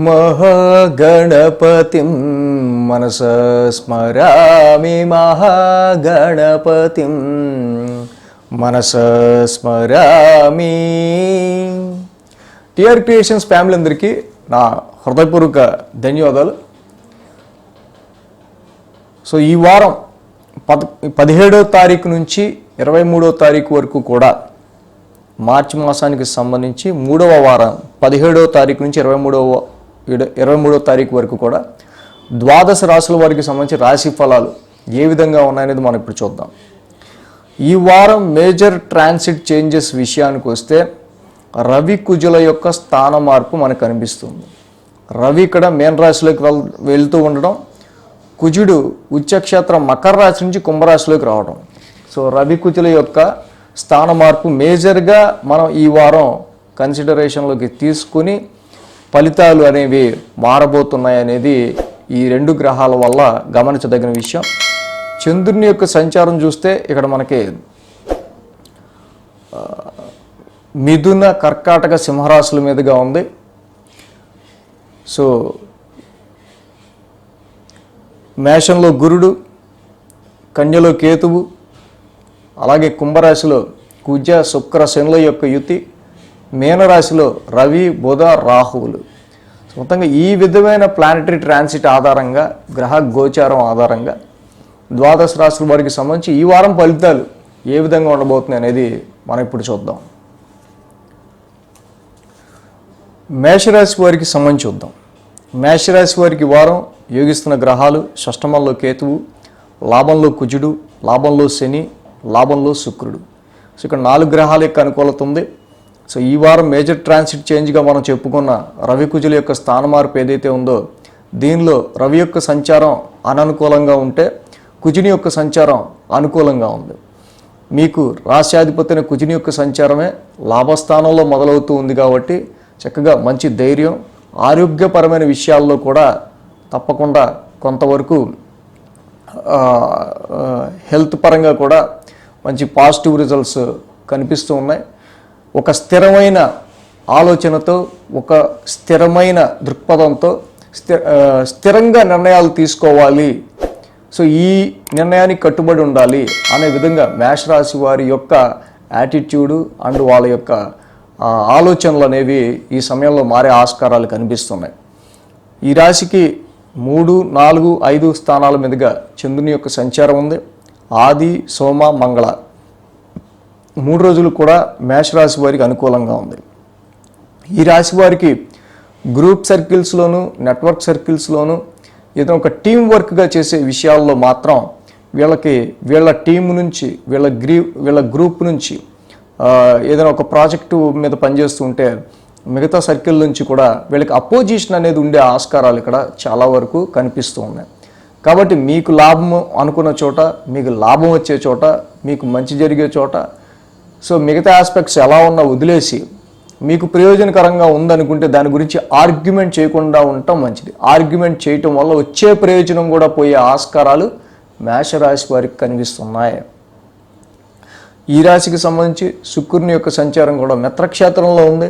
మహాగణపతిం మనసా స్మరామి మహాగణపతిం మనసా స్మరామి. TR creations family అందరికీ నా హృదయపూర్వక ధన్యవాదాలు. సో ఈ వారం 17వ తారీఖు నుంచి 23వ తారీఖు వరకు కూడా మార్చి మాసానికి సంబంధించి 3వ వారం 17వ తారీఖు నుంచి 23వ తారీఖు వరకు కూడా ద్వాదశ రాశుల వారికి సంబంధించి రాశి ఫలాలు ఏ విధంగా ఉన్నాయనేది మనం ఇప్పుడు చూద్దాం. ఈ వారం మేజర్ ట్రాన్సిట్ చేంజెస్ విషయానికి వస్తే రవి కుజుల యొక్క స్థాన మార్పు మనకు కనిపిస్తుంది. రవి ఇక్కడ మేన రాశిలోకి వెళ్తూ ఉండడం, కుజుడు ఉచ్చక్షేత్రం మకర రాశి నుంచి కుంభరాశిలోకి రావడం. సో రవి కుజుల యొక్క స్థాన మార్పు మేజర్గా మనం ఈ వారం కన్సిడరేషన్లోకి తీసుకుని ఫలితాలు అనేవి మారబోతున్నాయి అనేది ఈ రెండు గ్రహాల వల్ల గమనించదగిన విషయం. చంద్రుని యొక్క సంచారం చూస్తే ఇక్కడ మనకి మిథున కర్కాటక సింహరాశుల మీదుగా ఉంది. సో మేషంలో గురుడు, కన్యలో కేతువు, అలాగే కుంభరాశిలో కుజ శుక్ర శనుల యొక్క యుతి, మీనరాశిలో రవి బుధ రాహువులు. మొత్తంగా ఈ విధమైన ప్లానటరీ ట్రాన్సిట్ ఆధారంగా, గ్రహ గోచారం ఆధారంగా ద్వాదశ రాశుల వారికి సంబంధించి ఈ వారం ఫలితాలు ఏ విధంగా ఉండబోతున్నాయి అనేది మనం ఇప్పుడు చూద్దాం. మేషరాశి వారికి సంబంధించి చూద్దాం. మేషరాశి వారికి వారం యోగిస్తున్న గ్రహాలు షష్టమంలో కేతువు, లాభంలో కుజుడు, లాభంలో శని, లాభంలో శుక్రుడు. సో ఇక్కడ 4 గ్రహాల యొక్క అనుకూలత ఉంది. సో ఈ వారం మేజర్ ట్రాన్సిట్ చేంజ్గా మనం చెప్పుకున్న రవి కుజుల యొక్క స్థాన మార్పు ఏదైతే ఉందో, దీనిలో రవి యొక్క సంచారం అననుకూలంగా ఉంటే కుజుని యొక్క సంచారం అనుకూలంగా ఉంది. మీకు రాశ్యాధిపతిని కుజుని యొక్క సంచారమే లాభస్థానంలో మొదలవుతూ ఉంది కాబట్టి చక్కగా మంచి ధైర్యం, ఆరోగ్యపరమైన విషయాల్లో కూడా తప్పకుండా కొంతవరకు హెల్త్ పరంగా కూడా మంచి పాజిటివ్ రిజల్ట్స్ కనిపిస్తూ ఉన్నాయి. ఒక స్థిరమైన ఆలోచనతో, ఒక స్థిరమైన దృక్పథంతో స్థిరంగా నిర్ణయాలు తీసుకోవాలి, సో ఈ నిర్ణయానికి కట్టుబడి ఉండాలి అనే విధంగా మేషరాశి వారి యొక్క యాటిట్యూడు అండ్ వాళ్ళ యొక్క ఆలోచనలు అనేవి ఈ సమయంలో మారే ఆస్కారాలు కనిపిస్తున్నాయి. ఈ రాశికి 3, 4, 5 స్థానాల మీదుగా చంద్రుని యొక్క సంచారం ఉంది. ఆది, సోమ, మంగళ 3 రోజులు కూడా మేషరాశి వారికి అనుకూలంగా ఉంది. ఈ రాశి వారికి గ్రూప్ సర్కిల్స్లోను, నెట్వర్క్ సర్కిల్స్లోను ఏదైనా ఒక టీం వర్క్గా చేసే విషయాల్లో మాత్రం వీళ్ళ టీం నుంచి, వీళ్ళ గ్రూప్ నుంచి ఏదైనా ఒక ప్రాజెక్టు మీద పనిచేస్తూ ఉంటే మిగతా సర్కిల్ నుంచి కూడా వీళ్ళకి అపోజిషన్ అనేది ఉండే ఆస్కారాలు ఇక్కడ చాలా వరకు కనిపిస్తూ ఉన్నాయి. కాబట్టి మీకు లాభం అనుకున్న చోట, మీకు లాభం వచ్చే చోట, మీకు మంచి జరిగే చోట, సో మిగతా ఆస్పెక్ట్స్ ఎలా ఉన్నా వదిలేసి మీకు ప్రయోజనకరంగా ఉందనుకుంటే దాని గురించి ఆర్గ్యుమెంట్ చేయకుండా ఉండటం మంచిది. ఆర్గ్యుమెంట్ చేయటం వల్ల వచ్చే ప్రయోజనం కూడా పోయే ఆస్కారాలు మేషరాశి వారికి కనిపిస్తున్నాయి. ఈ రాశికి సంబంధించి శుక్రుని యొక్క సంచారం కూడా మిత్రక్షేత్రంలో ఉంది.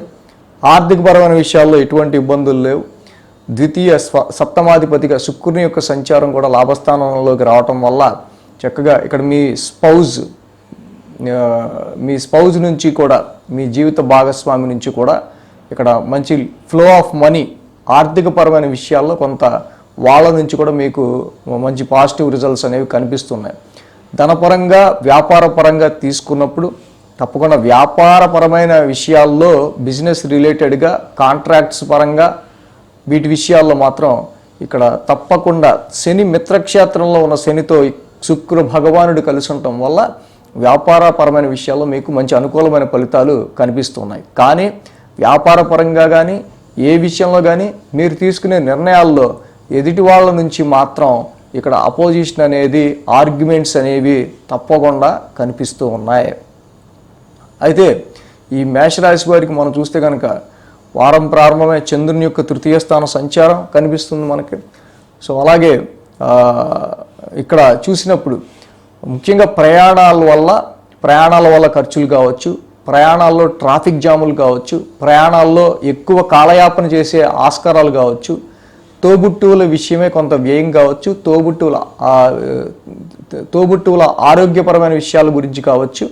ఆర్థికపరమైన విషయాల్లో ఎటువంటి ఇబ్బందులు లేవు. ద్వితీయ సప్తమాధిపతిగా శుక్రుని యొక్క సంచారం కూడా లాభస్థానంలోకి రావటం వల్ల చక్కగా ఇక్కడ మీ స్పౌజ్ నుంచి కూడా, మీ జీవిత భాగస్వామి నుంచి కూడా ఇక్కడ మంచి ఫ్లో ఆఫ్ మనీ, ఆర్థికపరమైన విషయాల్లో కొంత వాళ్ళ నుంచి కూడా మీకు మంచి పాజిటివ్ రిజల్ట్స్ అనేవి కనిపిస్తున్నాయి. ధనపరంగా, వ్యాపారపరంగా తీసుకున్నప్పుడు తప్పకుండా వ్యాపారపరమైన విషయాల్లో, బిజినెస్ రిలేటెడ్గా, కాంట్రాక్ట్స్ పరంగా వీటి విషయాల్లో మాత్రం ఇక్కడ తప్పకుండా శని మిత్రక్షేత్రంలో ఉన్న శనితో శుక్ర భగవానుడు కలిసి ఉండటం వల్ల వ్యాపారపరమైన విషయాల్లో మీకు మంచి అనుకూలమైన ఫలితాలు కనిపిస్తున్నాయి. కానీ వ్యాపారపరంగా కానీ ఏ విషయంలో కానీ మీరు తీసుకునే నిర్ణయాల్లో ఎదుటి వాళ్ళ నుంచి మాత్రం ఇక్కడ అపోజిషన్ అనేది, ఆర్గ్యుమెంట్స్ అనేవి తప్పకుండా కనిపిస్తూ ఉన్నాయి. అయితే ఈ మేషరాశి వారికి మనం చూస్తే కనుక వారం ప్రారంభమే చంద్రుని యొక్క తృతీయ స్థాన సంచారం కనిపిస్తుంది మనకి. సో అలాగే ఇక్కడ చూసినప్పుడు ముఖ్యంగా ప్రయాణాల వల్ల ఖర్చులు కావచ్చు, ప్రయాణాల్లో ట్రాఫిక్ జాములు కావచ్చు, ప్రయాణాల్లో ఎక్కువ కాలయాపన చేసే ఆస్కారాలు కావచ్చు, తోబుట్టువుల విషయమే కొంత వ్యయం కావచ్చు, తోబుట్టువుల ఆరోగ్యపరమైన విషయాల గురించి కావచ్చు,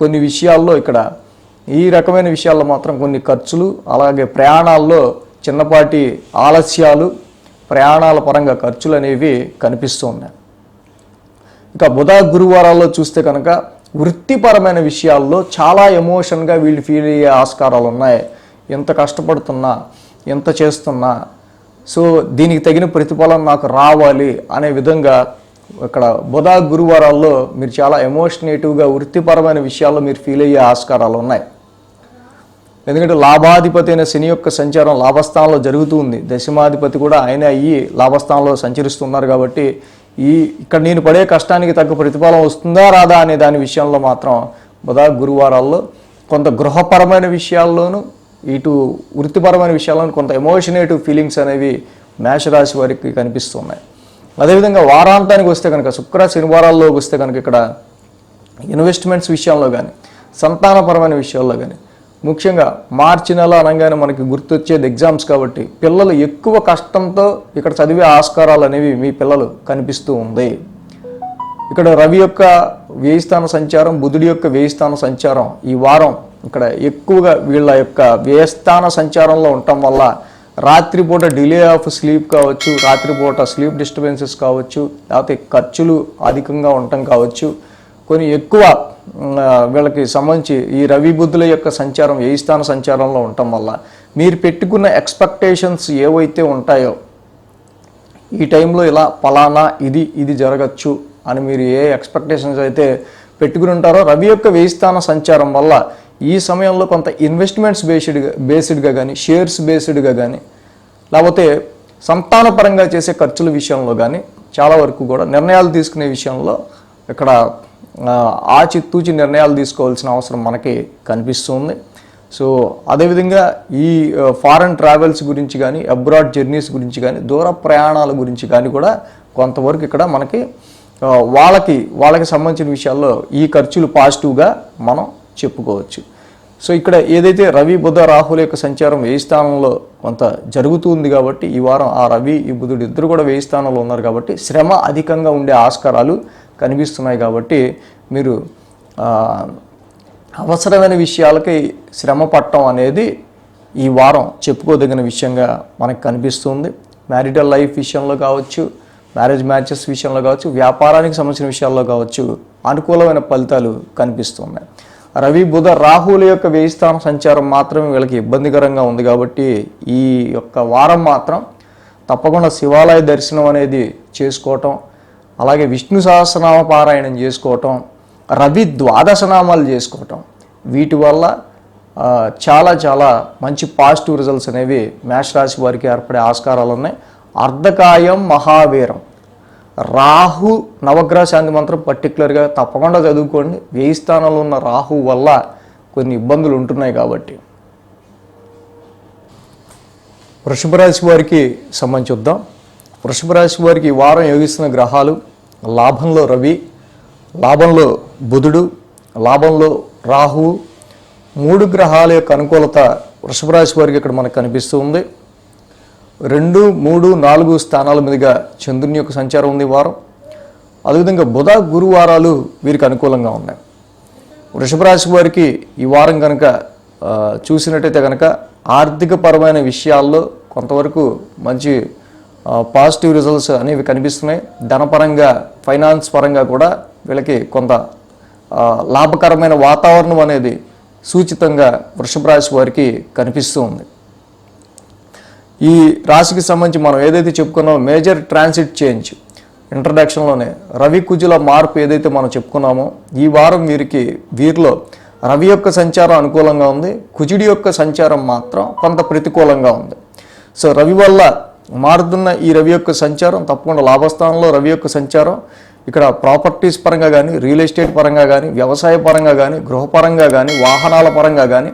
కొన్ని విషయాల్లో ఇక్కడ ఈ రకమైన విషయాల్లో మాత్రం కొన్ని ఖర్చులు, అలాగే ప్రయాణాల్లో చిన్నపాటి ఆలస్యాలు, ప్రయాణాల పరంగా ఖర్చులు అనేవి కనిపిస్తూ ఉన్నాయి. ఇక బుధ గురువారాల్లో చూస్తే కనుక వృత్తిపరమైన విషయాల్లో చాలా ఎమోషన్గా వీళ్ళు ఫీల్ అయ్యే ఆస్కారాలు ఉన్నాయి. ఎంత కష్టపడుతున్నా, ఎంత చేస్తున్నా, సో దీనికి తగిన ప్రతిఫలం నాకు రావాలి అనే విధంగా ఇక్కడ బుధ గురువారాల్లో మీరు చాలా ఎమోషనేటివ్గా వృత్తిపరమైన విషయాల్లో మీరు ఫీల్ అయ్యే ఆస్కారాలు ఉన్నాయి. ఎందుకంటే లాభాధిపతి అయిన శని యొక్క సంచారం లాభస్థానంలో జరుగుతూ ఉంది. దశమాధిపతి కూడా ఆయన అయ్యి లాభస్థానంలో సంచరిస్తున్నారు. కాబట్టి ఇక్కడ నేను పడే కష్టానికి తగ్గ ప్రతిఫలం వస్తుందా రాదా అనే దాని విషయంలో మాత్రం బుధ గురువారాల్లో కొంత గృహపరమైన విషయాల్లోనూ ఇటు వృత్తిపరమైన విషయాల్లోనూ కొంత ఎమోషనేటివ్ ఫీలింగ్స్ అనేవి మేషరాశి వారికి కనిపిస్తున్నాయి. అదేవిధంగా వారాంతానికి వస్తే కనుక శుక్ర శనివారాల్లోకి వస్తే కనుక ఇక్కడ ఇన్వెస్ట్మెంట్స్ విషయంలో కానీ, సంతానపరమైన విషయాల్లో కానీ, ముఖ్యంగా మార్చి నెల అనగానే మనకి గుర్తొచ్చేది ఎగ్జామ్స్ కాబట్టి పిల్లలు ఎక్కువ కష్టంతో ఇక్కడ చదివే ఆస్కారాలు అనేవి మీ పిల్లలు కనిపిస్తూ ఉంది. ఇక్కడ రవి యొక్క వ్యయస్థాన సంచారం, బుధుడి యొక్క వ్యయస్థాన సంచారం ఈ వారం ఇక్కడ ఎక్కువగా వీళ్ళ యొక్క వ్యయస్థాన సంచారంలో ఉండటం వల్ల రాత్రిపూట డిలే ఆఫ్ స్లీప్ కావచ్చు, రాత్రిపూట స్లీప్ డిస్టర్బెన్సెస్ కావచ్చు, లేకపోతే ఖర్చులు అధికంగా ఉండటం కావచ్చు, కొన్ని ఎక్కువ వీళ్ళకి సంబంధించి ఈ రవి బుద్ధుల యొక్క సంచారం వ్యయస్థాన సంచారంలో ఉండటం వల్ల మీరు పెట్టుకున్న ఎక్స్పెక్టేషన్స్ ఏవైతే ఉంటాయో ఈ టైంలో ఇలా ఫలానా ఇది జరగచ్చు అని మీరు ఏ ఎక్స్పెక్టేషన్స్ అయితే పెట్టుకుని ఉంటారో రవి యొక్క వ్యయస్థాన సంచారం వల్ల ఈ సమయంలో కొంత ఇన్వెస్ట్మెంట్స్ బేస్డ్గా కానీ, షేర్స్ బేస్డ్గా కానీ, లేకపోతే సంతానపరంగా చేసే ఖర్చుల విషయంలో కానీ చాలా వరకు కూడా నిర్ణయాలు తీసుకునే విషయంలో ఇక్కడ ఆచితూచి నిర్ణయాలు తీసుకోవాల్సిన అవసరం మనకి కనిపిస్తుంది. సో అదేవిధంగా ఈ ఫారెన్ ట్రావెల్స్ గురించి కానీ, అబ్రాడ్ జర్నీస్ గురించి కానీ, దూర ప్రయాణాల గురించి కానీ కూడా కొంతవరకు ఇక్కడ మనకి వాళ్ళకి సంబంధించిన విషయాల్లో ఈ ఖర్చులు పాజిటివ్గా మనం చెప్పుకోవచ్చు. సో ఇక్కడ ఏదైతే రవి బుధ రాహుల యొక్క సంచారం వ్యయ స్థానంలో కొంత జరుగుతుంది కాబట్టి ఈ వారం ఆ రవి ఈ బుధుడు ఇద్దరు కూడా వ్యయ స్థానంలో ఉన్నారు కాబట్టి శ్రమ అధికంగా ఉండే ఆస్కారాలు కనిపిస్తున్నాయి. కాబట్టి మీరు అవసరమైన విషయాలకి శ్రమ పడటం అనేది ఈ వారం చెప్పుకోదగిన విషయంగా మనకు కనిపిస్తుంది. మ్యారిటల్ లైఫ్ విషయంలో కావచ్చు, మ్యారేజ్ మ్యాచెస్ విషయంలో కావచ్చు, వ్యాపారానికి సంబంధించిన విషయాల్లో కావచ్చు అనుకూలమైన ఫలితాలు కనిపిస్తున్నాయి. రవి బుధ రాహుల యొక్క వ్యయస్థాన సంచారం మాత్రమే వీళ్ళకి ఇబ్బందికరంగా ఉంది. కాబట్టి ఈ యొక్క వారం మాత్రం తప్పకుండా శివాలయ దర్శనం అనేది చేసుకోవటం, అలాగే విష్ణు సహస్రనామ పారాయణం చేసుకోవటం, రవి ద్వాదశనామాలు చేసుకోవటం, వీటి వల్ల చాలా చాలా మంచి పాజిటివ్ రిజల్ట్స్ అనేవి మేషరాశి వారికి ఏర్పడే ఆస్కారాలు ఉన్నాయి. అర్ధకాయం మహావీరం రాహు నవగ్రహ శాంతి మంత్రం పర్టికులర్గా తప్పకుండా చదువుకోండి. వ్యయ స్థానంలో ఉన్న రాహు వల్ల కొన్ని ఇబ్బందులు ఉంటున్నాయి. కాబట్టి వృషభ రాశి వారికి సంబంధించి చూద్దాం. వృషభ రాశి వారికి ఈ వారం యోగిస్తున్న గ్రహాలు లాభంలో రవి, లాభంలో బుధుడు, లాభంలో రాహువు, 3 గ్రహాల యొక్క అనుకూలత వృషభ రాశి వారికి ఇక్కడ మనకు కనిపిస్తూ ఉంది. 2, 3, 4 స్థానాల మీదుగా చంద్రుని యొక్క సంచారం ఉంది వారం. అదేవిధంగా బుధ గురువారాలు వీరికి అనుకూలంగా ఉన్నాయి. వృషభ రాశి వారికి ఈ వారం కనుక చూసినట్టయితే కనుక ఆర్థికపరమైన విషయాల్లో కొంతవరకు మంచి పాజిటివ్ రిజల్ట్స్ అనేవి కనిపిస్తున్నాయి. ధనపరంగా, ఫైనాన్స్ పరంగా కూడా వీళ్ళకి కొంత లాభకరమైన వాతావరణం అనేది సూచితంగా వృషభ రాశి వారికి కనిపిస్తూ ఉంది. ఈ రాశికి సంబంధించి మనం ఏదైతే చెప్పుకున్నామో మేజర్ ట్రాన్సిట్ చేంజ్ ఇంట్రడక్షన్లోనే రవి కుజుల మార్పు ఏదైతే మనం చెప్పుకున్నామో ఈ వారం వీరిలో రవి యొక్క సంచారం అనుకూలంగా ఉంది, కుజుడి యొక్క సంచారం మాత్రం కొంత ప్రతికూలంగా ఉంది. సో రవి వల్ల మారుతున్న ఈ రవి యొక్క సంచారం తప్పకుండా లాభస్థానంలో రవి యొక్క సంచారం ఇక్కడ ప్రాపర్టీస్ పరంగా కానీ, రియల్ ఎస్టేట్ పరంగా కానీ, వ్యవసాయ పరంగా కానీ, గృహపరంగా కానీ, వాహనాల పరంగా కానీ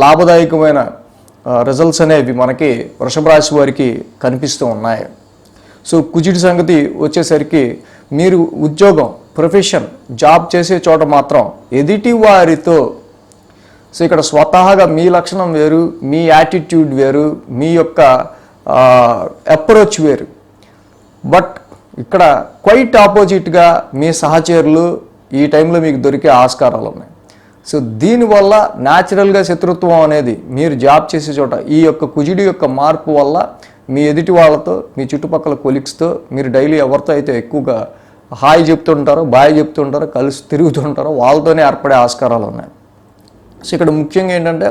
లాభదాయకమైన రిజల్ట్స్ అనేవి మనకి వృషభ రాశి వారికి కనిపిస్తూ ఉన్నాయి. సో కుజుడి సంగతి వచ్చేసరికి మీరు ఉద్యోగం ప్రొఫెషన్ జాబ్ చేసే చోట మాత్రం ఎదుటి వారితో, సో ఇక్కడ స్వతహాగా మీ లక్షణం వేరు, మీ యాటిట్యూడ్ వేరు, మీ యొక్క అప్రోచ్ వేరు. బట్ ఇక్కడ క్వైట్ ఆపోజిట్గా మీ సహచరులు ఈ టైంలో మీకు దొరికే ఆస్కారాలు ఉన్నాయి. సో దీనివల్ల న్యాచురల్గా శత్రుత్వం అనేది మీరు జాబ్ చేసే చోట ఈ యొక్క కుజుడి యొక్క మార్పు వల్ల మీ ఎదుటి వాళ్ళతో, మీ చుట్టుపక్కల కొలీగ్స్తో మీరు డైలీ ఎవరితో అయితే ఎక్కువగా హాయ్ చెప్తుంటారో, బాయ్ చెప్తుంటారో, కలిసి తిరుగుతుంటారో వాళ్ళతోనే ఏర్పడే ఆస్కారాలు ఉన్నాయి. సో ఇక్కడ ముఖ్యంగా ఏంటంటే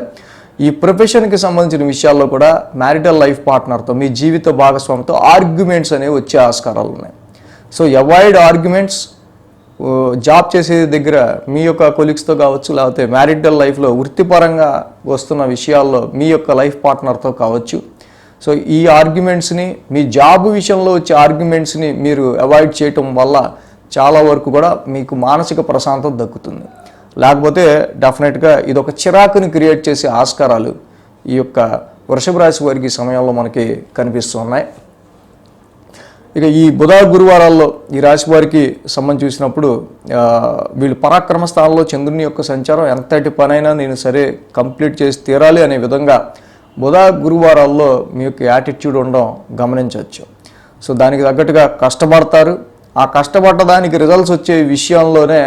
ఈ ప్రొఫెషన్కి సంబంధించిన విషయాల్లో కూడా మ్యారిటల్ లైఫ్ పార్ట్నర్తో, మీ జీవిత భాగస్వామితో ఆర్గ్యుమెంట్స్ అనేవి వచ్చే ఆస్కారాలు ఉన్నాయి. So avoid arguments. జాబ్ చేసే దగ్గర మీ యొక్క కొలీగ్స్తో కావచ్చు, లేకపోతే మ్యారిటల్ లైఫ్లో వృత్తిపరంగా వస్తున్న విషయాల్లో మీ యొక్క లైఫ్ పార్ట్నర్తో కావచ్చు. సో ఈ ఆర్గ్యుమెంట్స్ని, మీ జాబ్ విషయంలో వచ్చే ఆర్గ్యుమెంట్స్ని మీరు అవాయిడ్ చేయటం వల్ల చాలా వరకు కూడా మీకు మానసిక ప్రశాంతత దక్కుతుంది. లేకపోతే డెఫినెట్గా ఇది ఒక చిరాకుని క్రియేట్ చేసే ఆస్కారాలు ఈ యొక్క వృషభ రాశి వారికి ఈ సమయంలో మనకి కనిపిస్తున్నాయి. ఇక ఈ బుధ గురువారాల్లో ఈ రాశి వారికి సంబంధించి చూసినప్పుడు వీళ్ళు పరాక్రమ స్థానంలో చంద్రుని యొక్క సంచారం, ఎంతటి పనైనా నేను సరే కంప్లీట్ చేసి తీరాలి అనే విధంగా బుధ గురువారాల్లో మీ యొక్క యాటిట్యూడ్ ఉండడం గమనించవచ్చు. సో దానికి తగ్గట్టుగా కష్టపడతారు. ఆ కష్టపడ్డదానికి రిజల్ట్స్ వచ్చే విషయంలోనే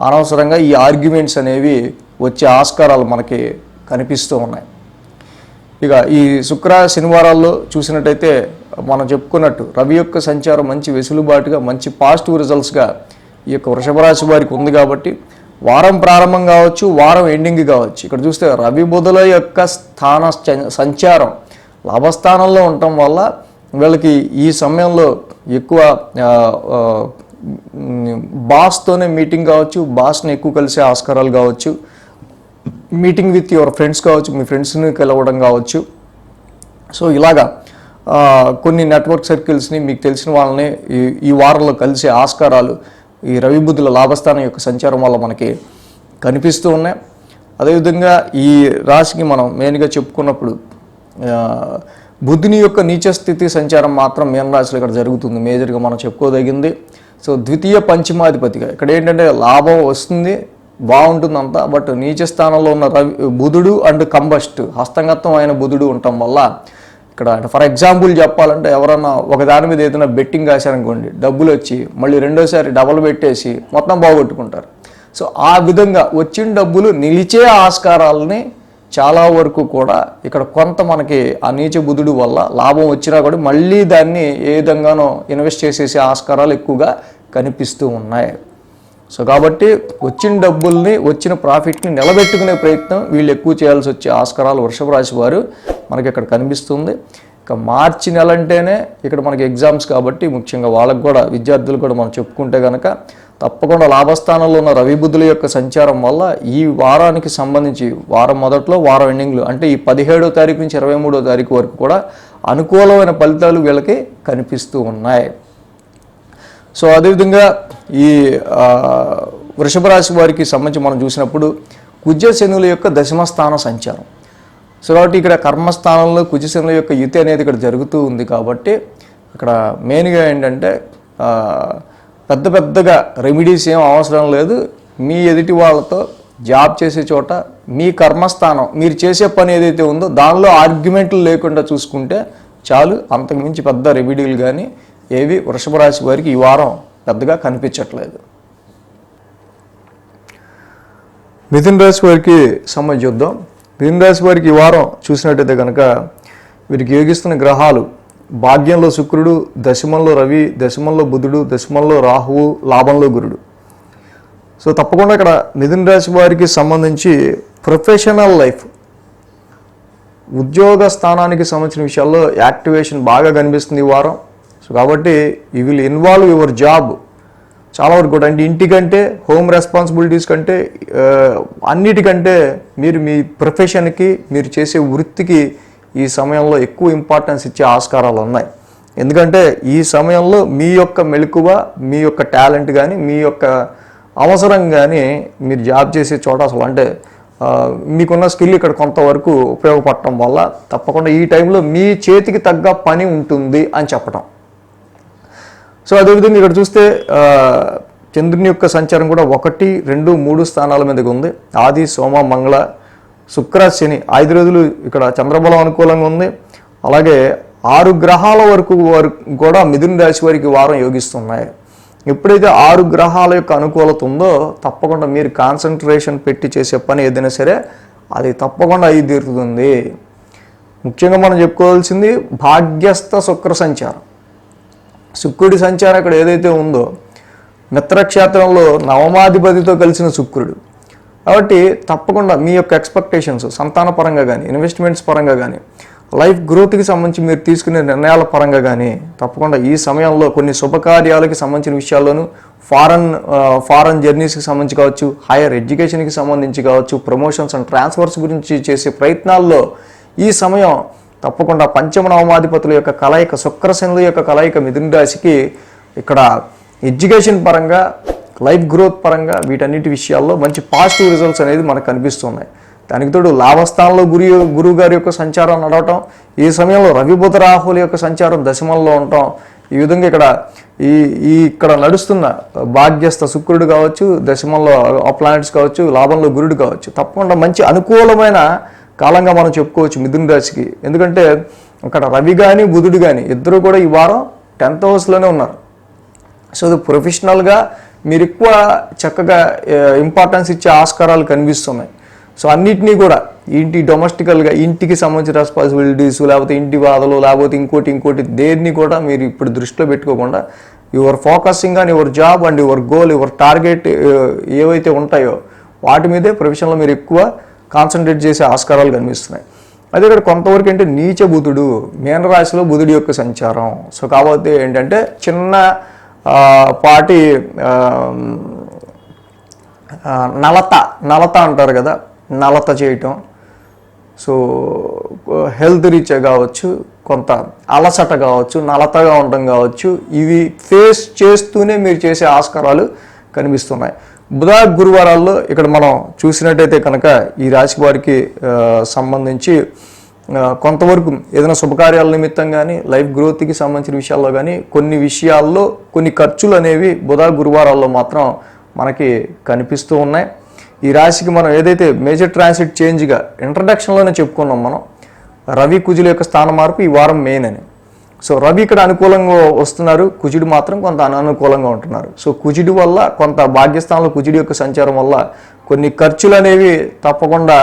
అనవసరంగా ఈ ఆర్గ్యుమెంట్స్ అనేవి వచ్చే ఆస్కారాలు మనకి కనిపిస్తూ ఉన్నాయి. ఇక ఈ శుక్ర శనివారాల్లో చూసినట్టయితే మనం చెప్పుకున్నట్టు రవి యొక్క సంచారం మంచి వెసులుబాటుగా, మంచి పాజిటివ్ రిజల్ట్స్గా ఈ యొక్క వృషభ రాశి వారికి ఉంది. కాబట్టి వారం ప్రారంభం కావచ్చు, వారం ఎండింగ్ కావచ్చు, ఇక్కడ చూస్తే రవి బుధుల యొక్క స్థాన సంచారం లాభస్థానంలో ఉండటం వల్ల వీళ్ళకి ఈ సమయంలో ఎక్కువ బాస్తోనే మీటింగ్ కావచ్చు, బాస్ని ఎక్కువ కలిసే ఆస్కారాలు కావచ్చు, మీటింగ్ విత్ యువర్ ఫ్రెండ్స్ కావచ్చు, మీ ఫ్రెండ్స్ని కలవడం కావచ్చు. సో ఇలాగా కొన్ని నెట్వర్క్ సర్కిల్స్ని, మీకు తెలిసిన వాళ్ళని ఈ వారంలో కలిసే ఆస్కారాలు ఈ రవి బుధుల లాభస్థానం యొక్క సంచారం వల్ల మనకి కనిపిస్తూ ఉన్నాయి. అదేవిధంగా ఈ రాశికి మనం మెయిన్గా చెప్పుకున్నప్పుడు బుధుని యొక్క నీచ స్థితి సంచారం మాత్రం మీన రాశిలో ఇక్కడ జరుగుతుంది, మేజర్గా మనం చెప్పుకోదగింది. సో ద్వితీయ పంచమాధిపతిగా ఇక్కడ ఏంటంటే లాభం వస్తుంది, బాగుంటుంది అంతా. బట్ నీచ స్థానంలో ఉన్న రవి బుధుడు అండ్ కంబస్ట్ హస్తంగతం అయిన బుధుడు ఉండటం వల్ల ఇక్కడ ఫర్ ఎగ్జాంపుల్ చెప్పాలంటే ఎవరన్నా ఒక దాని మీద ఏదైనా బెట్టింగ్ కాశారనుకోండి, డబ్బులు వచ్చి మళ్ళీ రెండోసారి డబల్ పెట్టేసి మొత్తం బాగొట్టుకుంటారు. సో ఆ విధంగా వచ్చిన డబ్బులు నిలిచే ఆస్కారాలని చాలా వరకు కూడా ఇక్కడ కొంత మనకి ఆ నీచ బుధుడు వల్ల లాభం వచ్చినా కూడా మళ్ళీ దాన్ని ఏ విధంగానో ఇన్వెస్ట్ చేసేసే ఆస్కారాలు ఎక్కువగా కనిపిస్తూ ఉన్నాయి. సో కాబట్టి వచ్చిన డబ్బుల్ని, వచ్చిన ప్రాఫిట్ని నిలబెట్టుకునే ప్రయత్నం వీళ్ళు ఎక్కువ చేయాల్సి వచ్చే ఆస్కారాలు వృషభ రాశి వారు మనకి ఇక్కడ కనిపిస్తుంది. ఇక మార్చి నెల అంటేనే ఇక్కడ మనకి ఎగ్జామ్స్ కాబట్టి ముఖ్యంగా వాళ్ళకు కూడా, విద్యార్థులు కూడా మనం చెప్పుకుంటే కనుక తప్పకుండా లాభస్థానంలో ఉన్న రవి బుధుల యొక్క సంచారం వల్ల ఈ వారానికి సంబంధించి వారం మొదట్లో, వారం ఎండింగ్లు అంటే ఈ 17వ తారీఖు నుంచి 23వ తారీఖు వరకు కూడా అనుకూలమైన ఫలితాలు వీళ్ళకి కనిపిస్తూ ఉన్నాయి. సో అదేవిధంగా ఈ వృషభ రాశి వారికి సంబంధించి మనం చూసినప్పుడు కుజ శనుల యొక్క దశమ స్థాన సంచారం. సో కాబట్టి ఇక్కడ కర్మస్థానంలో కుజ శనుల యొక్క యుతి అనేది ఇక్కడ జరుగుతూ ఉంది. కాబట్టి ఇక్కడ మెయిన్గా ఏంటంటే పెద్దగా రెమెడీస్ ఏం అవసరం లేదు. మీ ఎదుటి వాళ్ళతో జాబ్ చేసే చోట మీ కర్మస్థానం, మీరు చేసే పని ఏదైతే ఉందో దానిలో ఆర్గ్యుమెంట్లు లేకుండా చూసుకుంటే చాలు. అంతకుమించి పెద్ద రెమెడీలు కానీ ఏవి వృషభ రాశి వారికి ఈ వారం పెద్దగా కనిపించట్లేదు. మిథున రాశి వారికి సంబంధించి చూద్దాం. మిథున రాశి వారికి ఈ వారం చూసినట్టయితే కనుక వీరికి యోగిస్తున్న గ్రహాలు భాగ్యంలో శుక్రుడు, దశమంలో రవి, దశమంలో బుధుడు, దశమంలో రాహువు, లాభంలో గురుడు. సో తప్పకుండా ఇక్కడ మిథున రాశి వారికి సంబంధించి ప్రొఫెషనల్ లైఫ్, ఉద్యోగ స్థానానికి సంబంధించిన విషయాల్లో యాక్టివేషన్ బాగా కనిపిస్తుంది ఈ వారం. సో కాబట్టి you will involve your job చాలా వరకు కూడా. అంటే ఇంటికంటే, హోమ్ రెస్పాన్సిబిలిటీస్ కంటే, అన్నిటికంటే మీరు మీ ప్రొఫెషన్కి, మీరు చేసే వృత్తికి ఈ సమయంలో ఎక్కువ ఇంపార్టెన్స్ ఇచ్చే ఆస్కారాలు ఉన్నాయి. ఎందుకంటే ఈ సమయంలో మీ యొక్క మెలకువ, మీ యొక్క టాలెంట్ కానీ, మీ యొక్క అవసరం కానీ మీరు జాబ్ చేసే చోట అసలు అంటే మీకున్న స్కిల్ ఇక్కడ కొంతవరకు ఉపయోగపడటం వల్ల తప్పకుండా ఈ టైంలో మీ చేతికి తగ్గ పని ఉంటుంది అని చెప్పటం. సో అదేవిధంగా ఇక్కడ చూస్తే చంద్రుని యొక్క సంచారం కూడా 1, 2, 3 స్థానాల మీదకి ఉంది. ఆది, సోమ, మంగళ, శుక్ర, శని 5 రోజులు ఇక్కడ చంద్రబలం అనుకూలంగా ఉంది. అలాగే 6 గ్రహాల వరకు కూడా మిథున రాశి వారికి వారం యోగిస్తున్నాయి. ఎప్పుడైతే 6 గ్రహాల యొక్క అనుకూలత ఉందో తప్పకుండా మీరు కాన్సన్ట్రేషన్ పెట్టి చేసే పని ఏదైనా సరే అది తప్పకుండా అయి తీరుతుంది. ముఖ్యంగా మనం చెప్పుకోవాల్సింది భాగ్యస్థ శుక్ర సంచారం. శుక్రుడి సంచారం ఇక్కడ ఏదైతే ఉందో మిత్రక్షేత్రంలో నవమాధిపతితో కలిసిన శుక్రుడు కాబట్టి తప్పకుండా మీ యొక్క ఎక్స్పెక్టేషన్స్ సంతాన పరంగా కానీ, ఇన్వెస్ట్మెంట్స్ పరంగా కానీ, లైఫ్ గ్రోత్కి సంబంధించి మీరు తీసుకునే నిర్ణయాల పరంగా కానీ తప్పకుండా ఈ సమయంలో కొన్ని శుభకార్యాలకి సంబంధించిన విషయాల్లోనూ ఫారెన్ జర్నీస్కి సంబంధించి కావచ్చు, హైయర్ ఎడ్యుకేషన్కి సంబంధించి కావచ్చు, ప్రమోషన్స్ అండ్ ట్రాన్స్ఫర్స్ గురించి చేసే ప్రయత్నాల్లో ఈ సమయం తప్పకుండా పంచమ నవమాధిపతుల యొక్క కలయిక, శుక్రశనుల యొక్క కలయిక మిథున రాశికి ఇక్కడ ఎడ్యుకేషన్ పరంగా, లైఫ్ గ్రోత్ పరంగా వీటన్నిటి విషయాల్లో మంచి పాజిటివ్ రిజల్ట్స్ అనేది మనకు కనిపిస్తున్నాయి. దానికి తోడు లాభస్థానంలో గురువు గారి యొక్క సంచారం నడవటం, ఈ సమయంలో రవి బుధ రాహుల యొక్క సంచారం దశమంలో ఉండటం, ఈ విధంగా ఇక్కడ నడుస్తున్న భాగ్యస్థ శుక్రుడు కావచ్చు, దశమంలో ఆ ప్లానెట్స్ కావచ్చు, లాభంలో గురుడు కావచ్చు, తప్పకుండా మంచి అనుకూలమైన కాలంగా మనం చెప్పుకోవచ్చు మిథున రాశికి. ఎందుకంటే అక్కడ రవి కానీ బుధుడు కానీ ఇద్దరు కూడా ఈ వారం 10th హౌస్లోనే ఉన్నారు. సో ప్రొఫెషనల్గా మీరు ఎక్కువ చక్కగా ఇంపార్టెన్స్ ఇచ్చే ఆస్కారాలు కనిపిస్తున్నాయి. సో అన్నిటినీ కూడా డొమెస్టికల్గా ఇంటికి సంబంధించిన రెస్పాన్సిబిలిటీస్, లేకపోతే ఇంటి బాధలు, లేకపోతే ఇంకోటి దేన్ని కూడా మీరు ఇప్పుడు దృష్టిలో పెట్టుకోకుండా your focusing on your job and your goal, your target ఏవైతే ఉంటాయో వాటి మీదే ప్రొఫెషన్లో మీరు ఎక్కువ కాన్సన్ట్రేట్ చేసే ఆస్కారాలు కనిపిస్తున్నాయి. అదే ఇక్కడ కొంతవరకు అంటే నీచ బుధుడు మీనరాశిలో బుధుడి యొక్క సంచారం. సో కాబట్టి ఏంటంటే చిన్న పాటి నలత అంటారు కదా, నలత చేయటం. సో హెల్త్ రీత్యా కావచ్చు, కొంత అలసట కావచ్చు, నలతగా ఉండటం కావచ్చు, ఇవి ఫేస్ చేస్తూనే మీరు చేసే ఆస్కారాలు కనిపిస్తున్నాయి. బుధ గురువారాల్లో ఇక్కడ మనం చూసినట్టయితే కనుక ఈ రాశి వారికి సంబంధించి కొంతవరకు ఏదైనా శుభకార్యాల నిమిత్తం కానీ, లైఫ్ గ్రోత్కి సంబంధించిన విషయాల్లో కానీ కొన్ని విషయాల్లో కొన్ని ఖర్చులు అనేవి బుధ గురువారాల్లో మాత్రం మనకి కనిపిస్తూ ఉన్నాయి. ఈ రాశికి మనం ఏదైతే మేజర్ ట్రాన్సిట్ చేంజ్గా ఇంట్రడక్షన్లోనే చెప్పుకున్నాం మనం, రవి కుజుల యొక్క స్థాన మార్పు ఈ వారం మెయిన్ అని. సో రవి ఇక్కడ అనుకూలంగా వస్తున్నారు, కుజుడు మాత్రం కొంత అననుకూలంగా ఉంటున్నారు. సో కుజుడి వల్ల కొంత భాగ్యస్థానంలో కుజుడి యొక్క సంచారం వల్ల కొన్ని ఖర్చులు అనేవి తప్పకుండా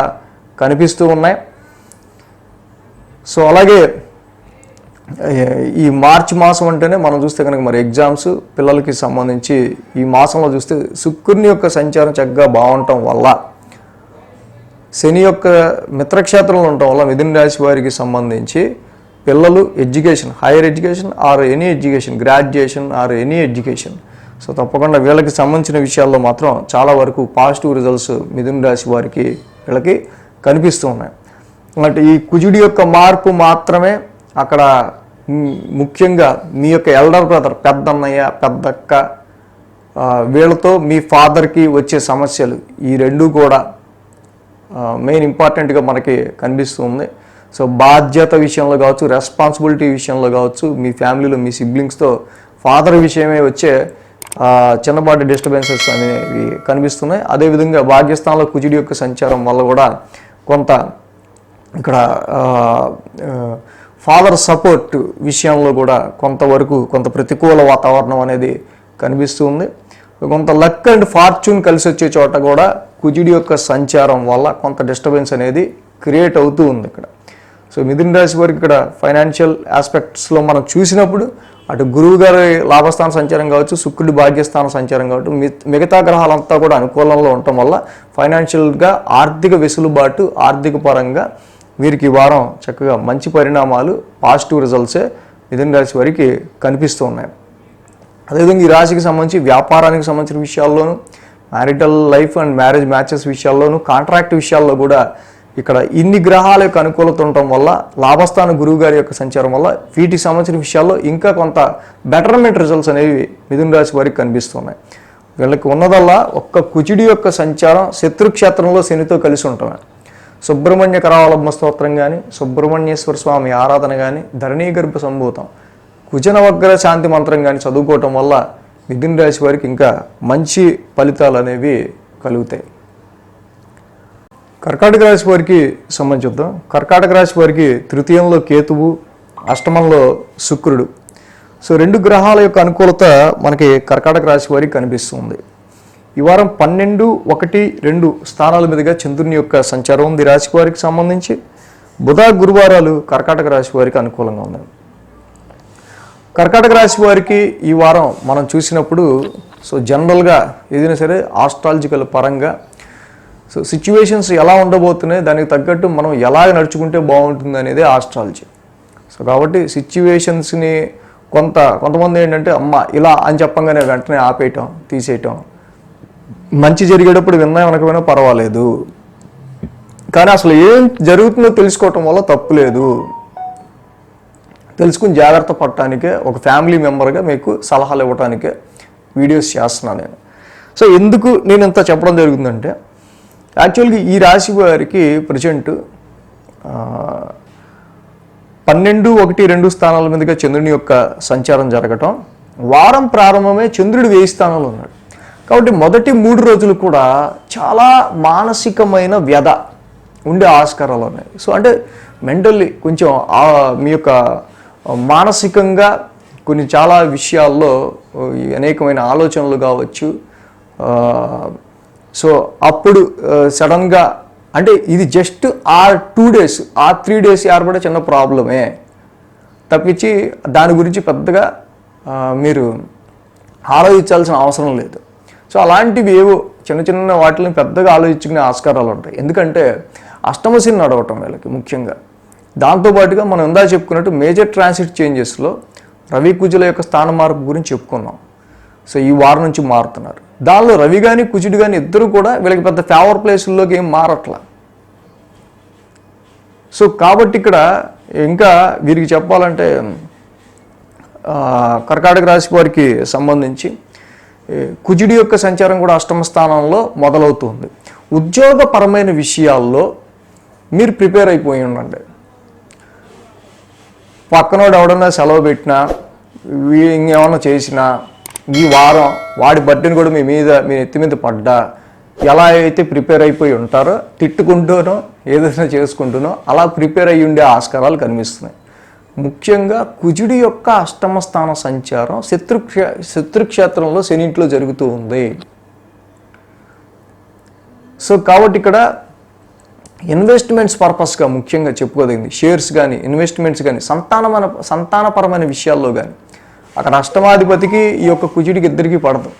కనిపిస్తూ ఉన్నాయి. సో అలాగే ఈ మార్చి మాసం అంటేనే మనం చూస్తే కనుక మరి ఎగ్జామ్స్ పిల్లలకి సంబంధించి ఈ మాసంలో చూస్తే శుక్రుని యొక్క సంచారం చక్కగా బాగుండటం వల్ల, శని యొక్క మిత్రక్షేత్రంలో ఉండటం వల్ల మిథున రాశి వారికి సంబంధించి పిల్లలు education, higher education or any education, graduation or any education, so తప్పకుండా వీళ్ళకి సంబంధించిన విషయాల్లో మాత్రం చాలా వరకు పాజిటివ్ రిజల్ట్స్ మిథున రాశి వారికి వీళ్ళకి కనిపిస్తూ ఉన్నాయి. అంటే ఈ కుజుడి యొక్క మార్పు మాత్రమే అక్కడ ముఖ్యంగా మీ యొక్క ఎల్డర్ బ్రదర్, పెద్దన్నయ్య, పెద్దక్క, వీళ్ళతో మీ ఫాదర్కి వచ్చే సమస్యలు ఈ రెండు కూడా మెయిన్ ఇంపార్టెంట్గా మనకి కనిపిస్తుంది. సో బాధ్యత విషయంలో కావచ్చు, రెస్పాన్సిబిలిటీ విషయంలో కావచ్చు, మీ ఫ్యామిలీలో మీ సిబ్లింగ్స్తో ఫాదర్ విషయమే వచ్చే చిన్నపాటి డిస్టర్బెన్సెస్ అనేవి కనిపిస్తున్నాయి. అదేవిధంగా భాగ్యస్థానంలో కుజుడి యొక్క సంచారం వల్ల కూడా కొంత ఇక్కడ ఫాదర్ సపోర్ట్ విషయంలో కూడా కొంతవరకు కొంత ప్రతికూల వాతావరణం అనేది కనిపిస్తుంది. కొంత లక్ అండ్ ఫార్చ్యూన్ కలిసి వచ్చే చోట కూడా కుజుడి యొక్క సంచారం వల్ల కొంత డిస్టర్బెన్స్ అనేది క్రియేట్ అవుతూ ఉంది ఇక్కడ. సో మిథున రాశి వారికి ఇక్కడ ఫైనాన్షియల్ ఆస్పెక్ట్స్లో మనం చూసినప్పుడు అటు గురువు గారి లాభస్థాన సంచారం కావచ్చు, శుక్రుడి భాగ్యస్థాన సంచారం కావచ్చు, మిగతా గ్రహాలంతా కూడా అనుకూలంలో ఉండటం వల్ల ఫైనాన్షియల్గా ఆర్థిక వెసులుబాటు, ఆర్థిక పరంగా వీరికి ఈ వారం చక్కగా మంచి పరిణామాలు, పాజిటివ్ రిజల్ట్సే మిథున రాశి వారికి కనిపిస్తూ ఉన్నాయి. అదేవిధంగా ఈ రాశికి సంబంధించి వ్యాపారానికి సంబంధించిన విషయాల్లోనూ, marital life and marriage matches విషయాల్లోనూ, కాంట్రాక్ట్ విషయాల్లో కూడా ఇక్కడ ఇన్ని గ్రహాల యొక్క అనుకూలత ఉండటం వల్ల, లాభస్థాన గురువు గారి యొక్క సంచారం వల్ల వీటికి సంబంధించిన విషయాల్లో ఇంకా కొంత బెటర్మెంట్ రిజల్ట్స్ అనేవి మిథున రాశి వారికి కనిపిస్తున్నాయి. వీళ్ళకి ఉన్నదల్లా ఒక్క కుజుడి యొక్క సంచారం శత్రుక్షేత్రంలో శనితో కలిసి ఉంటామే. సుబ్రహ్మణ్య కరావలంబ స్తోత్రం కానీ, సుబ్రహ్మణ్యేశ్వర స్వామి ఆరాధన కానీ, ధరణీ గర్భ సంభూతం కుజనవగ్ర శాంతి మంత్రం కానీ చదువుకోవటం వల్ల మిథున రాశి వారికి ఇంకా మంచి ఫలితాలు అనేవి కలుగుతాయి. కర్కాటక రాశి వారికి సంబంధించి చూద్దాం. కర్కాటక రాశి వారికి తృతీయంలో కేతువు, అష్టమంలో శుక్రుడు. సో 2 గ్రహాల యొక్క అనుకూలత మనకి కర్కాటక రాశి వారికి కనిపిస్తుంది. ఈ వారం 12, 1, 2 స్థానాల మీదుగా చంద్రుని యొక్క సంచారం ఉంది రాశి వారికి సంబంధించి. బుధ, గురువారాలు కర్కాటక రాశి వారికి అనుకూలంగా ఉన్నాయి. కర్కాటక రాశి వారికి ఈ వారం మనం చూసినప్పుడు సో జనరల్గా ఏదైనా సరే ఆస్ట్రాలజికల్ పరంగా సో సిచ్యువేషన్స్ ఎలా ఉండబోతున్నాయి, దానికి తగ్గట్టు మనం ఎలా నడుచుకుంటే బాగుంటుంది అనేది ఆస్ట్రాలజీ. సో కాబట్టి సిచ్యువేషన్స్ని కొంతమంది ఏంటంటే అమ్మ ఇలా అని చెప్పంగానే వెంటనే ఆపేయటం, తీసేయటం, మంచి జరిగేటప్పుడు విన్నా వెనకపోయినా పర్వాలేదు, కానీ అసలు ఏం జరుగుతుందో తెలుసుకోవటం వల్ల తప్పు లేదు. తెలుసుకుని జాగ్రత్త పడటానికే ఒక ఫ్యామిలీ మెంబర్గా మీకు సలహాలు ఇవ్వటానికే వీడియోస్ చేస్తున్నాను నేను. సో ఎందుకు నేను ఇంత చెప్పడం జరుగుతుందంటే యాక్చువల్గా ఈ రాశి వారికి ప్రజెంట్ 12, 1, 2 స్థానాల మీదుగా చంద్రుని యొక్క సంచారం జరగటం, వారం ప్రారంభమే చంద్రుడు 1000 స్థానంలో ఉన్నాడు. కాబట్టి మొదటి 3 రోజులు కూడా చాలా మానసికమైన వ్యధ ఉండే ఆస్కారాలు ఉన్నాయి. సో అంటే మెంటల్లీ కొంచెం మీ యొక్క మానసికంగా కొన్ని చాలా విషయాల్లో అనేకమైన ఆలోచనలు కావచ్చు. సో అప్పుడు సడన్గా అంటే ఇది జస్ట్ ఆ 2 డేస్, ఆ 3 డేస్ ఏర్పడే చిన్న ప్రాబ్లమే తప్పించి దాని గురించి పెద్దగా మీరు ఆలోచించాల్సిన అవసరం లేదు. సో అలాంటివి ఏవో చిన్న వాటిని పెద్దగా ఆలోచించుకునే ఆస్కారాలు ఉంటాయి. ఎందుకంటే అష్టమశని నడవటం వీళ్ళకి ముఖ్యంగా. దాంతోపాటుగా మనం ఇందా చెప్పుకున్నట్టు మేజర్ ట్రాన్సిట్ చేంజెస్లో రవి కుజుల యొక్క స్థాన మార్పు గురించి చెప్పుకున్నాం. సో ఈ వారం నుంచి మారుతున్నారు. దానిలో రవి కానీ కుజుడు కానీ ఇద్దరు కూడా వీళ్ళకి పెద్ద ఫేవర్ ప్లేసుల్లోకి ఏం మారట్లా. సో కాబట్టి ఇక్కడ ఇంకా వీరికి చెప్పాలంటే కర్కాటక రాశి వారికి సంబంధించి కుజుడి యొక్క సంచారం కూడా అష్టమ స్థానంలో మొదలవుతుంది. ఉద్యోగపరమైన విషయాల్లో మీరు ప్రిపేర్ అయిపోయి ఉండండి. పక్కనోడు ఎవడన్నా సెలవు పెట్టినా, ఇంకేమన్నా చేసినా, ఈ వారం వాడి బర్త్డేని కూడా మీ ఎత్తి మీద పడ్డా, ఎలా అయితే ప్రిపేర్ అయిపోయి ఉంటారో తిట్టుకుంటూనో ఏదైనా చేసుకుంటూనో అలా ప్రిపేర్ అయ్యి ఉండే ఆస్కారాలు కనిపిస్తున్నాయి. ముఖ్యంగా కుజుడి యొక్క అష్టమ స్థాన సంచారం శత్రుక్షేత్రంలో శనింట్లో జరుగుతూ ఉంది. సో కాబట్టి ఇక్కడ ఇన్వెస్ట్మెంట్స్ పర్పస్గా ముఖ్యంగా చెప్పుకోదగింది షేర్స్ కానీ ఇన్వెస్ట్మెంట్స్ కానీ సంతానపరమైన విషయాల్లో కానీ అక్కడ అష్టమాధిపతికి ఈ యొక్క కుజుడికి ఇద్దరికీ పడదు.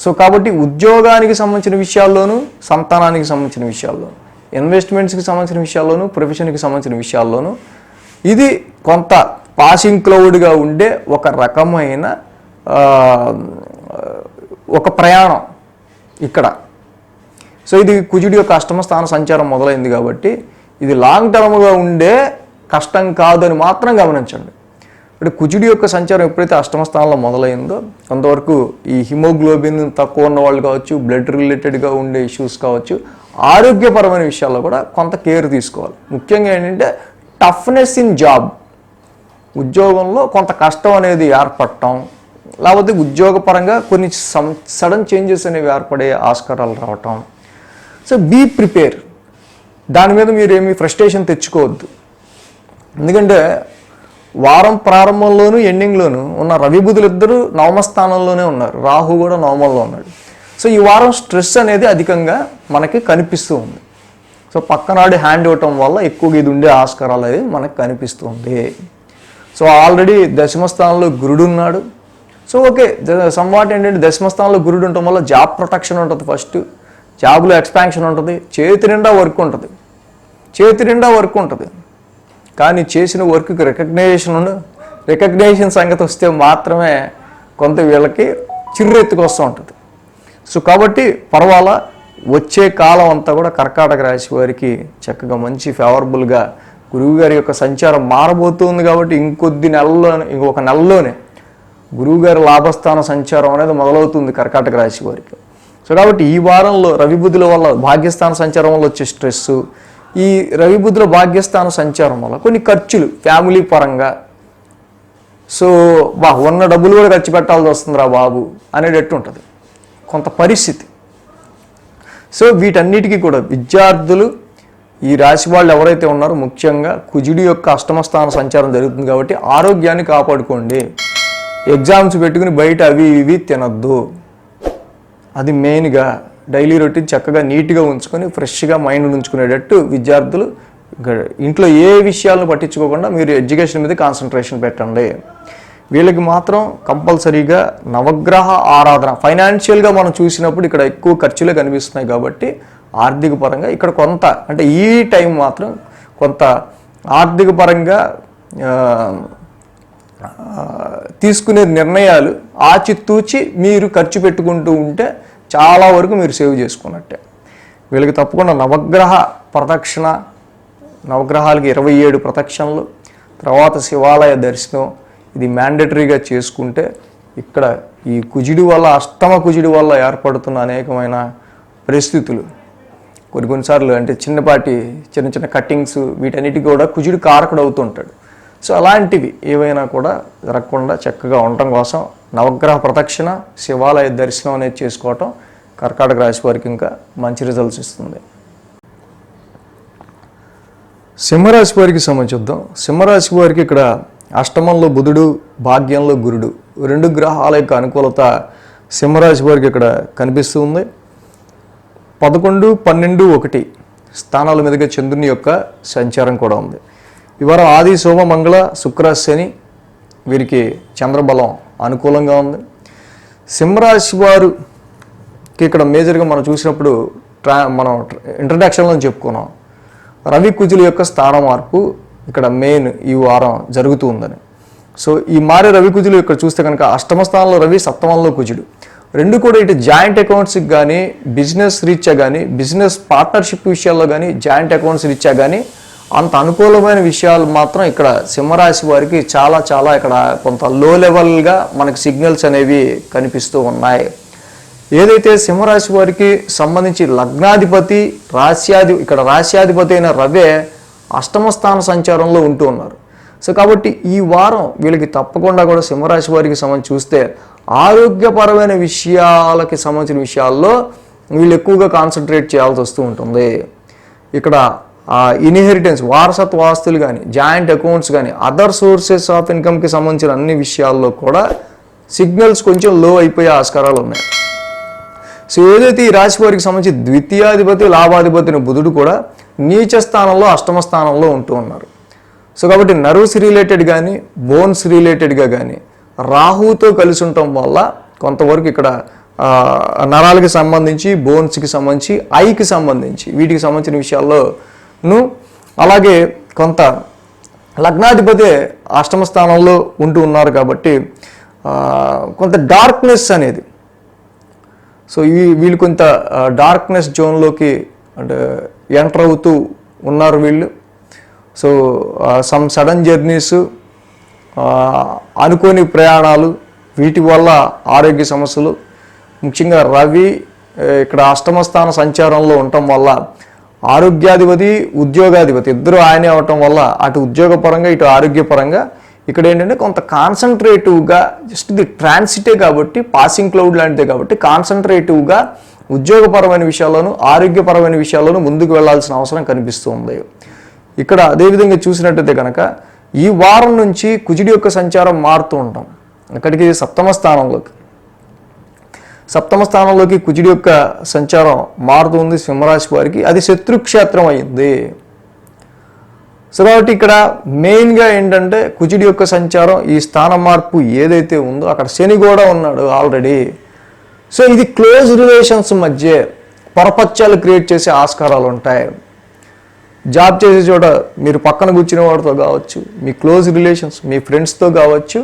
సో కాబట్టి ఉద్యోగానికి సంబంధించిన విషయాల్లోనూ, సంతానానికి సంబంధించిన విషయాల్లోనూ, ఇన్వెస్ట్మెంట్స్కి సంబంధించిన విషయాల్లోనూ, ప్రొఫెషన్కి సంబంధించిన విషయాల్లోనూ ఇది కొంత పాసింగ్ క్లౌడ్గా ఉండే ఒక రకమైన ఒక ప్రయాణం ఇక్కడ. సో ఇది కుజుడి యొక్క అష్టమ స్థాన సంచారం మొదలైంది కాబట్టి ఇది లాంగ్ టర్మ్గా ఉండే కష్టం కాదని మాత్రం గమనించండి. అంటే కుజుడి యొక్క సంచారం ఎప్పుడైతే అష్టమ స్థానంలో మొదలైందో కొంతవరకు ఈ హిమోగ్లోబిన్ తక్కువ ఉన్న వాళ్ళు కావచ్చు, బ్లడ్ రిలేటెడ్గా ఉండే ఇష్యూస్ కావచ్చు, ఆరోగ్యపరమైన విషయాల్లో కూడా కొంత కేర్ తీసుకోవాలి. ముఖ్యంగా ఏంటంటే టఫ్నెస్ ఇన్ జాబ్, ఉద్యోగంలో కొంత కష్టం అనేది ఏర్పడటం, లేకపోతే ఉద్యోగపరంగా కొన్ని సడన్ చేంజెస్ అనేవి ఏర్పడే ఆస్కారాలు రావటం. So be prepare. దాని మీద మీరు ఏమి ఫ్రస్ట్రేషన్ తెచ్చుకోవద్దు. ఎందుకంటే వారం ప్రారంభంలోనూ ఎండింగ్లోనూ ఉన్న రవి బుధులు ఇద్దరు నవమ స్థానంలోనే ఉన్నారు, రాహు కూడా నవమంలో ఉన్నాడు. సో ఈ వారం స్ట్రెస్ అనేది అధికంగా మనకి కనిపిస్తూ ఉంది. సో పక్కనాడు హ్యాండ్ ఇవ్వటం వల్ల ఎక్కువగా ఇది ఉండే ఆస్కారాలు అనేది మనకు కనిపిస్తుంది. సో ఆల్రెడీ దశమ స్థానంలో గురుడు ఉన్నాడు. సో ఓకే, సంవాట్ ఏంటంటే దశమ స్థానంలో గురుడు ఉండటం వల్ల జాబ్ ప్రొటెక్షన్ ఉంటుంది, ఫస్ట్ జాబ్లో ఎక్స్పాన్షన్ ఉంటుంది, చేతి నిండా వర్క్ ఉంటుంది. కానీ చేసిన వర్క్కి రికగ్నేషన్ సంగతి వస్తే మాత్రమే కొంత వీళ్ళకి చిర్రెత్తుకు వస్తూ ఉంటుంది. సో కాబట్టి పర్వాలా, వచ్చే కాలం అంతా కూడా కర్కాటక రాశి వారికి చక్కగా మంచి ఫేవరబుల్గా గురువు గారి యొక్క సంచారం మారబోతుంది. కాబట్టి ఇంకొక నెలలోనే గురువుగారి లాభస్థాన సంచారం అనేది మొదలవుతుంది కర్కాటక రాశి వారికి. సో కాబట్టి ఈ వారంలో రవి బుధుల వల్ల భాగ్యస్థాన సంచారం వల్ల వచ్చే స్ట్రెస్, ఈ రవి బుధుల భాగ్యస్థాన సంచారం వల్ల కొన్ని ఖర్చులు ఫ్యామిలీ పరంగా, సో ఉన్న డబ్బులు కూడా ఖర్చు పెట్టాల్సి వస్తుందిరా బాబు అనేటట్టు ఉంటుంది కొంత పరిస్థితి. సో వీటన్నిటికీ కూడా విద్యార్థులు ఈ రాశి వాళ్ళు ఎవరైతే ఉన్నారో ముఖ్యంగా కుజుడి యొక్క అష్టమ స్థాన సంచారం జరుగుతుంది కాబట్టి ఆరోగ్యాన్ని కాపాడుకోండి. ఎగ్జామ్స్ పెట్టుకుని బయట అవి ఇవి తినద్దు. అది మెయిన్గా డైలీ రొటీన్ చక్కగా నీట్గా ఉంచుకొని ఫ్రెష్గా మైండ్ ఉంచుకునేటట్టు విద్యార్థులు ఇంట్లో ఏ విషయాలను పట్టించుకోకుండా మీరు ఎడ్యుకేషన్ మీద కాన్సన్ట్రేషన్ పెట్టండి. వీళ్ళకి మాత్రం కంపల్సరీగా నవగ్రహ ఆరాధన ఫైనాన్షియల్గా మనం చూసినప్పుడు ఇక్కడ ఎక్కువ ఖర్చులే కనిపిస్తున్నాయి కాబట్టి ఆర్థిక పరంగా ఇక్కడ కొంత అంటే ఈ టైం మాత్రం కొంత ఆర్థిక పరంగా తీసుకునే నిర్ణయాలు ఆచితూచి మీరు ఖర్చు పెట్టుకుంటూ ఉంటే చాలా వరకు మీరు సేవ్ చేసుకున్నట్టే. వీళ్ళకి తప్పకుండా నవగ్రహ ప్రదక్షిణ, నవగ్రహాలకి 27 ప్రదక్షిణలు, తర్వాత శివాలయ దర్శనం ఇది మ్యాండేటరీగా చేసుకుంటే ఇక్కడ ఈ కుజుడి వల్ల అష్టమ కుజుడి వల్ల ఏర్పడుతున్న అనేకమైన పరిస్థితులు కొన్నిసార్లు అంటే చిన్న చిన్న కట్టింగ్స్ వీటన్నిటికీ కూడా కుజుడు కారకుడు అవుతుంటాడు. సో అలాంటివి ఏవైనా కూడా జరగకుండా చక్కగా ఉండటం కోసం నవగ్రహ ప్రదక్షిణ, శివాలయ దర్శనం అనేది చేసుకోవటం కర్కాటక రాశి వారికి ఇంకా మంచి రిజల్ట్స్ ఇస్తుంది. సింహరాశి వారికి సంబంధించుద్దాం. సింహరాశి వారికి ఇక్కడ అష్టమంలో బుధుడు, భాగ్యంలో గురుడు 2 గ్రహాల యొక్క అనుకూలత సింహరాశి వారికి ఇక్కడ కనిపిస్తూ ఉంది. 11, 12, 1 స్థానాల మీదుగా చంద్రుని యొక్క సంచారం కూడా ఉంది. ఇవాళ ఆది, సోమ, మంగళ, శుక్ర, శని వీరికి చంద్రబలం అనుకూలంగా ఉంది. సింహరాశి వారికి ఇక్కడ మేజర్గా మనం చూసినప్పుడు మనం ఇంట్రడక్షన్లో చెప్పుకున్నాం రవి కుజుల యొక్క స్థాన మార్పు ఇక్కడ మెయిన్ ఈ వారం జరుగుతూ ఉందని. సో ఈ మారే రవి కుజులు ఇక్కడ చూస్తే కనుక అష్టమ స్థానంలో రవి, సప్తమంలో కుజుడు 2 కూడా ఇటు జాయింట్ అకౌంట్స్కి కానీ బిజినెస్ రీత్యా కానీ బిజినెస్ పార్ట్నర్షిప్ విషయాల్లో కానీ జాయింట్ అకౌంట్స్ రీత్యా కానీ అంత అనుకూలమైన విషయాలు మాత్రం ఇక్కడ సింహరాశి వారికి చాలా చాలా ఇక్కడ కొంత లో లెవెల్గా మనకి సిగ్నల్స్ అనేవి కనిపిస్తూ ఉన్నాయి. ఏదైతే సింహరాశి వారికి సంబంధించి లగ్నాధిపతి ఇక్కడ రాశ్యాధిపతి అయిన రవే అష్టమ స్థాన సంచారంలో ఉంటూ ఉన్నారు. సో కాబట్టి ఈ వారం వీళ్ళకి తప్పకుండా కూడా సింహరాశి వారికి సంబంధించి చూస్తే ఆరోగ్యపరమైన విషయాలకి సంబంధించిన విషయాల్లో వీళ్ళు ఎక్కువగా కాన్సన్ట్రేట్ చేయాల్సి వస్తూ ఉంటుంది. ఇక్కడ ఇన్హెరిటెన్స్ వారసత్వ ఆస్తులు కానీ జాయింట్ అకౌంట్స్ కానీ అదర్ సోర్సెస్ ఆఫ్ ఇన్కమ్కి సంబంధించిన అన్ని విషయాల్లో కూడా సిగ్నల్స్ కొంచెం లో అయిపోయే ఆస్కారాలు ఉన్నాయి. సో ఏదైతే ఈ రాశి వారికి సంబంధించి ద్వితీయాధిపతి లాభాధిపతిని బుధుడు కూడా నీచ స్థానంలో అష్టమ స్థానంలో ఉంటూ ఉన్నారు. సో కాబట్టి నర్వ్స్ రిలేటెడ్ కానీ బోన్స్ రిలేటెడ్గా కానీ రాహుతో కలిసి ఉండటం వల్ల కొంతవరకు ఇక్కడ నరాలకి సంబంధించి బోన్స్కి సంబంధించి ఐకి సంబంధించి వీటికి సంబంధించిన విషయాల్లోనూ అలాగే కొంత లగ్నాధిపతి అష్టమ స్థానంలో ఉంటూ ఉన్నారు కాబట్టి కొంత డార్క్నెస్ అనేది సో వీళ్ళు కొంత డార్క్నెస్ జోన్లోకి అంటే ఎంటర్ అవుతూ ఉన్నారు వీళ్ళు. సో సమ్ సడన్ జర్నీస్, అనుకోని ప్రయాణాలు వీటి వల్ల ఆరోగ్య సమస్యలు ముఖ్యంగా రవి ఇక్కడ అష్టమ స్థాన సంచారంలో ఉండటం వల్ల ఆరోగ్యాధిపతి ఉద్యోగాధిపతి ఇద్దరు ఆయనే అవటం వల్ల అటు ఉద్యోగపరంగా ఇటు ఆరోగ్యపరంగా ఇక్కడ ఏంటంటే కొంత కాన్సన్ట్రేటివ్గా జస్ట్ ఇది ట్రాన్సిటే కాబట్టి పాసింగ్ క్లౌడ్ లాంటిదే కాబట్టి కాన్సన్ట్రేటివ్గా ఉద్యోగపరమైన విషయాల్లోనూ ఆరోగ్యపరమైన విషయాల్లోనూ ముందుకు వెళ్లాల్సిన అవసరం కనిపిస్తుంది. ఇక్కడ అదేవిధంగా చూసినట్టయితే కనుక ఈ వారం నుంచి కుజుడి యొక్క సంచారం మారుతూ ఉంటాం. అక్కడికి సప్తమ స్థానంలోకి కుజుడి యొక్క సంచారం మారుతుంది సింహరాశి వారికి. అది శత్రుక్షేత్రం అయింది. సో కాబట్టి ఇక్కడ మెయిన్గా ఏంటంటే కుజుడి యొక్క సంచారం ఈ స్థాన మార్పు ఏదైతే ఉందో అక్కడ శని కూడా ఉన్నాడు ఆల్రెడీ. సో ఇది క్లోజ్ రిలేషన్స్ మధ్య పొరపత్యాలు క్రియేట్ చేసే ఆస్కారాలు ఉంటాయి. జాబ్ చేసే చోట మీరు పక్కన కూర్చునే వాడితో కావచ్చు, మీ క్లోజ్ రిలేషన్స్ మీ ఫ్రెండ్స్తో కావచ్చు,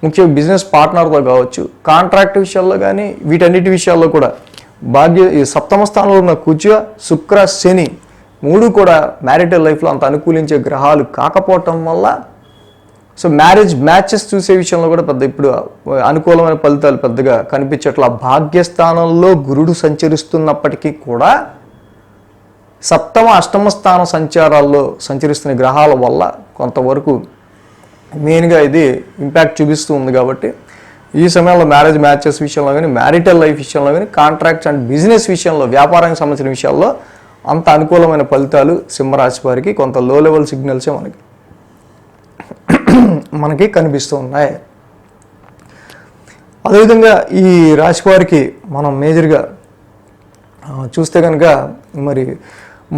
ముఖ్యంగా బిజినెస్ పార్ట్నర్తో కావచ్చు, కాంట్రాక్ట్ విషయాల్లో కానీ వీటన్నిటి విషయాల్లో కూడా ఈ సప్తమ స్థానంలో ఉన్న కుజ, శుక్ర, శని 3 కూడా మ్యారిటల్ లైఫ్లో అంత అనుకూలించే గ్రహాలు కాకపోవటం వల్ల సో మ్యాచెస్ చూసే విషయంలో కూడా పెద్ద ఇప్పుడు అనుకూలమైన ఫలితాలు పెద్దగా కనిపించట్లా. భాగ్యస్థానంలో గురుడు సంచరిస్తున్నప్పటికీ కూడా సప్తమ అష్టమ స్థాన సంచారాల్లో సంచరిస్తున్న గ్రహాల వల్ల కొంతవరకు మెయిన్గా ఇది ఇంపాక్ట్ చూపిస్తూ ఉంది. కాబట్టి ఈ సమయంలో మ్యారేజ్ మ్యాచెస్ విషయంలో కానీ, మ్యారిటల్ లైఫ్ విషయంలో కానీ, కాంట్రాక్ట్స్ అండ్ బిజినెస్ విషయంలో, వ్యాపారానికి సంబంధించిన విషయాల్లో అంత అనుకూలమైన ఫలితాలు సింహరాశి వారికి కొంత లో లెవెల్ సిగ్నల్సే మనకి కనిపిస్తూ ఉన్నాయి. అదేవిధంగా ఈ రాశి వారికి మనం మేజర్గా చూస్తే కనుక మరి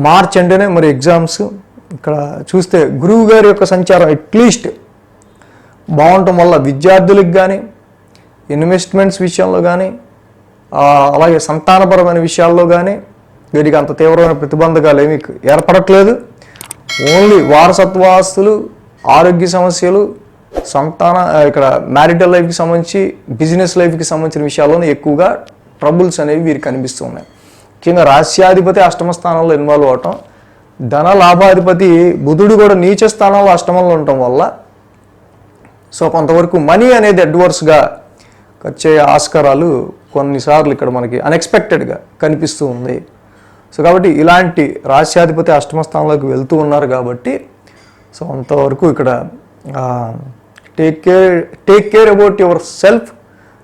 మార్చ్ అంటేనే మరి ఎగ్జామ్స్. ఇక్కడ చూస్తే గురువు గారి యొక్క సంచారం అట్లీస్ట్ బాగుండటం వల్ల విద్యార్థులకు కానీ, ఇన్వెస్ట్మెంట్స్ విషయంలో కానీ, అలాగే సంతానపరమైన విషయాల్లో కానీ వీరికి అంత తీవ్రమైన ప్రతిబంధకాలు ఏమీ ఏర్పడట్లేదు. ఓన్లీ వారసత్వాస్తులు, ఆరోగ్య సమస్యలు, ఇక్కడ మ్యారిటల్ లైఫ్కి సంబంధించి, బిజినెస్ లైఫ్కి సంబంధించిన విషయాల్లోనే ఎక్కువగా ట్రబుల్స్ అనేవి వీరికి కనిపిస్తూ ఉన్నాయి. ముఖ్యంగా రాశ్యాధిపతి అష్టమ స్థానంలో ఇన్వాల్వ్ అవటం, ధన లాభాధిపతి బుధుడు కూడా నీచ స్థానంలో అష్టమంలో ఉండటం వల్ల సో కొంతవరకు మనీ అనేది అడ్వర్స్గా వచ్చే ఆస్కారాలు కొన్నిసార్లు ఇక్కడ మనకి అన్ఎక్స్పెక్టెడ్గా కనిపిస్తూ ఉంది. సో కాబట్టి ఇలాంటి రాశ్యాధిపతి అష్టమ స్థానంలోకి వెళ్తూ ఉన్నారు కాబట్టి సో అంతవరకు ఇక్కడ take care about your self.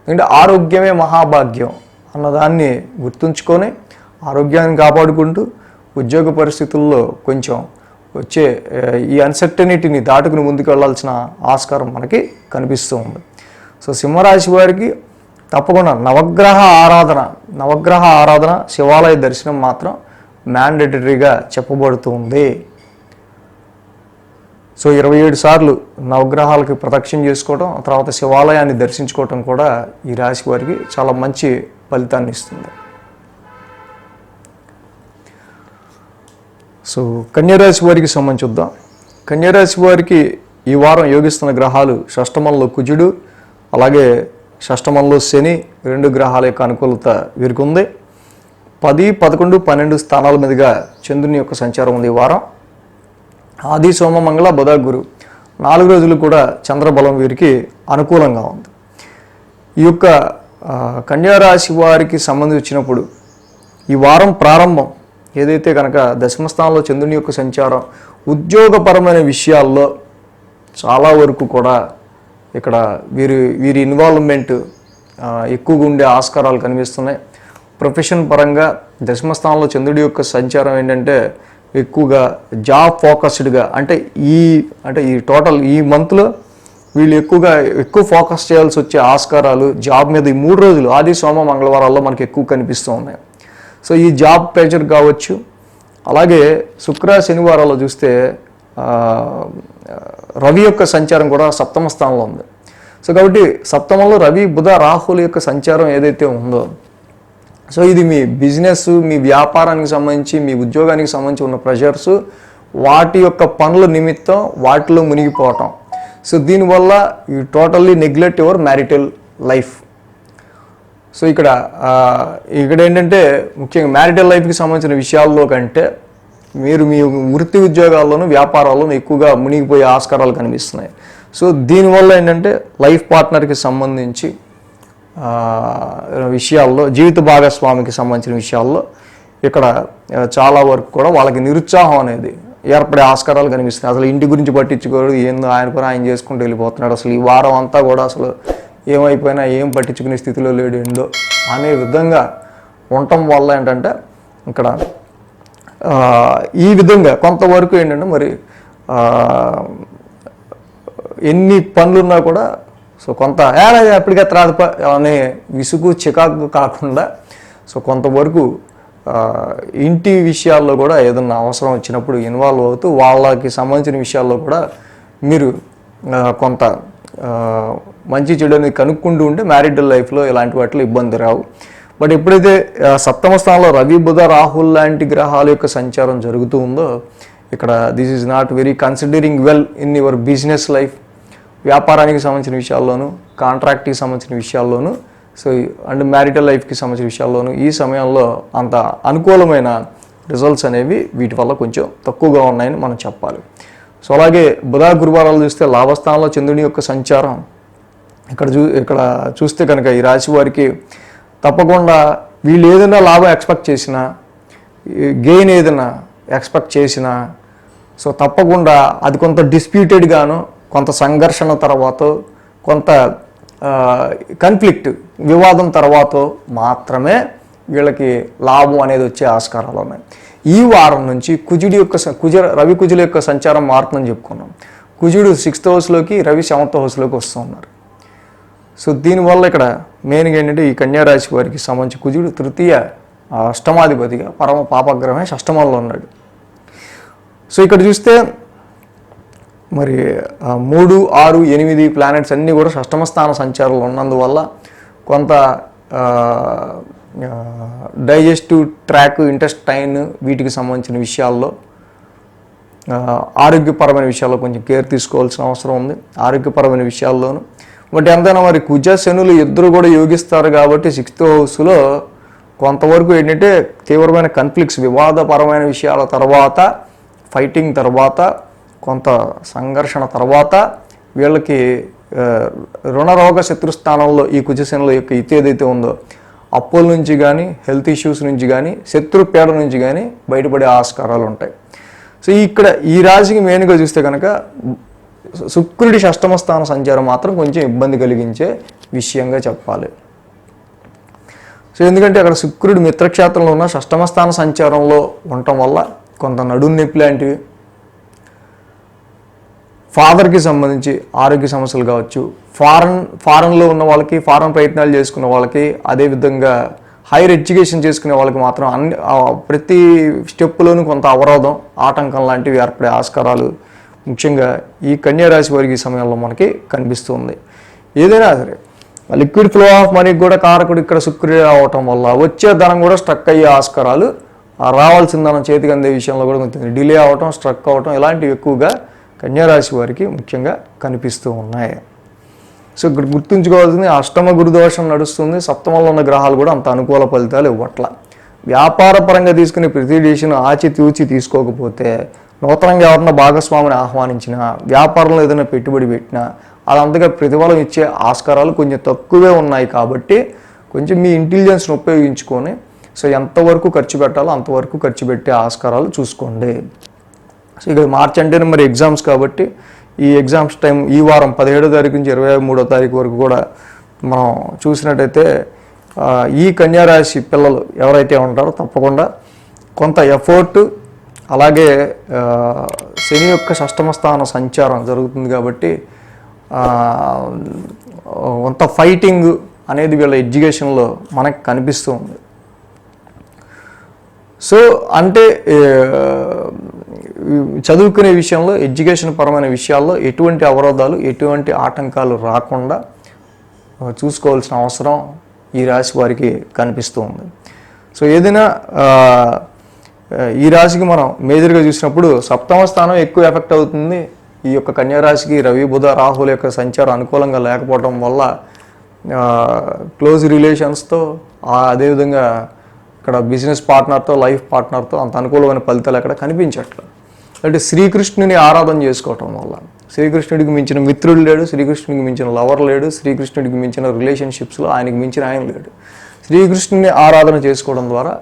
అంటే ఆరోగ్యమే మహాభాగ్యం అన్నదాన్ని గుర్తుంచుకొని ఆరోగ్యాన్ని కాపాడుకుంటూ ఉద్యోగ పరిస్థితుల్లో కొంచెం వచ్చే ఈ అన్సర్టనిటీని దాటుకుని ముందుకు వెళ్ళాల్సిన ఆస్కారం మనకి కనిపిస్తూ ఉంది. సో సింహరాశి వారికి తప్పకుండా నవగ్రహ ఆరాధన శివాలయ దర్శనం మాత్రం మ్యాండేటరీగా చెప్పబడుతూ ఉంది. సో 27 సార్లు నవగ్రహాలకి ప్రదక్షిణ చేసుకోవడం, తర్వాత శివాలయాన్ని దర్శించుకోవటం కూడా ఈ రాశి వారికి చాలా మంచి ఫలితాన్ని ఇస్తుంది. సో కన్యారాశి వారికి సంబంధించి చూద్దాం. కన్యారాశి వారికి ఈ వారం యోగిస్తున్న గ్రహాలు షష్టమంలో కుజుడు, అలాగే షష్టమంలో శని, 2 గ్రహాల యొక్క అనుకూలత వీరికి ఉంది. 10, 11, 12 స్థానాల మీదుగా చంద్రుని యొక్క సంచారం ఉంది ఈ వారం. ఆది, సోమ, మంగళ, బుధ, గురు 4 రోజులు కూడా చంద్రబలం వీరికి అనుకూలంగా ఉంది. ఈ యొక్క కన్యారాశి వారికి సంబంధించి వచ్చినప్పుడు ఈ వారం ప్రారంభం ఏదైతే కనుక దశమస్థానంలో చంద్రుని యొక్క సంచారం ఉద్యోగపరమైన విషయాల్లో చాలా వరకు కూడా ఇక్కడ వీరి ఇన్వాల్వ్మెంట్ ఎక్కువగా ఉండే ఆస్కారాలు కనిపిస్తున్నాయి. ప్రొఫెషన్ పరంగా దశమస్థానంలో చంద్రుడి యొక్క సంచారం ఏంటంటే ఎక్కువగా జాబ్ ఫోకస్డ్గా, అంటే ఈ టోటల్ ఈ మంత్లో వీళ్ళు ఎక్కువ ఫోకస్ చేయాల్సి వచ్చే ఆస్కారాలు జాబ్ మీద ఈ 3 రోజులు ఆది, సోమ, మంగళవారాల్లో మనకి ఎక్కువ కనిపిస్తూ ఉన్నాయి. సో ఈ జాబ్ ప్రెషర్ కావచ్చు. అలాగే శుక్ర, శనివారాల్లో చూస్తే రవి యొక్క సంచారం కూడా సప్తమ స్థానంలో ఉంది. సో కాబట్టి సప్తమంలో రవి, బుధ, రాహుల యొక్క సంచారం ఏదైతే ఉందో సో ఇది మీ బిజినెస్, మీ వ్యాపారానికి సంబంధించి, మీ ఉద్యోగానికి సంబంధించి ఉన్న ప్రెషర్స్, వాటి యొక్క పనుల నిమిత్తం వాటిలో మునిగిపోవటం. సో దీనివల్ల you totally neglect your marital life. So ఇక్కడ ఏంటంటే ముఖ్యంగా మ్యారిటల్ లైఫ్కి సంబంధించిన విషయాల్లో కంటే మీరు మీ వృత్తి ఉద్యోగాల్లోనూ వ్యాపారాల్లోనూ ఎక్కువగా మునిగిపోయే ఆస్కారాలు కనిపిస్తున్నాయి. సో దీనివల్ల ఏంటంటే లైఫ్ పార్ట్నర్కి సంబంధించి విషయాల్లో, జీవిత భాగస్వామికి సంబంధించిన విషయాల్లో ఇక్కడ చాలా వరకు కూడా వాళ్ళకి నిరుత్సాహం అనేది ఏర్పడే ఆస్కారాలు కనిపిస్తున్నాయి. అసలు ఇంటి గురించి పట్టించుకోడు, ఏందో ఆయన పని ఆయన చేసుకుంటూ వెళ్ళిపోతున్నాడు, అసలు ఈ వారం అంతా కూడా అసలు ఏమైపోయినా ఏం పట్టించుకునే స్థితిలో లేడు ఏందో అనే విధంగా ఉండటం వల్ల ఏంటంటే ఇక్కడ ఈ విధంగా కొంతవరకు ఏంటంటే మరి ఎన్ని పనులున్నా కూడా సో కొంత ఎప్పటికే త్రాదప అనే విసుగు చికాకు కాకుండా సో కొంతవరకు ఇంటి విషయాల్లో కూడా ఏదన్నా అవసరం వచ్చినప్పుడు ఇన్వాల్వ్ అవుతూ వాళ్ళకి సంబంధించిన విషయాల్లో కూడా మీరు కొంత మంచి చెడు అనేది కనుక్కుంటూ ఉంటే మ్యారిటల్ లైఫ్లో ఇలాంటి వాటిలో ఇబ్బంది రావు. బట్ ఎప్పుడైతే సప్తమ స్థానంలో రవి, బుధ, రాహుల్ లాంటి గ్రహాల యొక్క సంచారం జరుగుతూ ఉందో ఇక్కడ this is not very considering well in your business life. వ్యాపారానికి సంబంధించిన విషయాల్లోనూ, కాంట్రాక్ట్కి సంబంధించిన విషయాల్లోనూ, సో అండ్ మ్యారిటల్ లైఫ్కి సంబంధించిన విషయాల్లోనూ ఈ సమయంలో అంత అనుకూలమైన రిజల్ట్స్ అనేవి వీటి వల్ల కొంచెం తక్కువగా ఉన్నాయని మనం చెప్పాలి. సో అలాగే బుధ, గురువారాలు చూస్తే లాభస్థానంలో చంద్రుని యొక్క సంచారం ఇక్కడ చూస్తే కనుక ఈ రాశి వారికి తప్పకుండా వీళ్ళు ఏదైనా లాభం ఎక్స్పెక్ట్ చేసినా, గెయిన్ ఏదైనా ఎక్స్పెక్ట్ చేసినా సో తప్పకుండా అది కొంత డిస్ప్యూటెడ్గాను, కొంత సంఘర్షణ తర్వాత, కొంత కాన్ఫ్లిక్ట్ వివాదం తర్వాత మాత్రమే వీళ్ళకి లాభం అనేది వచ్చే ఆస్కారాలు ఉన్నాయి. ఈ వారం నుంచి రవి కుజుల యొక్క సంచారం మారుతుందని చెప్పుకున్నాం. కుజుడు 6th హౌస్లోకి, రవి 7th హౌస్లోకి వస్తూ ఉన్నారు. సో దీనివల్ల ఇక్కడ మెయిన్గా ఏంటంటే ఈ కన్యారాశి వారికి సంబంధించి కుజుడు 3వ అష్టమాధిపతిగా పరమ పాపగ్రహమే షష్టమంలో ఉన్నాడు. సో ఇక్కడ చూస్తే మరి 3, 6, 8 ప్లానెట్స్ అన్నీ కూడా షష్టమ స్థాన సంచారంలో ఉన్నందువల్ల కొంత డైజెస్టివ్ ట్రాక్, ఇంటెస్టైన్ వీటికి సంబంధించిన విషయాల్లో, ఆరోగ్యపరమైన విషయాల్లో కొంచెం కేర్ తీసుకోవాల్సిన అవసరం ఉంది. ఆరోగ్యపరమైన విషయాల్లోనూ బట్ ఎంతైనా మరి కుజ శనులు ఇద్దరు కూడా యోగిస్తారు కాబట్టి 6th హౌస్లో కొంతవరకు ఏంటంటే తీవ్రమైన కాన్ఫ్లిక్ట్స్, వివాదపరమైన విషయాల తర్వాత, ఫైటింగ్ తర్వాత, కొంత సంఘర్షణ తర్వాత వీళ్ళకి రుణరోగ శత్రుస్థానంలో ఈ కుజశనుల యొక్క ఇతి ఏదైతే ఉందో అప్పుల నుంచి కానీ, హెల్త్ ఇష్యూస్ నుంచి కానీ, శత్రుపీడ నుంచి కానీ బయటపడే ఆస్కారాలు ఉంటాయి. సో ఇక్కడ ఈ రాశికి మెయిన్గా చూస్తే కనుక శుక్రుడి షష్టమ స్థాన సంచారం మాత్రం కొంచెం ఇబ్బంది కలిగించే విషయంగా చెప్పాలి. సో ఎందుకంటే అక్కడ శుక్రుడు మిత్రక్షేత్రంలో ఉన్న షష్టమ స్థాన సంచారంలో ఉండటం వల్ల కొంత నడుము నొప్పి లాంటివి, ఫాదర్కి సంబంధించి ఆరోగ్య సమస్యలు కావచ్చు, ఫారెన్లో ఉన్న వాళ్ళకి, ఫారెన్ ప్రయత్నాలు చేసుకున్న వాళ్ళకి, అదేవిధంగా హైయర్ ఎడ్యుకేషన్ చేసుకునే వాళ్ళకి మాత్రం ప్రతి స్టెప్లోనూ కొంత అవరోధం, ఆటంకం లాంటివి ఏర్పడే ఆస్కారాలు ముఖ్యంగా ఈ కన్యారాశి వారికి ఈ సమయంలో మనకి కనిపిస్తుంది. ఏదైనా సరే లిక్విడ్ ఫ్లో ఆఫ్ మనీకి కూడా కారకుడు ఇక్కడ శుక్రుడు అవటం వల్ల వచ్చే ధనం కూడా స్ట్రక్ అయ్యే ఆస్కారాలు, రావాల్సిన ధనం చేతికి అందే విషయంలో కూడా కొంచెం డిలే అవటం, స్ట్రక్ అవటం ఇలాంటివి ఎక్కువగా కన్యారాశి వారికి ముఖ్యంగా కనిపిస్తూ ఉన్నాయి. సో ఇక్కడ గుర్తుంచుకోవాల్సింది అష్టమ గురుదోషం నడుస్తుంది. సప్తమంలో ఉన్న గ్రహాలు కూడా అంత అనుకూల ఫలితాలు ఇవ్వట్ల. వ్యాపార పరంగా తీసుకునే ప్రతి డిసిషన్ ఆచితూచి తీసుకోకపోతే, నూతనంగా ఎవరన్నా భాగస్వామిని ఆహ్వానించినా, వ్యాపారంలో ఏదైనా పెట్టుబడి పెట్టినా అదంతగా ప్రతిఫలం ఇచ్చే ఆస్కారాలు కొంచెం తక్కువే ఉన్నాయి. కాబట్టి కొంచెం మీ ఇంటెలిజెన్స్ని ఉపయోగించుకొని సో ఎంతవరకు ఖర్చు పెట్టాలో అంతవరకు ఖర్చు పెట్టే ఆస్కారాలు చూసుకోండి. సో ఇక మార్చి అంటేనే మరి ఎగ్జామ్స్ కాబట్టి ఈ ఎగ్జామ్స్ టైం ఈ వారం 17వ తారీఖు నుంచి 23వ తారీఖు వరకు కూడా మనం చూసినట్టయితే ఈ కన్యారాశి పిల్లలు ఎవరైతే ఉంటారో తప్పకుండా కొంత ఎఫర్ట్, అలాగే శని యొక్క షష్టమ స్థాన సంచారం జరుగుతుంది కాబట్టి కొంత ఫైటింగ్ అనేది వీళ్ళ ఎడ్యుకేషన్లో మనకు కనిపిస్తూ ఉంది. సో అంటే చదువుకునే విషయంలో, ఎడ్యుకేషన్ పరమైన విషయాల్లో ఎటువంటి అవరోధాలు, ఎటువంటి ఆటంకాలు రాకుండా చూసుకోవాల్సిన అవసరం ఈ రాశి వారికి కనిపిస్తూ ఉంది. సో ఏదైనా ఈ రాశికి మనం మేజర్గా చూసినప్పుడు సప్తమ స్థానం ఎక్కువ ఎఫెక్ట్ అవుతుంది. ఈ యొక్క కన్యారాశికి రవి, బుధ, రాహుల యొక్క సంచారం అనుకూలంగా లేకపోవడం వల్ల క్లోజ్ రిలేషన్స్తో, అదేవిధంగా ఇక్కడ బిజినెస్ పార్ట్నర్తో, లైఫ్ పార్ట్నర్తో అంత అనుకూలమైన ఫలితాలు ఎక్కడ కనిపించట్లేదు. అంటే శ్రీకృష్ణుని ఆరాధన చేసుకోవటం వల్ల శ్రీకృష్ణుడికి మించిన మిత్రుడు లేడు, శ్రీకృష్ణుడికి మించిన లవర్ లేడు, శ్రీకృష్ణుడికి మించిన రిలేషన్షిప్స్లో ఆయనకి మించిన ఆయన లేడు. శ్రీకృష్ణుని ఆరాధన చేసుకోవడం ద్వారా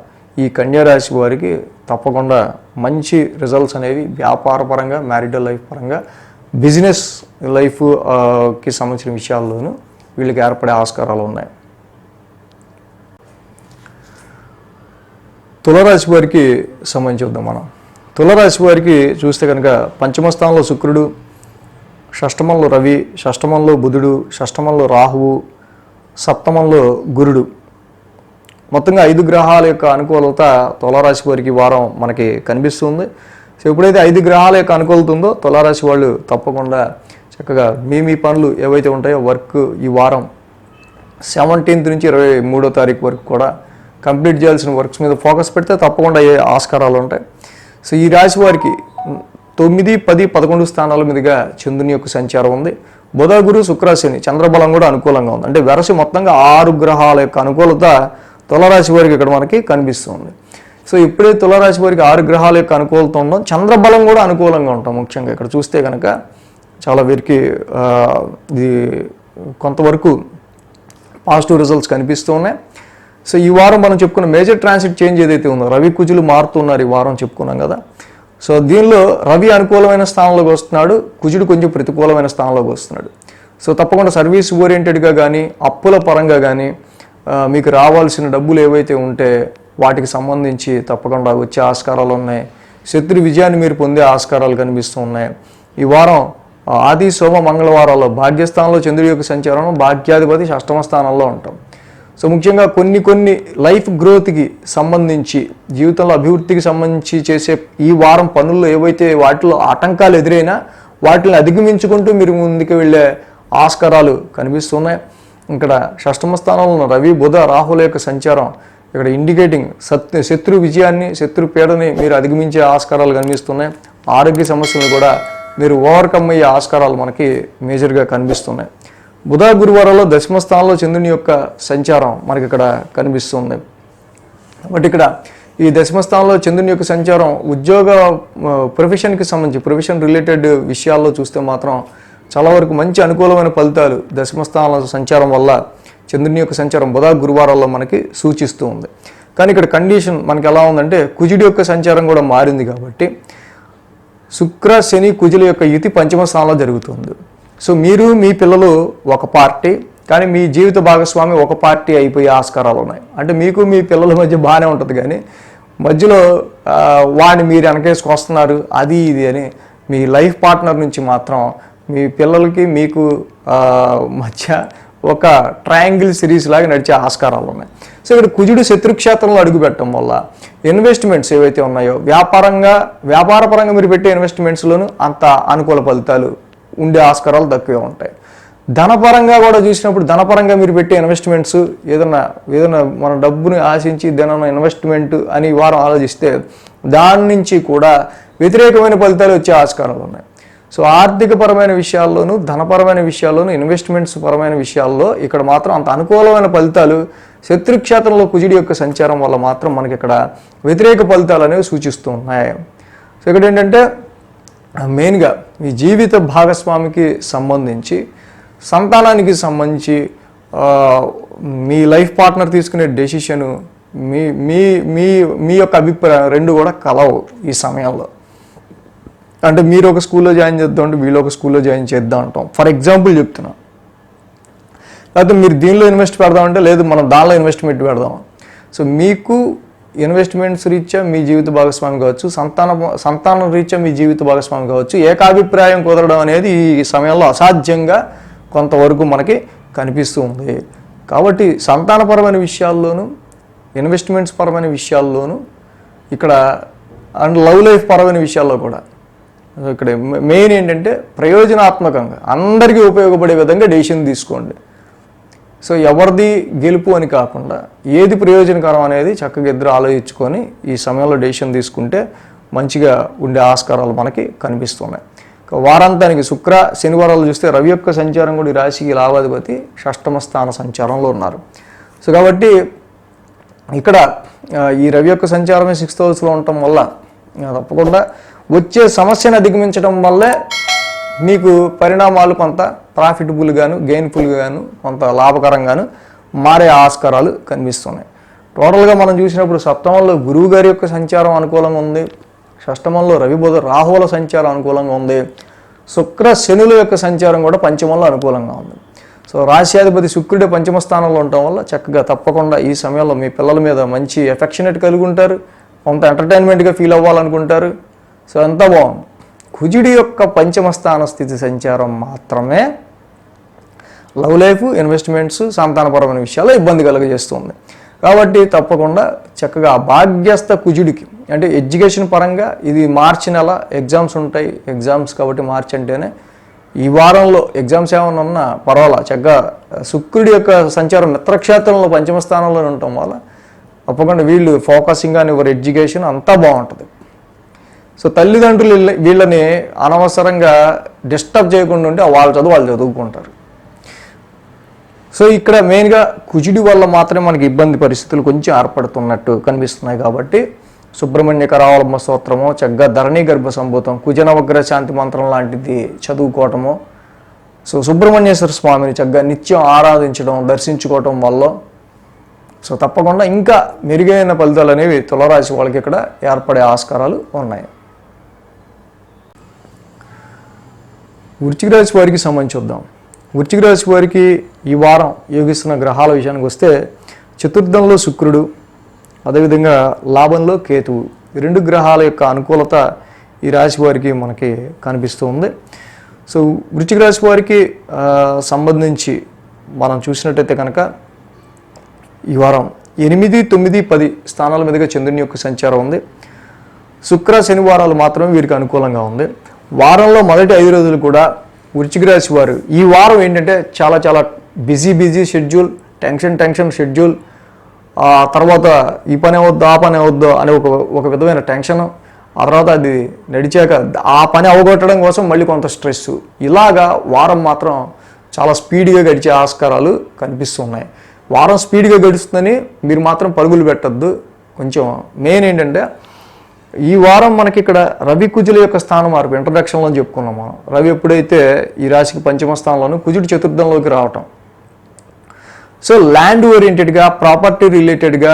ఈ కన్యారాశి వారికి తప్పకుండా మంచి రిజల్ట్స్ అనేవి వ్యాపార పరంగా, మ్యారిటల్ లైఫ్ పరంగా, బిజినెస్ లైఫ్కి సంబంధించిన విషయాల్లోనూ వీళ్ళకి ఏర్పడే ఆస్కారాలు ఉన్నాయి. తులారాశి వారికి సంబంధించి వద్దాం మనం. తులారాశి వారికి చూస్తే కనుక పంచమ స్థానంలో శుక్రుడు, షష్టమంలో రవి, షష్టమంలో బుధుడు, షష్టమంలో రాహువు, సప్తమంలో గురుడు, మొత్తంగా 5 గ్రహాల యొక్క అనుకూలత తులారాశి వారికి వారం మనకి కనిపిస్తుంది. సో ఎప్పుడైతే 5 గ్రహాల యొక్క అనుకూలత ఉందో తులారాశి వాళ్ళు తప్పకుండా చక్కగా మీ పనులు ఏవైతే ఉంటాయో వర్క్ ఈ వారం 17th నుంచి 23వ తారీఖు వరకు కూడా కంప్లీట్ చేయాల్సిన వర్క్స్ మీద ఫోకస్ పెడితే తప్పకుండా ఏ ఆస్కారాలు ఉంటాయి. సో ఈ రాశి వారికి 9, 10, 11 స్థానాల మీదుగా చంద్రుని యొక్క సంచారం ఉంది. బుధ, గురు, శుక్ర, శని, చంద్రబలం కూడా అనుకూలంగా ఉంది. అంటే వెరసి మొత్తంగా 6 గ్రహాల యొక్క అనుకూలత తులారాశి వారికి ఇక్కడ మనకి కనిపిస్తుంది. సో ఎప్పుడైతే తులారాశి వారికి 6 గ్రహాల యొక్క అనుకూలత ఉందో చంద్రబలం కూడా అనుకూలంగా ఉంటాం. ముఖ్యంగా ఇక్కడ చూస్తే కనుక చాలా వీరికి ఇది కొంతవరకు పాజిటివ్ రిజల్ట్స్ కనిపిస్తూ ఉన్నాయి. సో ఈ వారం మనం చెప్పుకున్న మేజర్ ట్రాన్సిట్ చేంజ్ ఏదైతే ఉందో రవి కుజులు మారుతున్నారు ఈ వారం చెప్పుకున్నాం కదా. సో దీనిలో రవి అనుకూలమైన స్థానంలోకి వస్తున్నాడు, కుజుడు కొంచెం ప్రతికూలమైన స్థానంలోకి వస్తున్నాడు. సో తప్పకుండా సర్వీస్ ఓరియంటెడ్గా కానీ అప్పుల పరంగా కానీ మీకు రావాల్సిన డబ్బులు ఏవైతే ఉంటే వాటికి సంబంధించి తప్పకుండా వచ్చే ఆస్కారాలు ఉన్నాయి. శత్రు విజయాన్ని మీరు పొందే ఆస్కారాలు కనిపిస్తూ ఉన్నాయి. ఈ వారం ఆది సోమ మంగళవారాల్లో భాగ్యస్థానంలో చంద్రుడి యొక్క సంచారం, భాగ్యాధిపతి షష్టమ స్థానంలో ఉంటాం. సో ముఖ్యంగా కొన్ని లైఫ్ గ్రోత్కి సంబంధించి, జీవితంలో అభివృద్ధికి సంబంధించి చేసే ఈ వారం పనుల్లో ఏవైతే వాటిలో ఆటంకాలు ఎదురైనా వాటిని అధిగమించుకుంటూ మీరు ముందుకు వెళ్ళే ఆస్కారాలు కనిపిస్తున్నాయి. ఇక్కడ షష్టమ స్థానంలో ఉన్న రవి బుధ రాహుల యొక్క సంచారం ఇక్కడ ఇండికేటింగ్ శత్రు విజయాన్ని, శత్రు పీడని మీరు అధిగమించే ఆస్కారాలు కనిపిస్తున్నాయి. ఆరోగ్య సమస్యలను కూడా మీరు ఓవర్కమ్ అయ్యే ఆస్కారాలు మనకి మేజర్గా కనిపిస్తున్నాయి. బుధ గురువారంలో దశమ స్థానంలో చంద్రుని యొక్క సంచారం మనకి ఇక్కడ కనిపిస్తుంది. బట్ ఇక్కడ ఈ దశమ స్థానంలో చంద్రుని యొక్క సంచారం ఉద్యోగ ప్రొఫెషన్కి సంబంధించి ప్రొఫెషన్ రిలేటెడ్ విషయాల్లో చూస్తే మాత్రం చాలా వరకు మంచి అనుకూలమైన ఫలితాలు దశమ స్థానంలో సంచారం వల్ల చంద్రుని యొక్క సంచారం బుధ గురువారాల్లో మనకి సూచిస్తూ ఉంది. కానీ ఇక్కడ కండిషన్ మనకి ఎలా ఉందంటే కుజుడి యొక్క సంచారం కూడా మారింది కాబట్టి శుక్ర శని కుజుల యొక్క యుతి పంచమ స్థానంలో జరుగుతుంది. సో మీరు మీ పిల్లలు ఒక పార్టీ, కానీ మీ జీవిత భాగస్వామి ఒక పార్టీ అయిపోయే ఆస్కారాలు ఉన్నాయి. అంటే మీకు మీ పిల్లల మధ్య బాగానే ఉంటుంది, కానీ మధ్యలో వాడిని మీరు వెనకేసుకొస్తున్నారు అది ఇది అని మీ లైఫ్ పార్ట్నర్ నుంచి మాత్రం మీ పిల్లలకి మీకు మధ్య ఒక ట్రయాంగిల్ సిరీస్ లాగా నడిచే ఆస్కారాలు ఉన్నాయి. సో ఇక్కడ కుజుడు శత్రుక్షేత్రంలో అడుగుపెట్టడం వల్ల ఇన్వెస్ట్మెంట్స్ ఏవైతే ఉన్నాయో వ్యాపారపరంగా మీరు పెట్టే ఇన్వెస్ట్మెంట్స్లోనూ అంత అనుకూల ఫలితాలు ఉండే ఆస్కారాలు తక్కువే ఉంటాయి. ధనపరంగా కూడా చూసినప్పుడు ధనపరంగా మీరు పెట్టే ఇన్వెస్ట్మెంట్స్ ఏదైనా మన డబ్బుని ఆశించి ఏదైనా ఇన్వెస్ట్మెంట్ అని వారం ఆలోచిస్తే దాని నుంచి కూడా వ్యతిరేకమైన ఫలితాలు వచ్చే ఆస్కారాలు ఉన్నాయి. సో ఆర్థికపరమైన విషయాల్లోనూ ధనపరమైన విషయాల్లోనూ ఇన్వెస్ట్మెంట్స్ పరమైన విషయాల్లో ఇక్కడ మాత్రం అంత అనుకూలమైన ఫలితాలు శత్రుక్షేత్రంలో కుజుడి యొక్క సంచారం వల్ల మాత్రం మనకి ఇక్కడ వ్యతిరేక ఫలితాలు అనేవి సూచిస్తూ ఉన్నాయి. సో ఇక్కడ ఏంటంటే మెయిన్గా మీ జీవిత భాగస్వామికి సంబంధించి, సంతానానికి సంబంధించి మీ లైఫ్ పార్ట్నర్ తీసుకునే డెసిషను మీ మీ మీ మీ యొక్క అభిప్రాయం రెండు కూడా కలవు ఈ సమయంలో. అంటే మీరు ఒక స్కూల్లో జాయిన్ చేద్దాం అంటే వీళ్ళు ఒక స్కూల్లో జాయిన్ చేద్దాం అంటాం, ఫర్ ఎగ్జాంపుల్ చెప్తున్నా. లేకపోతే మీరు దీనిలో ఇన్వెస్ట్ పెడదామంటే లేదు మనం దానిలో ఇన్వెస్ట్మెంట్ పెడదాం. సో మీకు ఇన్వెస్ట్మెంట్స్ రీత్యా మీ జీవిత భాగస్వామి కావచ్చు, సంతానం రీత్యా మీ జీవిత భాగస్వామి కావచ్చు, ఏకాభిప్రాయం కుదరడం అనేది ఈ సమయంలో అసాధ్యంగా కొంతవరకు మనకి కనిపిస్తూ ఉంది. కాబట్టి సంతానపరమైన విషయాల్లోనూ ఇన్వెస్ట్మెంట్స్ పరమైన విషయాల్లోనూ ఇక్కడ అండ్ లవ్ లైఫ్ పరమైన విషయాల్లో కూడా ఇక్కడ మెయిన్ ఏంటంటే ప్రయోజనాత్మకంగా అందరికీ ఉపయోగపడే విధంగా డెసిషన్ తీసుకోండి. సో ఎవరిది గెలుపు అని కాకుండా ఏది ప్రయోజనకరం అనేది చక్కగా ఇద్దరు ఆలోచించుకొని ఈ సమయంలో డెసిషన్ తీసుకుంటే మంచిగా ఉండే ఆస్కారాలు మనకి కనిపిస్తున్నాయి. వారాంతానికి శుక్ర శనివారాలు చూస్తే రవి యొక్క సంచారం కూడా ఈ రాశికి లాభాధిపతి షష్టమ స్థాన సంచారంలో ఉన్నారు. సో కాబట్టి ఇక్కడ ఈ రవి యొక్క సంచారమే 6th హౌస్లో ఉండటం వల్ల తప్పకుండా వచ్చే సమస్యను అధిగమించడం వల్లే మీకు పరిణామాలు కొంత ప్రాఫిటబుల్గాను గెయిన్ఫుల్గాను కొంత లాభకరంగాను మారే ఆస్కారాలు కనిపిస్తున్నాయి. టోటల్గా మనం చూసినప్పుడు సప్తమంలో గురువు గారి యొక్క సంచారం అనుకూలంగా ఉంది, షష్టమంలో రవి బుధ రాహువుల సంచారం అనుకూలంగా ఉంది, శుక్ర శనుల యొక్క సంచారం కూడా పంచమంలో అనుకూలంగా ఉంది. సో రాశ్యాధిపతి శుక్రుడే పంచమ స్థానంలో ఉండటం వల్ల చక్కగా తప్పకుండా ఈ సమయంలో మీ పిల్లల మీద మంచి ఎఫెక్షనేట్ కలిగి ఉంటారు, కొంత ఎంటర్టైన్మెంట్గా ఫీల్ అవ్వాలనుకుంటారు. సో అంతా బాగుంది. కుజుడి యొక్క పంచమ స్థాన స్థితి సంచారం మాత్రమే లవ్ లైఫ్, ఇన్వెస్ట్మెంట్స్, సంతానపరమైన విషయాల్లో ఇబ్బంది కలుగజేస్తుంది. కాబట్టి తప్పకుండా చక్కగా భాగ్యస్థ కుజుడికి అంటే ఎడ్యుకేషన్ పరంగా ఇది మార్చి నెల ఎగ్జామ్స్ ఉంటాయి. ఎగ్జామ్స్ కాబట్టి మార్చి అంటేనే ఈ వారంలో ఎగ్జామ్స్ ఏమైనా ఉన్నా పర్వాలా, చక్కగా శుక్రుడి యొక్క సంచారం మిత్రక్షేత్రంలో పంచమ స్థానంలో ఉండటం వల్ల తప్పకుండా వీళ్ళు ఫోకసింగ్ అని వారి ఎడ్యుకేషన్ అంతా బాగుంటుంది. సో తల్లిదండ్రులు వీళ్ళని అనవసరంగా డిస్టర్బ్ చేయకుండా ఉంటే వాళ్ళ చదువు వాళ్ళు చదువుకుంటారు. సో ఇక్కడ మెయిన్గా కుజుడి వల్ల మాత్రమే మనకి ఇబ్బంది పరిస్థితులు కొంచెం ఏర్పడుతున్నట్టు కనిపిస్తున్నాయి. కాబట్టి సుబ్రహ్మణ్య కరావలంబ స్తోత్రము, చక్కగా ధరణి గర్భ సంభూతం, కుజనవగ్ర శాంతి మంత్రం లాంటిది చదువుకోవటము, సో సుబ్రహ్మణ్యేశ్వర స్వామిని చక్కగా నిత్యం ఆరాధించడం, దర్శించుకోవటం వల్ల సో తప్పకుండా ఇంకా మెరుగైన ఫలితాలు అనేవి తులారాశి వాళ్ళకి ఇక్కడ ఏర్పడే ఆస్కారాలు ఉన్నాయి. వృశ్చిక రాశి వారికి సంబంధించి చూద్దాం. వృశ్చిక రాశి వారికి ఈ వారం యోగిస్తున్న గ్రహాల విషయానికి వస్తే చతుర్థంలో శుక్రుడు, అదేవిధంగా లాభంలో కేతువు, ఈ 2 గ్రహాల యొక్క అనుకూలత ఈ రాశి వారికి మనకి కనిపిస్తూ ఉంది. సో వృశ్చిక రాశి వారికి సంబంధించి మనం చూసినట్టయితే కనుక ఈ వారం 8, 9, 10 స్థానాల మీదుగా చంద్రుని యొక్క సంచారం ఉంది. శుక్ర శనివారాలు మాత్రమే వీరికి అనుకూలంగా ఉంది. వారంలో మొదటి 5 రోజులు కూడా వృశ్చిక రాశి వారు ఈ వారం ఏంటంటే చాలా చాలా బిజీ షెడ్యూల్, టెన్షన్ షెడ్యూల్, తర్వాత ఈ పని అవద్దు ఆ పని అవద్దు అనే ఒక విధమైన టెన్షన్, ఆ తర్వాత అది నడిచాక ఆ పని అవగొట్టడం కోసం మళ్ళీ కొంత స్ట్రెస్, ఇలాగా వారం మాత్రం చాలా స్పీడ్గా గడిచే ఆస్కారాలు కనిపిస్తున్నాయి. వారం స్పీడ్గా గడుస్తుందని మీరు మాత్రం పరుగులు పెట్టద్దు. కొంచెం మెయిన్ ఏంటంటే ఈ వారం మనకి ఇక్కడ రవి కుజుల యొక్క స్థానం మార్పు ఇంట్రడక్షన్లో చెప్పుకున్నాం మనం. రవి ఎప్పుడైతే ఈ రాశికి పంచమ స్థానంలోనూ, కుజుడు చతుర్థంలోకి రావటం. సో ల్యాండ్ ఓరియంటెడ్గా, ప్రాపర్టీ రిలేటెడ్గా,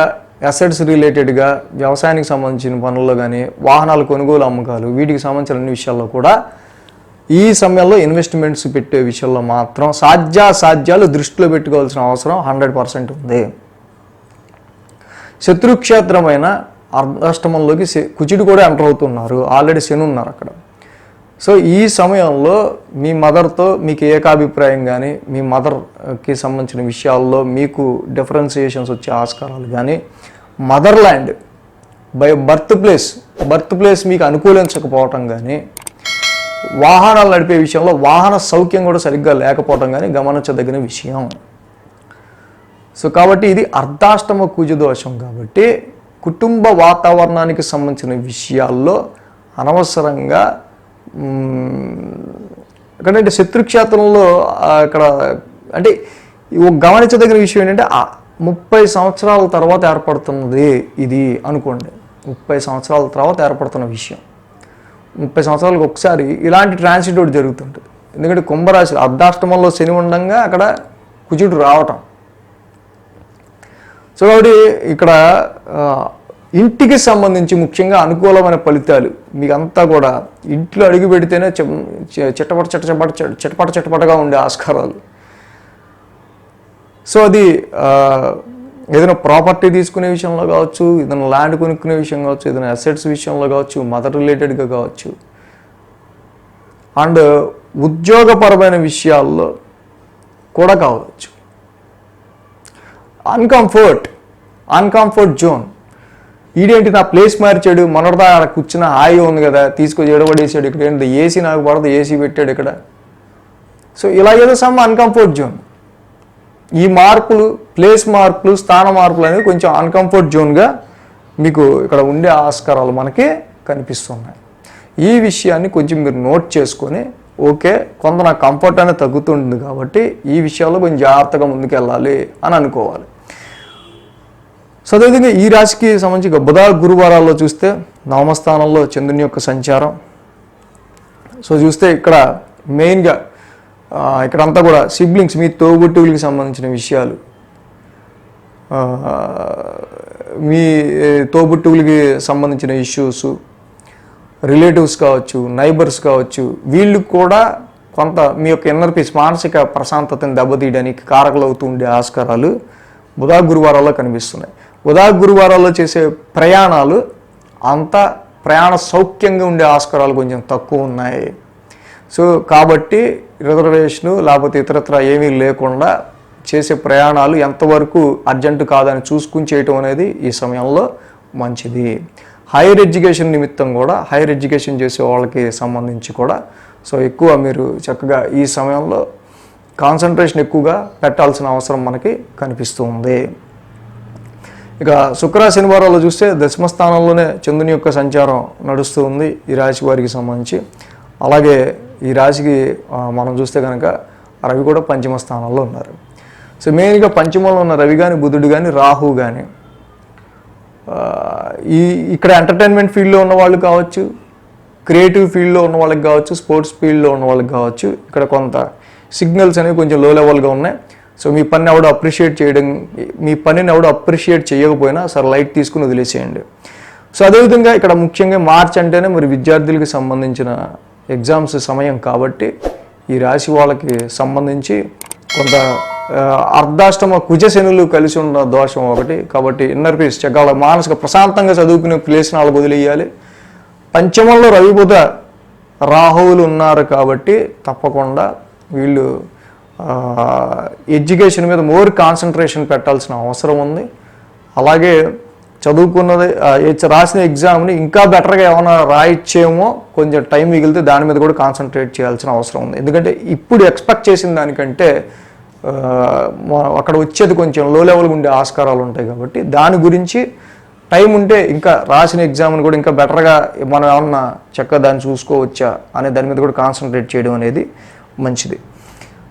అసెట్స్ రిలేటెడ్గా, వ్యవసాయానికి సంబంధించిన పనుల్లో కానీ, వాహనాల కొనుగోలు అమ్మకాలు, వీటికి సంబంధించిన అన్ని విషయాల్లో కూడా ఈ సమయంలో ఇన్వెస్ట్మెంట్స్ పెట్టే విషయంలో మాత్రం సాధ్యాలు దృష్టిలో పెట్టుకోవాల్సిన అవసరం 100% ఉంది. శత్రుక్షేత్రమైన అర్ధాష్టమంలోకి కుజుడు కూడా ఎంటర్ అవుతున్నారు. ఆల్రెడీ శని ఉన్నారు అక్కడ. సో ఈ సమయంలో మీ మదర్తో మీకు ఏకాభిప్రాయం కానీ, మీ మదర్కి సంబంధించిన విషయాల్లో మీకు డిఫరెన్సియేషన్స్ వచ్చే ఆస్కారాలు కానీ, mother land by birth place మీకు అనుకూలించకపోవటం కానీ, వాహనాలు నడిపే విషయంలో వాహన సౌఖ్యం కూడా సరిగ్గా లేకపోవటం కానీ గమనించదగిన విషయం. సో కాబట్టి ఇది అర్ధాష్టమ కుజ దోషం కాబట్టి కుటుంబ వాతావరణానికి సంబంధించిన విషయాల్లో అనవసరంగా ఎందుకంటే శత్రుక్షేత్రంలో ఇక్కడ అంటే గమనించదగిన విషయం ఏంటంటే 30 సంవత్సరాల తర్వాత ఏర్పడుతున్నది ఇది అనుకోండి. 30 సంవత్సరాల తర్వాత ఏర్పడుతున్న విషయం. 30 సంవత్సరాలకు ఒకసారి ఇలాంటి ట్రాన్సిట్ ఒకటి జరుగుతుంటుంది. ఎందుకంటే కుంభరాశి అర్ధాష్టమంలో శని ఉండగా అక్కడ కుజుడు రావటం. సో కాబట్టి ఇక్కడ ఇంటికి సంబంధించి ముఖ్యంగా అనుకూలమైన ఫలితాలు మీకంతా కూడా ఇంట్లో అడుగు పెడితేనే చిటపటగా ఉండే ఆస్కారాలు. సో అది ఏదైనా ప్రాపర్టీ తీసుకునే విషయంలో కావచ్చు, ఏదైనా ల్యాండ్ కొనుక్కునే విషయం కావచ్చు, ఏదైనా అసెట్స్ విషయంలో కావచ్చు, మదర్ రిలేటెడ్గా కావచ్చు, అండ్ ఉద్యోగపరమైన విషయాల్లో కూడా కావచ్చు. Uncomfort zone. ఈడేంటి నా ప్లేస్ మార్చాడు, మనోడదా అక్కడ కూర్చున్న హాయిగా ఉంది కదా, తీసుకొచ్చి ఎడబడేసాడు, ఇక్కడ ఏంటి ఏసీ నాకు పడదు, ఏసీ పెట్టాడు ఇక్కడ. సో ఇలా ఏదో అన్కంఫర్ట్ జోన్. ఈ మార్పులు, ప్లేస్ మార్పులు, స్థాన మార్పులు అనేవి కొంచెం అన్కంఫర్ట్ జోన్గా మీకు ఇక్కడ ఉండే ఆస్కారాలు మనకి కనిపిస్తున్నాయి. ఈ విషయాన్ని కొంచెం మీరు నోట్ చేసుకొని ఓకే కొంత నాకు కంఫర్ట్ అనేది తగ్గుతుంది కాబట్టి ఈ విషయాల్లో కొంచెం జాగ్రత్తగా ముందుకెళ్ళాలి అని అనుకోవాలి. సో అదేవిధంగా ఈ రాశికి సంబంధించి బుధ గురువారాల్లో చూస్తే నవమస్థానంలో చంద్రుని యొక్క సంచారం. సో చూస్తే ఇక్కడ మెయిన్గా ఇక్కడంతా కూడా సిబ్లింగ్స్, మీ తోబుట్టువులకి సంబంధించిన విషయాలు, మీ తోబుట్టువులకి సంబంధించిన ఇష్యూస్, రిలేటివ్స్ కావచ్చు, నైబర్స్ కావచ్చు, వీళ్ళు కూడా కొంత మీ యొక్క ఇన్నర్ పీస్, మానసిక ప్రశాంతతను దెబ్బతీయడానికి కారకులవుతూ ఉండే ఆస్కారాలు బుధ గురువారాల్లో కనిపిస్తున్నాయి. బుధ గురువారాల్లో చేసే ప్రయాణాలు అంత ప్రయాణ సౌఖ్యంగా ఉండే ఆస్కారాలు కొంచెం తక్కువ ఉన్నాయి. సో కాబట్టి రిజర్వేషను లేకపోతే ఇతరత్ర ఏమీ లేకుండా చేసే ప్రయాణాలు ఎంతవరకు అర్జెంటు కాదని చూసుకుని చేయటం అనేది ఈ సమయంలో మంచిది. హైయర్ ఎడ్యుకేషన్ నిమిత్తం కూడా, హైయర్ ఎడ్యుకేషన్ చేసే వాళ్ళకి సంబంధించి కూడా సో ఎక్కువ మీరు చక్కగా ఈ సమయంలో కాన్సన్ట్రేషన్ ఎక్కువగా పెట్టాల్సిన అవసరం మనకి కనిపిస్తూ ఉంది. ఇక శుక్ర శనివారాల్లో చూస్తే దశమ స్థానంలోనే చంద్రుని యొక్క సంచారం నడుస్తూ ఉంది ఈ రాశి వారికి సంబంధించి. అలాగే ఈ రాశికి మనం చూస్తే కనుక రవి కూడా పంచమ స్థానంలో ఉన్నారు. సో మెయిన్గా పంచమంలో ఉన్న రవి కానీ, బుధుడు కానీ, రాహు కానీ ఇక్కడ ఎంటర్టైన్మెంట్ ఫీల్డ్లో ఉన్న వాళ్ళు కావచ్చు, క్రియేటివ్ ఫీల్డ్లో ఉన్న వాళ్ళకి కావచ్చు, స్పోర్ట్స్ ఫీల్డ్లో ఉన్న వాళ్ళకి కావచ్చు, ఇక్కడ కొంత సిగ్నల్స్ అనేవి కొంచెం లో లెవెల్గా ఉన్నాయి. సో మీ పనిని ఎవడో అప్రిషియేట్ చేయకపోయినా సరే లైట్ తీసుకుని వదిలేసేయండి. సో అదేవిధంగా ఇక్కడ ముఖ్యంగా మార్చ్ అంటేనే మరి విద్యార్థులకు సంబంధించిన ఎగ్జామ్స్ సమయం కాబట్టి ఈ రాశి వాళ్ళకి సంబంధించి కొంత అర్ధాష్టమ కుజ శనులు కలిసి ఉన్న దోషం ఒకటి. కాబట్టి ఇన్నర్ పీస్ చక్కగా మానసిక ప్రశాంతంగా చదువుకునే ప్లేస్ని వాళ్ళకి వదిలేయాలి. పంచమంలో రవి బుధ రాహువులు ఉన్నారు కాబట్టి తప్పకుండా వీళ్ళు ఎడ్యుకేషన్ మీద మోర్ కాన్సన్ట్రేషన్ పెట్టాల్సిన అవసరం ఉంది. అలాగే చదువుకున్నది రాసిన ఎగ్జామ్ని ఇంకా బెటర్గా ఏమైనా రాయిచ్చేమో కొంచెం టైం మిగిలితే దాని మీద కూడా కాన్సన్ట్రేట్ చేయాల్సిన అవసరం ఉంది. ఎందుకంటే ఇప్పుడు ఎక్స్పెక్ట్ చేసిన దానికంటే అక్కడ వచ్చేది కొంచెం లో లెవెల్గా ఉండే ఆస్కారాలు ఉంటాయి. కాబట్టి దాని గురించి టైం ఉంటే ఇంకా రాసిన ఎగ్జామ్ని కూడా ఇంకా బెటర్గా మనం ఏమన్నా చక్కగా దాన్ని చూసుకోవచ్చా అనే దాని మీద కూడా కాన్సన్ట్రేట్ చేయడం అనేది మంచిది.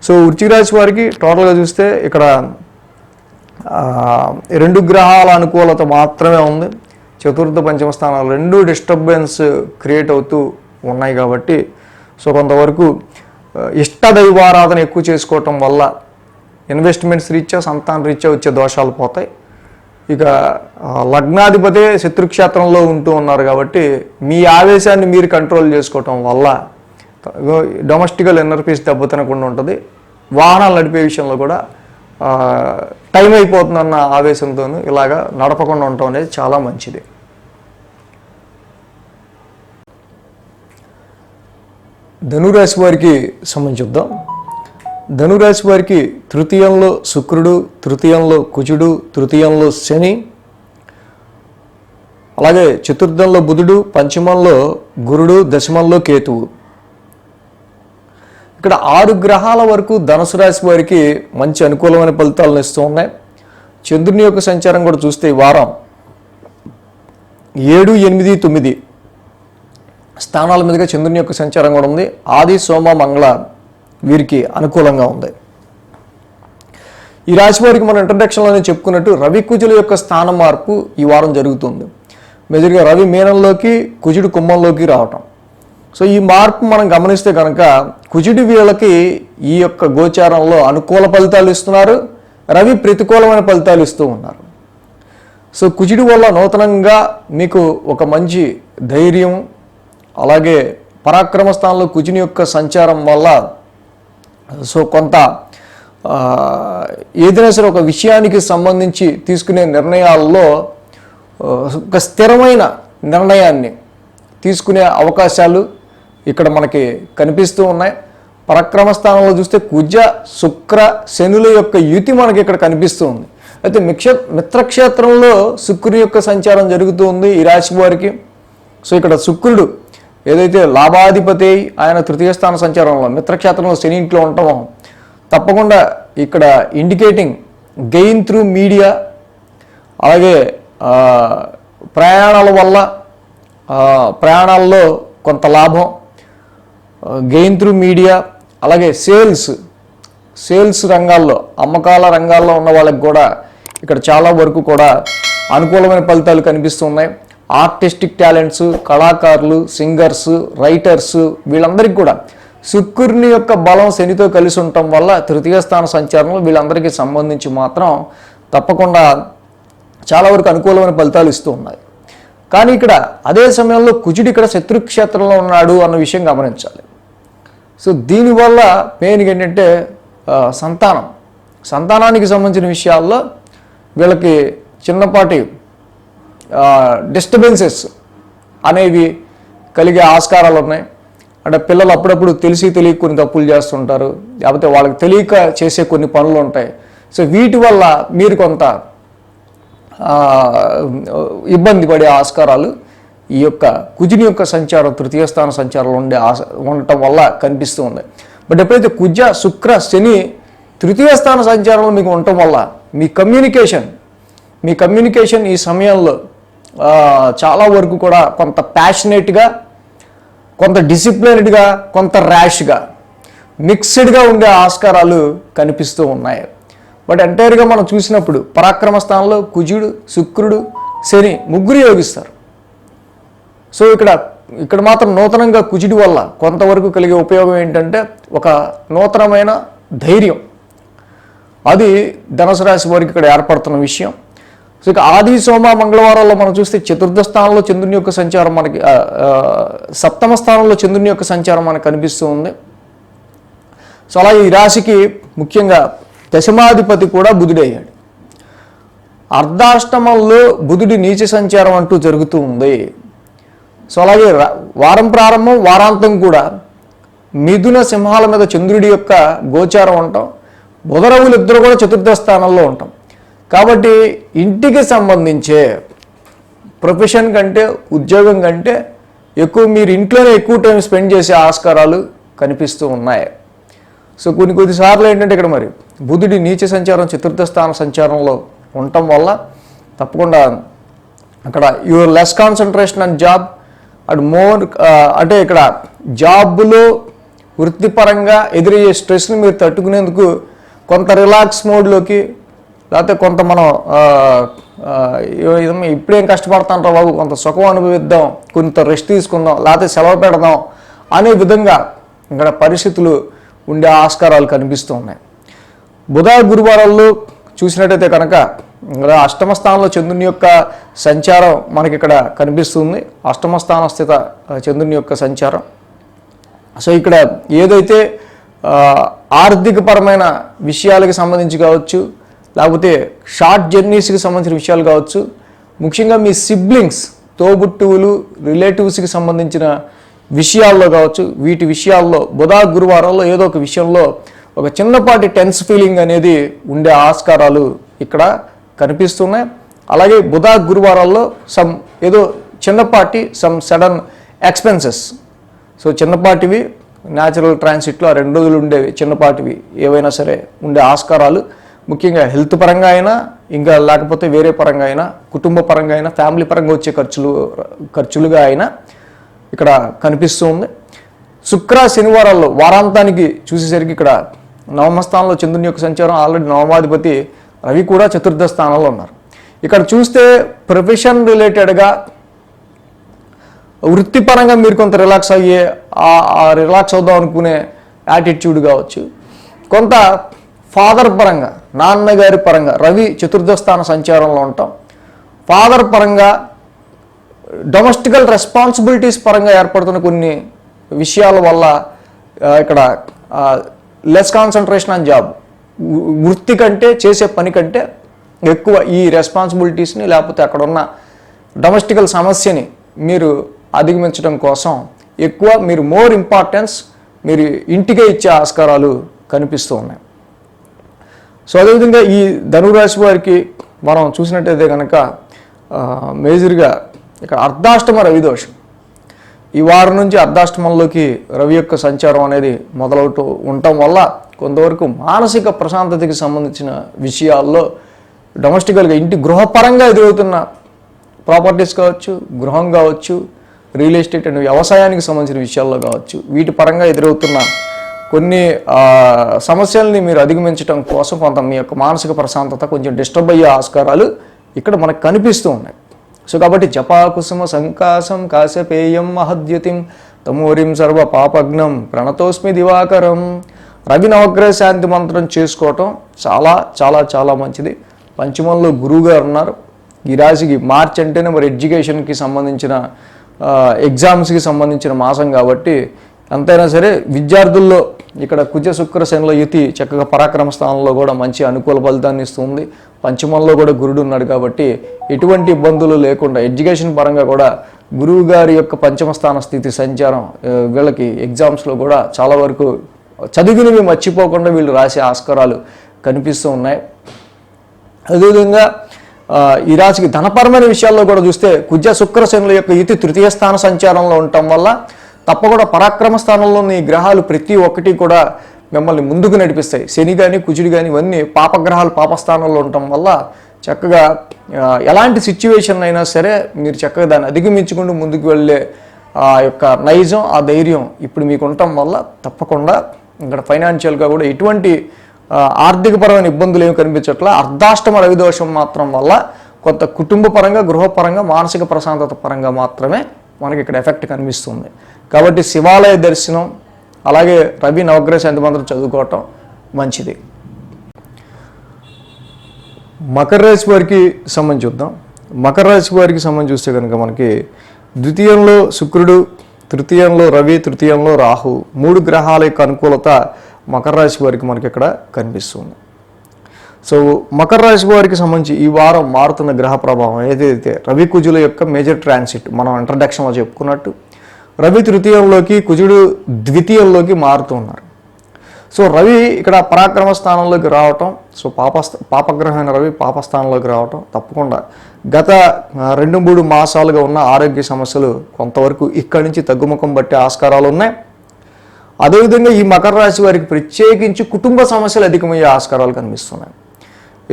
సో వృశ్చిక రాశి వారికి టోటల్గా చూస్తే ఇక్కడ 2 గ్రహాల అనుకూలత మాత్రమే ఉంది. చతుర్థ పంచమ స్థానాలు 2 డిస్టర్బెన్స్ క్రియేట్ అవుతూ ఉన్నాయి. కాబట్టి సో కొంతవరకు ఇష్ట దైవారాధన ఎక్కువ చేసుకోవటం వల్ల ఇన్వెస్ట్మెంట్స్ రీత్యా సంతాన రీత్యా వచ్చే దోషాలు పోతాయి. ఇక లగ్నాధిపతి శత్రుక్షేత్రంలో ఉంటూ ఉన్నారు కాబట్టి మీ ఆవేశాన్ని మీరు కంట్రోల్ చేసుకోవటం వల్ల డొమెస్టికల్ ఇన్నర్ పీస్ దెబ్బతినకుండా ఉంటుంది. వాహనాలు నడిపే విషయంలో కూడా టైం అయిపోతుందన్న ఆవేశంతో ఇలాగా నడపకుండా ఉండటం అనేది చాలా మంచిది. ధనురాశి వారికి సంబంధించి చూద్దాం. ధనురాశి వారికి తృతీయంలో శుక్రుడు, తృతీయంలో కుజుడు, తృతీయంలో శని, అలాగే చతుర్థంలో బుధుడు, పంచమంలో గురుడు, దశమంలో కేతువు. ఇక్కడ 6 గ్రహాల వరకు ధనుసు రాశి వారికి మంచి అనుకూలమైన ఫలితాలను ఇస్తూ ఉన్నాయి. చంద్రుని యొక్క సంచారం కూడా చూస్తే ఈ వారం 7, 8, 9 స్థానాల మీదుగా చంద్రుని యొక్క సంచారం కూడా ఉంది. ఆది, సోమ, మంగళ వీరికి అనుకూలంగా ఉంది. ఈ రాశి వారికి మనం ఇంట్రడక్షన్లోనే చెప్పుకున్నట్టు రవి కుజుల యొక్క స్థాన మార్పు ఈ వారం జరుగుతుంది. మెజర్గా రవి మీనంలోకి, కుజుడు కుంభంలోకి రావటం. సో ఈ మార్పు మనం గమనిస్తే కనుక కుజుడి వీళ్ళకి ఈ యొక్క గోచారంలో అనుకూల ఫలితాలు ఇస్తున్నారు, రవి ప్రతికూలమైన ఫలితాలు ఇస్తూ ఉన్నారు. సో కుజుడి వల్ల నూతనంగా మీకు ఒక మంచి ధైర్యం, అలాగే పరాక్రమ స్థానంలో కుజుని యొక్క సంచారం వల్ల సో కొంత ఏదైనా సరే ఒక విషయానికి సంబంధించి తీసుకునే నిర్ణయాల్లో ఒక స్థిరమైన నిర్ణయాన్ని తీసుకునే అవకాశాలు ఇక్కడ మనకి కనిపిస్తూ ఉన్నాయి. పరాక్రమ స్థానంలో చూస్తే కుజ, శుక్ర, శనుల యొక్క యుతి మనకి ఇక్కడ కనిపిస్తూ ఉంది. అయితే మిత్రక్షేత్రంలో శుక్రుని యొక్క సంచారం జరుగుతూ ఉంది ఈ రాశి వారికి. సో ఇక్కడ శుక్రుడు ఏదైతే లాభాధిపతి ఆయన తృతీయ స్థాన సంచారంలో మిత్రక్షేత్రంలో శని ఇంట్లో ఉండటం తప్పకుండా ఇక్కడ ఇండికేటింగ్ గెయిన్ త్రూ మీడియా, అలాగే ప్రయాణాల వల్ల ప్రయాణాల్లో కొంత లాభం, గెయిన్ త్రూ మీడియా, అలాగే సేల్స్ రంగాల్లో అమ్మకాల రంగాల్లో ఉన్న వాళ్ళకి కూడా ఇక్కడ చాలా వరకు కూడా అనుకూలమైన ఫలితాలు కనిపిస్తున్నాయి. ఆర్టిస్టిక్ టాలెంట్స్, కళాకారులు, సింగర్స్, రైటర్స్ వీళ్ళందరికీ కూడా శుక్రుని యొక్క బలం శనితో కలిసి ఉండటం వల్ల తృతీయ స్థాన సంచారంలో వీళ్ళందరికీ సంబంధించి మాత్రం తప్పకుండా చాలా వరకు అనుకూలమైన ఫలితాలు ఇస్తూ ఉన్నాయి. కానీ ఇక్కడ అదే సమయంలో కుజుడు ఇక్కడ శత్రుక్షేత్రంలో ఉన్నాడు అన్న విషయం గమనించాలి. సో దీనివల్ల మెయిన్గా ఏంటంటే సంతానానికి సంబంధించిన విషయాల్లో వీళ్ళకి చిన్నపాటి డిస్టర్బెన్సెస్ అనేవి కలిగే ఆస్కారాలు ఉన్నాయి. అంటే పిల్లలు అప్పుడప్పుడు తెలియక కొన్ని తప్పులు చేస్తుంటారు, లేకపోతే వాళ్ళకి తెలియక చేసే కొన్ని పనులు ఉంటాయి. సో వీటి వల్ల మీరు కొంత ఇబ్బంది పడే ఆస్కారాలు ఈ యొక్క కుజుని యొక్క సంచారం తృతీయ స్థాన సంచారంలో ఉండటం వల్ల కనిపిస్తూ ఉంది. బట్ ఎప్పుడైతే కుజ, శుక్ర, శని తృతీయ స్థాన సంచారంలో మీకు ఉండటం వల్ల మీ కమ్యూనికేషన్ ఈ సమయంలో చాలా వరకు కూడా కొంత ప్యాషనేట్గా, కొంత డిసిప్లిన్డ్గా, కొంత ర్యాష్గా, మిక్స్డ్గా ఉండే ఆస్కారాలు కనిపిస్తూ ఉన్నాయి. బట్ ఎంటైర్గా మనం చూసినప్పుడు పరాక్రమ స్థానంలో కుజుడు, శుక్రుడు, శని ముగ్గురు యోగిస్తారు. సో ఇక్కడ మాత్రం నూతనంగా కుజుడి వల్ల కొంతవరకు కలిగే ఉపయోగం ఏంటంటే ఒక నూతనమైన ధైర్యం, అది ధనుసు రాశి వారికి ఇక్కడ ఏర్పడుతున్న విషయం. సో ఇక ఆది, సోమ, మంగళవారాల్లో మనం చూస్తే చతుర్థ స్థానంలో చంద్రుని యొక్క సంచారం మనకి, సప్తమ స్థానంలో చంద్రుని యొక్క సంచారం మనకు కనిపిస్తూ ఉంది. సో అలాగే ఈ రాశికి ముఖ్యంగా దశమాధిపతి కూడా బుధుడే అయ్యాడు. అర్ధాష్టమంలో బుధుడి నీచ సంచారం అంటూ జరుగుతూ ఉంది. సో అలాగే వారం ప్రారంభం వారాంతం కూడా మిథున సింహాల మీద చంద్రుడి యొక్క గోచారం ఉంటాం. బుధరవులు ఇద్దరు కూడా చతుర్థ స్థానంలో ఉంటాం. కాబట్టి ఇంటికి సంబంధించే ప్రొఫెషన్ కంటే ఉద్యోగం కంటే ఎక్కువ మీరు ఇంట్లోనే ఎక్కువ టైం స్పెండ్ చేసే ఆస్కారాలు కనిపిస్తూ ఉన్నాయి. సో కొన్నిసార్లు ఏంటంటే ఇక్కడ మరి బుధుడి నీచ సంచారం చతుర్థ స్థాన సంచారంలో ఉండటం వల్ల తప్పకుండా అక్కడ your less concentration and job and more అంటే ఇక్కడ జాబ్లో వృత్తిపరంగా ఎదురయ్యే స్ట్రెస్ని మీరు తట్టుకునేందుకు కొంత రిలాక్స్ మోడ్లోకి, లేకపోతే కొంత మనం ఇప్పుడేం కష్టపడతాంటాం బాబు, కొంత సుఖం అనుభవిద్దాం, కొంత రెస్ట్ తీసుకుందాం, లేకపోతే సెలవు పెడదాం అనే విధంగా ఇక్కడ పరిస్థితులు ఉండే ఆస్కారాలు కనిపిస్తూ ఉన్నాయి. బుధ గురువారాల్లో చూసినట్టయితే కనుక ఇక్కడ అష్టమ స్థానంలో చంద్రుని యొక్క సంచారం మనకి ఇక్కడ కనిపిస్తుంది. అష్టమ స్థాన స్థిత చంద్రుని యొక్క సంచారం. సో ఇక్కడ ఏదైతే ఆర్థికపరమైన విషయాలకి సంబంధించి కావచ్చు, లేకపోతే షార్ట్ జర్నీస్కి సంబంధించిన విషయాలు కావచ్చు, ముఖ్యంగా మీ సిబ్లింగ్స్ తోబుట్టువులు రిలేటివ్స్కి సంబంధించిన విషయాల్లో కావచ్చు, వీటి విషయాల్లో బుధ గురువారాల్లో ఏదో ఒక విషయంలో ఒక చిన్నపాటి టెన్స్ ఫీలింగ్ అనేది ఉండే ఆస్కారాలు ఇక్కడ కనిపిస్తున్నాయి. అలాగే బుధ గురువారాల్లో ఏదో చిన్నపాటి సడన్ ఎక్స్పెన్సెస్, సో చిన్నపాటివి న్యాచురల్ ట్రాన్సిట్లో ఆ 2 రోజులు ఉండేవి చిన్నపాటివి ఏవైనా సరే ఉండే ఆస్కారాలు, ముఖ్యంగా హెల్త్ పరంగా అయినా, ఇంకా లేకపోతే వేరే పరంగా అయినా, కుటుంబ పరంగా అయినా, ఫ్యామిలీ పరంగా వచ్చే ఖర్చులుగా అయినా ఇక్కడ కనిపిస్తూ ఉంది. శుక్ర శనివారాల్లో వారాంతానికి చూసేసరికి ఇక్కడ నవమ స్థానంలో చంద్రుని యొక్క సంచారం, ఆల్రెడీ నవమాధిపతి రవి కూడా చతుర్థ స్థానంలో ఉన్నారు. ఇక్కడ చూస్తే ప్రొఫెషన్ రిలేటెడ్గా వృత్తిపరంగా మీరు కొంత రిలాక్స్ అయ్యే రిలాక్స్ అవుదాం అనుకునే యాటిట్యూడ్ కావచ్చు, కొంత ఫాదర్ పరంగా నాన్నగారి పరంగా రవి చతుర్థ స్థాన సంచారంలో ఉంటాం. ఫాదర్ పరంగా డొమెస్టికల్ రెస్పాన్సిబిలిటీస్ పరంగా ఏర్పడుతున్న కొన్ని విషయాల వల్ల ఇక్కడ లెస్ కాన్సన్ట్రేషన్ ఆన్ జాబ్, వృత్తి కంటే చేసే పని కంటే ఎక్కువ ఈ రెస్పాన్సిబిలిటీస్ని లేకపోతే అక్కడ ఉన్న డొమెస్టికల్ సమస్యని మీరు అధిగమించడం కోసం ఎక్కువ మీరు మోర్ ఇంపార్టెన్స్ మీరు ఇంటికే ఇచ్చే ఆస్కారాలు కనిపిస్తూ ఉన్నాయి. సో అదేవిధంగా ఈ ధనురాశి వారికి మనం చూసినట్టయితే కనుక మేజర్గా ఇక్కడ అర్ధాష్టమ రవి దోషం, ఈ వారం నుంచి అర్ధాష్టమంలోకి రవి యొక్క సంచారం అనేది మొదలవుతూ ఉండటం వల్ల కొంతవరకు మానసిక ప్రశాంతతకి సంబంధించిన విషయాల్లో డొమెస్టికల్గా ఇంటి గృహపరంగా ఎదురవుతున్న ప్రాపర్టీస్ కావచ్చు, గృహం కావచ్చు, రియల్ ఎస్టేట్ అండ్ వ్యవసాయానికి సంబంధించిన విషయాల్లో కావచ్చు, వీటి పరంగా ఎదురవుతున్న కొన్ని సమస్యల్ని మీరు అధిగమించడం కోసం కొంత మీ యొక్క మానసిక ప్రశాంతత కొంచెం డిస్టర్బ్ అయ్యే ఆస్కారాలు ఇక్కడ మనకు కనిపిస్తూ ఉన్నాయి. సో కాబట్టి జపాకుసుమ సంకాసం కాశపేయం మహద్యుతిం తమోరిం సర్వ పాపగ్నం ప్రణతోస్మి దివాకరం. రవి నవగ్రహ శాంతి మంత్రం చేసుకోవటం చాలా చాలా చాలా మంచిది. పంచమంలో గురువు గారు ఉన్నారు. ఈ రాశికి మార్చ్ అంటేనే మరి ఎడ్యుకేషన్కి సంబంధించిన ఎగ్జామ్స్కి సంబంధించిన మాసం కాబట్టి ఎంతైనా సరే విద్యార్థుల్లో ఇక్కడ కుజ శుక్ర శనిల యుతి చక్కగా పరాక్రమ స్థానంలో కూడా మంచి అనుకూల ఫలితాన్ని ఇస్తుంది. పంచమంలో కూడా గురుడు ఉన్నాడు కాబట్టి ఎటువంటి ఇబ్బందులు లేకుండా ఎడ్యుకేషన్ పరంగా కూడా గురువు గారి యొక్క పంచమ స్థాన స్థితి సంచారం వీళ్ళకి ఎగ్జామ్స్లో కూడా చాలా వరకు చదివినవి మర్చిపోకుండా వీళ్ళు రాసే ఆస్కారాలు కనిపిస్తూ ఉన్నాయి. అదేవిధంగా ఈ రాశికి ధనపరమైన విషయాల్లో కూడా చూస్తే కుజ శుక్ర శనుల యొక్క యుతి తృతీయ స్థాన సంచారంలో ఉండటం వల్ల తప్పకుండా పరాక్రమ స్థానంలోని గ్రహాలు ప్రతి ఒక్కటి కూడా మిమ్మల్ని ముందుకు నడిపిస్తాయి. శని కానీ కుజుడు కానీ ఇవన్నీ పాపగ్రహాలు పాపస్థానంలో ఉండటం వల్ల చక్కగా ఎలాంటి సిచ్యువేషన్ అయినా సరే మీరు చక్కగా దాన్ని అధిగమించుకుంటూ ముందుకు వెళ్ళే ఆ యొక్క నైజం, ఆ ధైర్యం ఇప్పుడు మీకు ఉండటం వల్ల తప్పకుండా ఇక్కడ ఫైనాన్షియల్గా కూడా ఎటువంటి ఆర్థికపరమైన ఇబ్బందులు ఏమి కనిపించట్లా. అర్ధాష్టమ రవిదోషం మాత్రం వల్ల కొంత కుటుంబ పరంగా, గృహపరంగా, మానసిక ప్రశాంతత పరంగా మాత్రమే మనకి ఇక్కడ ఎఫెక్ట్ కనిపిస్తుంది. కాబట్టి శివాలయ దర్శనం అలాగే రవి నవగ్రహ శాంతి మంత్రం చదువుకోవటం మంచిది. మకర రాశి వారికి సంబంధించి చూద్దాం. మకర రాశి వారికి సంబంధించి చూస్తే కనుక మనకి ద్వితీయంలో శుక్రుడు, తృతీయంలో రవి, తృతీయంలో రాహు, 3 గ్రహాల యొక్క అనుకూలత మకర రాశి వారికి మనకి ఇక్కడ కనిపిస్తుంది. సో మకర రాశి వారికి సంబంధించి ఈ వారం మారుతున్న గ్రహ ప్రభావం ఏదైతే రవి కుజుల యొక్క మేజర్ ట్రాన్సిట్ మనం ఇంట్రడక్షన్లో చెప్పుకున్నట్టు రవి తృతీయంలోకి కుజుడు ద్వితీయంలోకి మారుతున్నారు. సో రవి ఇక్కడ పరాక్రమ స్థానంలోకి రావటం, సో పాపగ్రహమైన రవి పాపస్థానంలోకి రావటం తప్పకుండా గత 2-3 మాసాలుగా ఉన్న ఆరోగ్య సమస్యలు కొంతవరకు ఇక్కడి నుంచి తగ్గుముఖం పట్టే ఆస్కారాలు ఉన్నాయి. అదేవిధంగా ఈ మకర రాశి వారికి ప్రత్యేకించి కుటుంబ సమస్యలు అధికమయ్యే ఆస్కారాలు కనిపిస్తున్నాయి.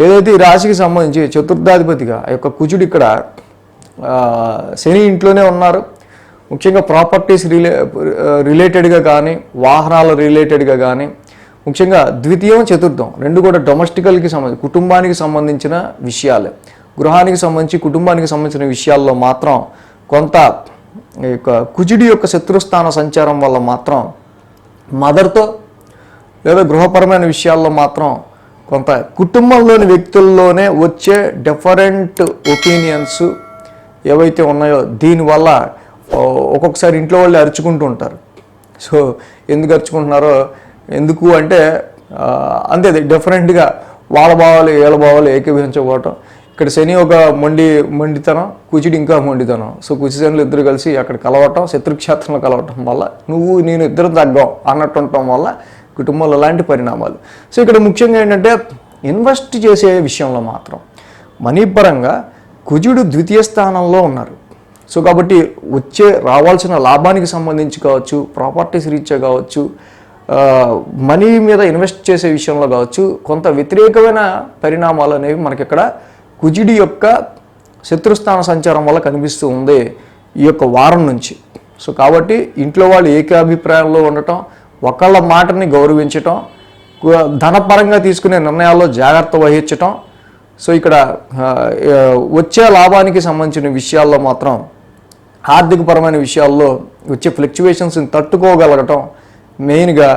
ఏదైతే ఈ రాశికి సంబంధించి చతుర్థాధిపతిగా ఆ యొక్క కుజుడు ఇక్కడ శని ఇంట్లోనే ఉన్నారు. ముఖ్యంగా ప్రాపర్టీస్ రిలేటెడ్గా కానీ వాహనాల రిలేటెడ్గా కానీ ముఖ్యంగా ద్వితీయం చతుర్థం రెండు కూడా డొమెస్టికల్కి సంబంధించి కుటుంబానికి సంబంధించిన విషయాలే. గృహానికి సంబంధించి కుటుంబానికి సంబంధించిన విషయాల్లో మాత్రం కొంత కుజుడి యొక్క శత్రుస్థాన సంచారం వల్ల మాత్రం మదర్తో లేదా గృహపరమైన విషయాల్లో మాత్రం కొంత కుటుంబంలోని వ్యక్తుల్లోనే వచ్చే డిఫరెంట్ ఒపీనియన్స్ ఏవైతే ఉన్నాయో దీనివల్ల ఒక్కొక్కసారి ఇంట్లో వాళ్ళు అరుచుకుంటూ ఉంటారు. సో ఎందుకు అరుచుకుంటున్నారో ఎందుకు అంటే అంతే డిఫరెంట్గా వాళ్ళ భావాలు వీళ్ళ భావాలు ఏకీభవించకపోవటం. ఇక్కడ శని ఒక మొండితనం, కుజుడు ఇంకా మొండితనం. సో కుజి శనులు ఇద్దరు కలిసి అక్కడ కలవటం, శత్రుక్షేత్రంలో కలవటం వల్ల నువ్వు నేను ఇద్దరు తగ్గం అన్నట్టు ఉండటం వల్ల కుటుంబంలో అలాంటి పరిణామాలు. సో ఇక్కడ ముఖ్యంగా ఏంటంటే ఇన్వెస్ట్ చేసే విషయంలో మాత్రం మనీ పరంగా కుజుడు ద్వితీయ స్థానంలో ఉన్నారు. సో కాబట్టి రావాల్సిన లాభానికి సంబంధించి కావచ్చు, ప్రాపర్టీస్ రీత్యా కావచ్చు, మనీ మీద ఇన్వెస్ట్ చేసే విషయంలో కావచ్చు కొంత వ్యతిరేకమైన పరిణామాలు అనేవి మనకి ఇక్కడ కుజుడి యొక్క శత్రుస్థాన సంచారం వల్ల కనిపిస్తూ ఉంది ఈ యొక్క వారం నుంచి. సో కాబట్టి ఇంట్లో వాళ్ళు ఏకాభిప్రాయంలో ఉండటం, ఒకళ్ళ మాటని గౌరవించటం, ధనపరంగా తీసుకునే నిర్ణయాల్లో జాగ్రత్త వహించటం. సో ఇక్కడ వచ్చే లాభానికి సంబంధించిన విషయాల్లో మాత్రం ఆర్థికపరమైన విషయాల్లో వచ్చే ఫ్లక్చువేషన్స్ని తట్టుకోగలగటం మెయిన్గా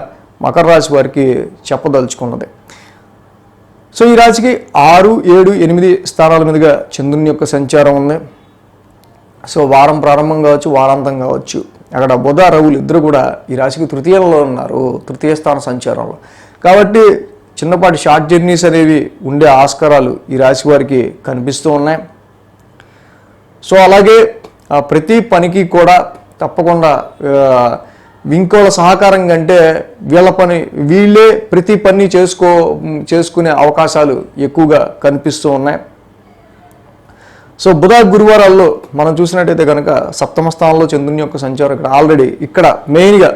మకర రాశి వారికి చెప్పదలుచుకున్నది. సో ఈ రాశికి 6, 7, 8 స్థానాల మీదుగా చంద్రుని యొక్క సంచారం ఉంది. సో వారం ప్రారంభం కావచ్చు, వారాంతం కావచ్చు. అక్కడ బుధ రవులు ఇద్దరు కూడా ఈ రాశికి తృతీయంలో ఉన్నారు, తృతీయ స్థాన సంచారంలో. కాబట్టి చిన్నపాటి షార్ట్ జర్నీస్ అనేవి ఉండే ఆస్కారాలు ఈ రాశి వారికి కనిపిస్తూ ఉన్నాయి. సో అలాగే ప్రతి పనికి కూడా తప్పకుండా ఇంకోళ్ళ సహకారం కంటే వీళ్ళే ప్రతి పని చేసుకునే అవకాశాలు ఎక్కువగా కనిపిస్తూ ఉన్నాయి. సో బుధ గురువారాల్లో మనం చూసినట్టయితే కనుక సప్తమ స్థానంలో చంద్రుని యొక్క సంచారం ఇక్కడ ఆల్రెడీ ఇక్కడ మెయిన్గా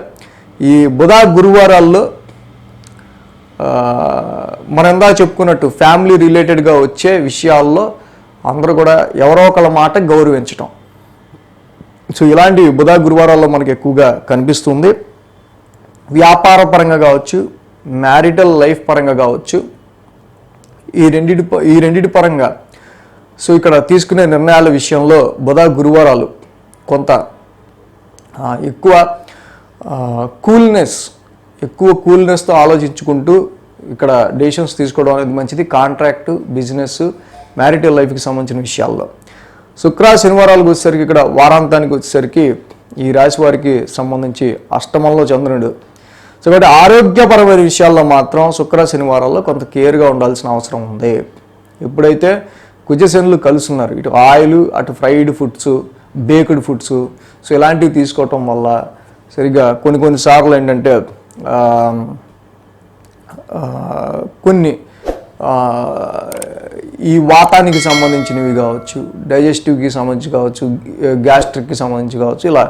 ఈ బుధ గురువారాల్లో మనం ఎందా చెప్పుకున్నట్టు ఫ్యామిలీ రిలేటెడ్గా వచ్చే విషయాల్లో అందరూ కూడా ఎవరో ఒకళ్ళ మాట గౌరవించటం. సో ఇలాంటి బుధ గురువారాల్లో మనకి ఎక్కువగా కనిపిస్తుంది. వ్యాపార పరంగా కావచ్చు, మ్యారిటల్ లైఫ్ పరంగా కావచ్చు, ఈ రెండిటి పరంగా సో ఇక్కడ తీసుకునే నిర్ణయాల విషయంలో బుధ గురువారాలు కొంత ఎక్కువ కూల్నెస్తో ఆలోచించుకుంటూ ఇక్కడ డెసిషన్స్ తీసుకోవడం అనేది మంచిది. కాంట్రాక్టు, బిజినెస్, మ్యారిటల్ లైఫ్కి సంబంధించిన విషయాల్లో శుక్ర శనివారాలకు వచ్చేసరికి ఇక్కడ వారాంతానికి వచ్చేసరికి ఈ రాశి వారికి సంబంధించి అష్టమంలో చంద్రుడు. సో కాబట్టి ఆరోగ్యపరమైన విషయాల్లో మాత్రం శుక్ర శనివారాల్లో కొంత కేర్గా ఉండాల్సిన అవసరం ఉంది. ఎప్పుడైతే కుజశనులు కలుస్తున్నారు, ఇటు ఆయిల్, అటు fried foods, baked foods, so ఇలాంటివి తీసుకోవటం వల్ల సరిగ్గా కొన్నిసార్లు ఏంటంటే కొన్ని ఈ వాతానికి సంబంధించినవి కావచ్చు, డైజెస్టివ్కి సంబంధించి కావచ్చు, గ్యాస్ట్రిక్కి సంబంధించి కావచ్చు, ఇలా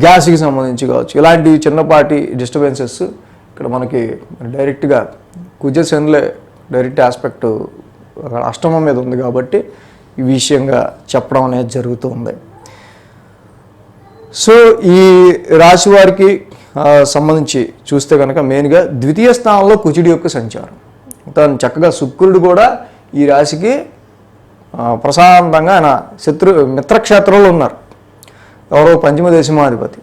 గ్యాస్కి సంబంధించి కావచ్చు, ఇలాంటి చిన్నపాటి డిస్టర్బెన్సెస్ ఇక్కడ మనకి డైరెక్ట్గా కుజశనులే డైరెక్ట్ ఆస్పెక్ట్ అష్టమం మీద ఉంది కాబట్టి ఈ విషయంగా చెప్పడం అనేది జరుగుతుంది. సో ఈ రాశి వారికి సంబంధించి చూస్తే కనుక మెయిన్గా ద్వితీయ స్థానంలో కుజుడి యొక్క సంచారం. తను చక్కగా శుక్రుడు కూడా ఈ రాశికి ప్రశాంతంగా ఆయన మిత్రక్షేత్రంలో ఉన్నారు. ఎవరో పంచమ దశమాధిపతి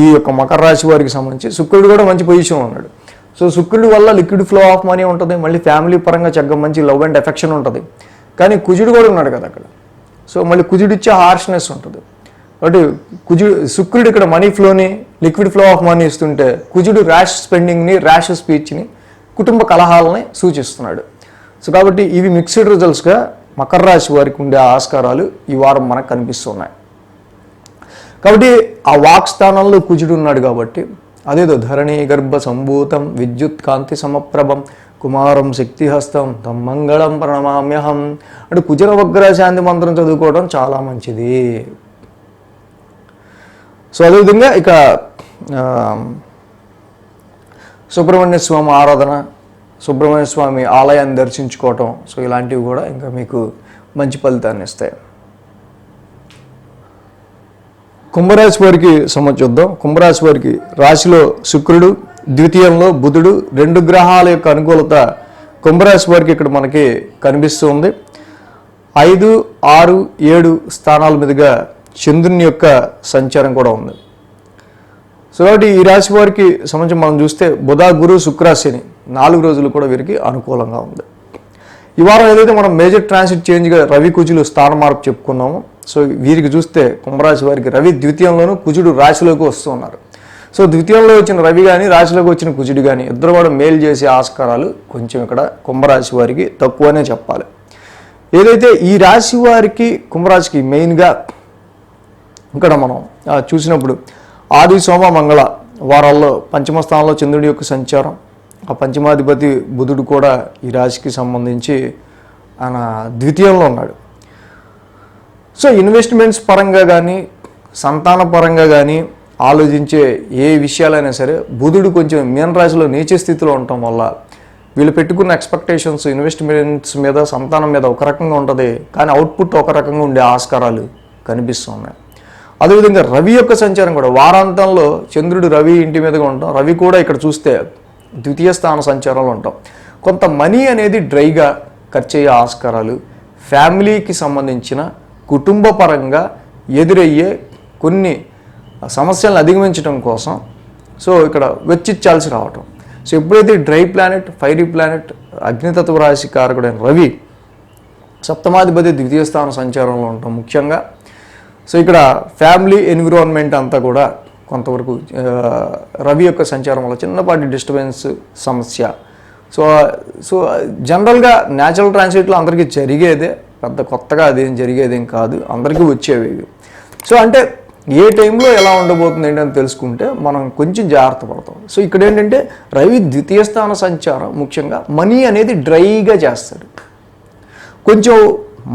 ఈ యొక్క మకర రాశి వారికి సంబంధించి శుక్రుడు కూడా మంచి పొజిషన్ ఉన్నాడు. సో శుక్రుడి వల్ల లిక్విడ్ ఫ్లో ఆఫ్ మనీ ఉంటుంది, మళ్ళీ ఫ్యామిలీ పరంగా చక్కగా మంచి లవ్ అండ్ ఎఫెక్షన్ ఉంటుంది. కానీ కుజుడు కూడా ఉన్నాడు కదా అక్కడ. సో మళ్ళీ కుజుడు ఇచ్చే హార్ష్నెస్ ఉంటుంది. కాబట్టి శుక్రుడు ఇక్కడ మనీ ఫ్లోని, లిక్విడ్ ఫ్లో ఆఫ్ మనీ ఇస్తుంటే, కుజుడు ర్యాష్ స్పెండింగ్ని, ర్యాష్ స్పీచ్ని, కుటుంబ కలహాలని సూచిస్తున్నాడు. సో కాబట్టి ఇవి మిక్స్డ్ రిజల్ట్స్గా మకర రాశి వారికి ఉండే ఆస్కారాలు ఈ వారం మనకు కనిపిస్తున్నాయి. కాబట్టి ఆ వాక్ స్థానంలో కుజుడు ఉన్నాడు కాబట్టి అదేదో ధరణి గర్భ సంభూతం విద్యుత్ కాంతి సమప్రభం కుమారం శక్తిహస్తం తం మంగళం ప్రణమామ్యహం అంటే కుజర వగ్ర శాంతి మంత్రం చదువుకోవడం చాలా మంచిది. సో అదేవిధంగా ఇక సుబ్రహ్మణ్య స్వామి ఆరాధన, సుబ్రహ్మణ్య స్వామి ఆలయాన్ని దర్శించుకోవటం, సో ఇలాంటివి కూడా ఇంకా మీకు మంచి ఫలితాన్ని ఇస్తాయి. కుంభరాశి వారికి చూద్దాం. కుంభరాశి వారికి రాశిలో శుక్రుడు, ద్వితీయంలో బుధుడు, 2 గ్రహాల యొక్క అనుకూలత కుంభరాశి వారికి ఇక్కడ మనకి కనిపిస్తుంది. 5, 6, 7 స్థానాల మీదుగా చంద్రుని యొక్క సంచారం కూడా ఉంది. సో కాబట్టి ఈ రాశి వారికి సంబంధించి మనం చూస్తే బుధ, గురు, శుక్ర, శని 4 రోజులు కూడా వీరికి అనుకూలంగా ఉంది. ఈ వారం ఏదైతే మనం మేజర్ ట్రాన్సిట్ చేంజ్గా రవి కుజులు స్థాన మార్పు చెప్పుకున్నామో, సో వీరికి చూస్తే కుంభరాశి వారికి రవి ద్వితీయంలోనూ కుజుడు రాశిలోకి వస్తూ ఉన్నారు. సో ద్వితీయంలో వచ్చిన రవి కానీ రాశిలోకి వచ్చిన కుజుడు కానీ ఇద్దరు కూడా మేలు చేసే ఆస్కారాలు కొంచెం ఇక్కడ కుంభరాశి వారికి తక్కువనే చెప్పాలి. ఏదైతే ఈ రాశి వారికి కుంభరాశికి మెయిన్గా ఇక్కడ మనం చూసినప్పుడు ఆది, సోమ, మంగళ వారాల్లో పంచమ స్థానంలో చంద్రుడి యొక్క సంచారం, ఆ పంచమాధిపతి బుధుడు కూడా ఈ రాశికి సంబంధించి ఆయన ద్వితీయంలో ఉన్నాడు. సో ఇన్వెస్ట్మెంట్స్ పరంగా కానీ సంతాన పరంగా కానీ ఆలోచించే ఏ విషయాలైనా సరే బుధుడు కొంచెం మీన రాశిలో నీచ స్థితిలో ఉండటం వల్ల వీళ్ళు పెట్టుకున్న ఎక్స్పెక్టేషన్స్ ఇన్వెస్ట్మెంట్స్ మీద, సంతానం మీద ఒక రకంగా ఉంటుంది, కానీ అవుట్పుట్ ఒక రకంగా ఉండే ఆస్కారాలు కనిపిస్తున్నాయి. అదేవిధంగా రవి యొక్క సంచారం కూడా వారాంతంలో చంద్రుడు రవి ఇంటి మీదుగా ఉంటాం, రవి కూడా ఇక్కడ చూస్తే ద్వితీయ స్థాన సంచారంలో ఉంటాం. కొంత మనీ అనేది డ్రైగా ఖర్చు అయ్యే ఆస్కారాలు, ఫ్యామిలీకి సంబంధించిన కుటుంబ పరంగా ఎదురయ్యే కొన్ని సమస్యలను అధిగమించడం కోసం సో ఇక్కడ వెచ్చించాల్సి రావటం. సో ఎప్పుడైతే డ్రై ప్లానెట్, ఫైరీ ప్లానెట్, అగ్నితత్వ రాశి కారకుడైన రవి సప్తమాధిపతి ద్వితీయ స్థాన సంచారంలో ఉంటాం ముఖ్యంగా. సో ఇక్కడ ఫ్యామిలీ ఎన్విరాన్మెంట్ అంతా కూడా కొంతవరకు రవి యొక్క సంచారం వల్ల చిన్నపాటి డిస్టర్బెన్స్ సమస్య. సో జనరల్గా న్యాచురల్ ట్రాన్సిట్లో అందరికీ జరిగేదే, పెద్ద కొత్తగా అదేం జరిగేదేం కాదు, అందరికీ వచ్చేవి. సో అంటే ఏ టైంలో ఎలా ఉండబోతుంది ఏంటని తెలుసుకుంటే మనం కొంచెం జాగ్రత్త పడతాం. సో ఇక్కడ ఏంటంటే రవి ద్వితీయ స్థాన సంచారం ముఖ్యంగా మనీ అనేది డ్రైగా చేస్తాడు, కొంచెం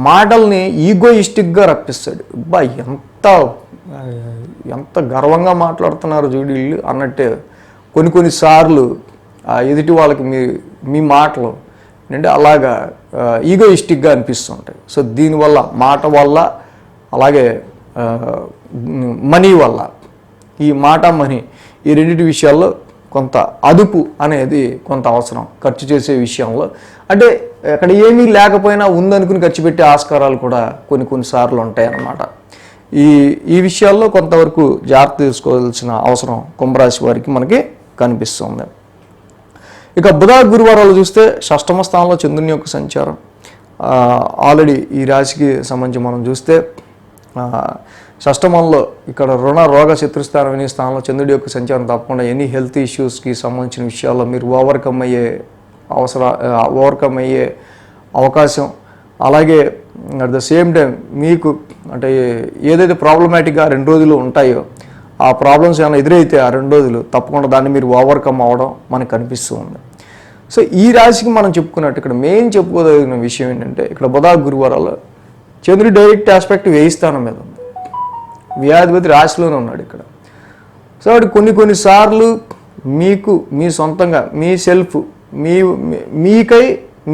మాటల్ని ఈగోయిస్టిక్గా రప్పిస్తాడు. ఎంత గర్వంగా మాట్లాడుతున్నారు చూడు వీళ్ళు అన్నట్టే కొన్నిసార్లు ఎదుటి వాళ్ళకి మీ మాటలు అంటే అలాగా ఈగోయిస్టిక్గా అనిపిస్తుంటాయి. సో దీనివల్ల మాట వల్ల అలాగే మనీ వల్ల, ఈ మాట మనీ ఈ రెండింటి విషయాల్లో కొంత అదుపు అనేది కొంత అవసరం ఖర్చు చేసే విషయంలో. అంటే అక్కడ ఏమీ లేకపోయినా ఉందనుకుని ఖర్చు పెట్టే ఆస్కారాలు కూడా కొన్నిసార్లు ఉంటాయన్నమాట. ఈ విషయాల్లో కొంతవరకు జాగ్రత్త తీసుకోవాల్సిన అవసరం కుంభరాశి వారికి మనకి కనిపిస్తుంది. ఇక బుధ, గురువారాలు చూస్తే షష్టమ స్థానంలో చంద్రుని యొక్క సంచారం ఆల్రెడీ ఈ రాశికి సంబంధించి మనం చూస్తే షష్టమంలో ఇక్కడ రుణ, రోగ, శత్రుస్థానం అనే స్థానంలో చంద్రుడి యొక్క సంచారం తప్పకుండా ఎనీ హెల్త్ ఇష్యూస్కి సంబంధించిన విషయాల్లో మీరు ఓవర్కమ్ అయ్యే అవకాశం, అలాగే అట్ ద సేమ్ టైం మీకు అంటే ఏదైతే ప్రాబ్లమాటిక్గా 2 రోజులు ఉంటాయో ఆ ప్రాబ్లమ్స్ ఏమైనా ఎదురైతే ఆ 2 రోజులు తప్పకుండా దాన్ని మీరు ఓవర్కమ్ అవ్వడం మనకు కనిపిస్తూ ఉంది. సో ఈ రాశికి మనం చెప్పుకున్నట్టు ఇక్కడ మెయిన్ చెప్పుకోదగిన విషయం ఏంటంటే ఇక్కడ బుధ, గురువారాలు చంద్రుడి డైరెక్ట్ ఆస్పెక్ట్ 1000 స్థానం మీద ఉంది, వ్యాధిపతి రాశిలోనే ఉన్నాడు ఇక్కడ. సో అటు కొన్నిసార్లు మీకు మీ సొంతంగా మీ సెల్ఫ్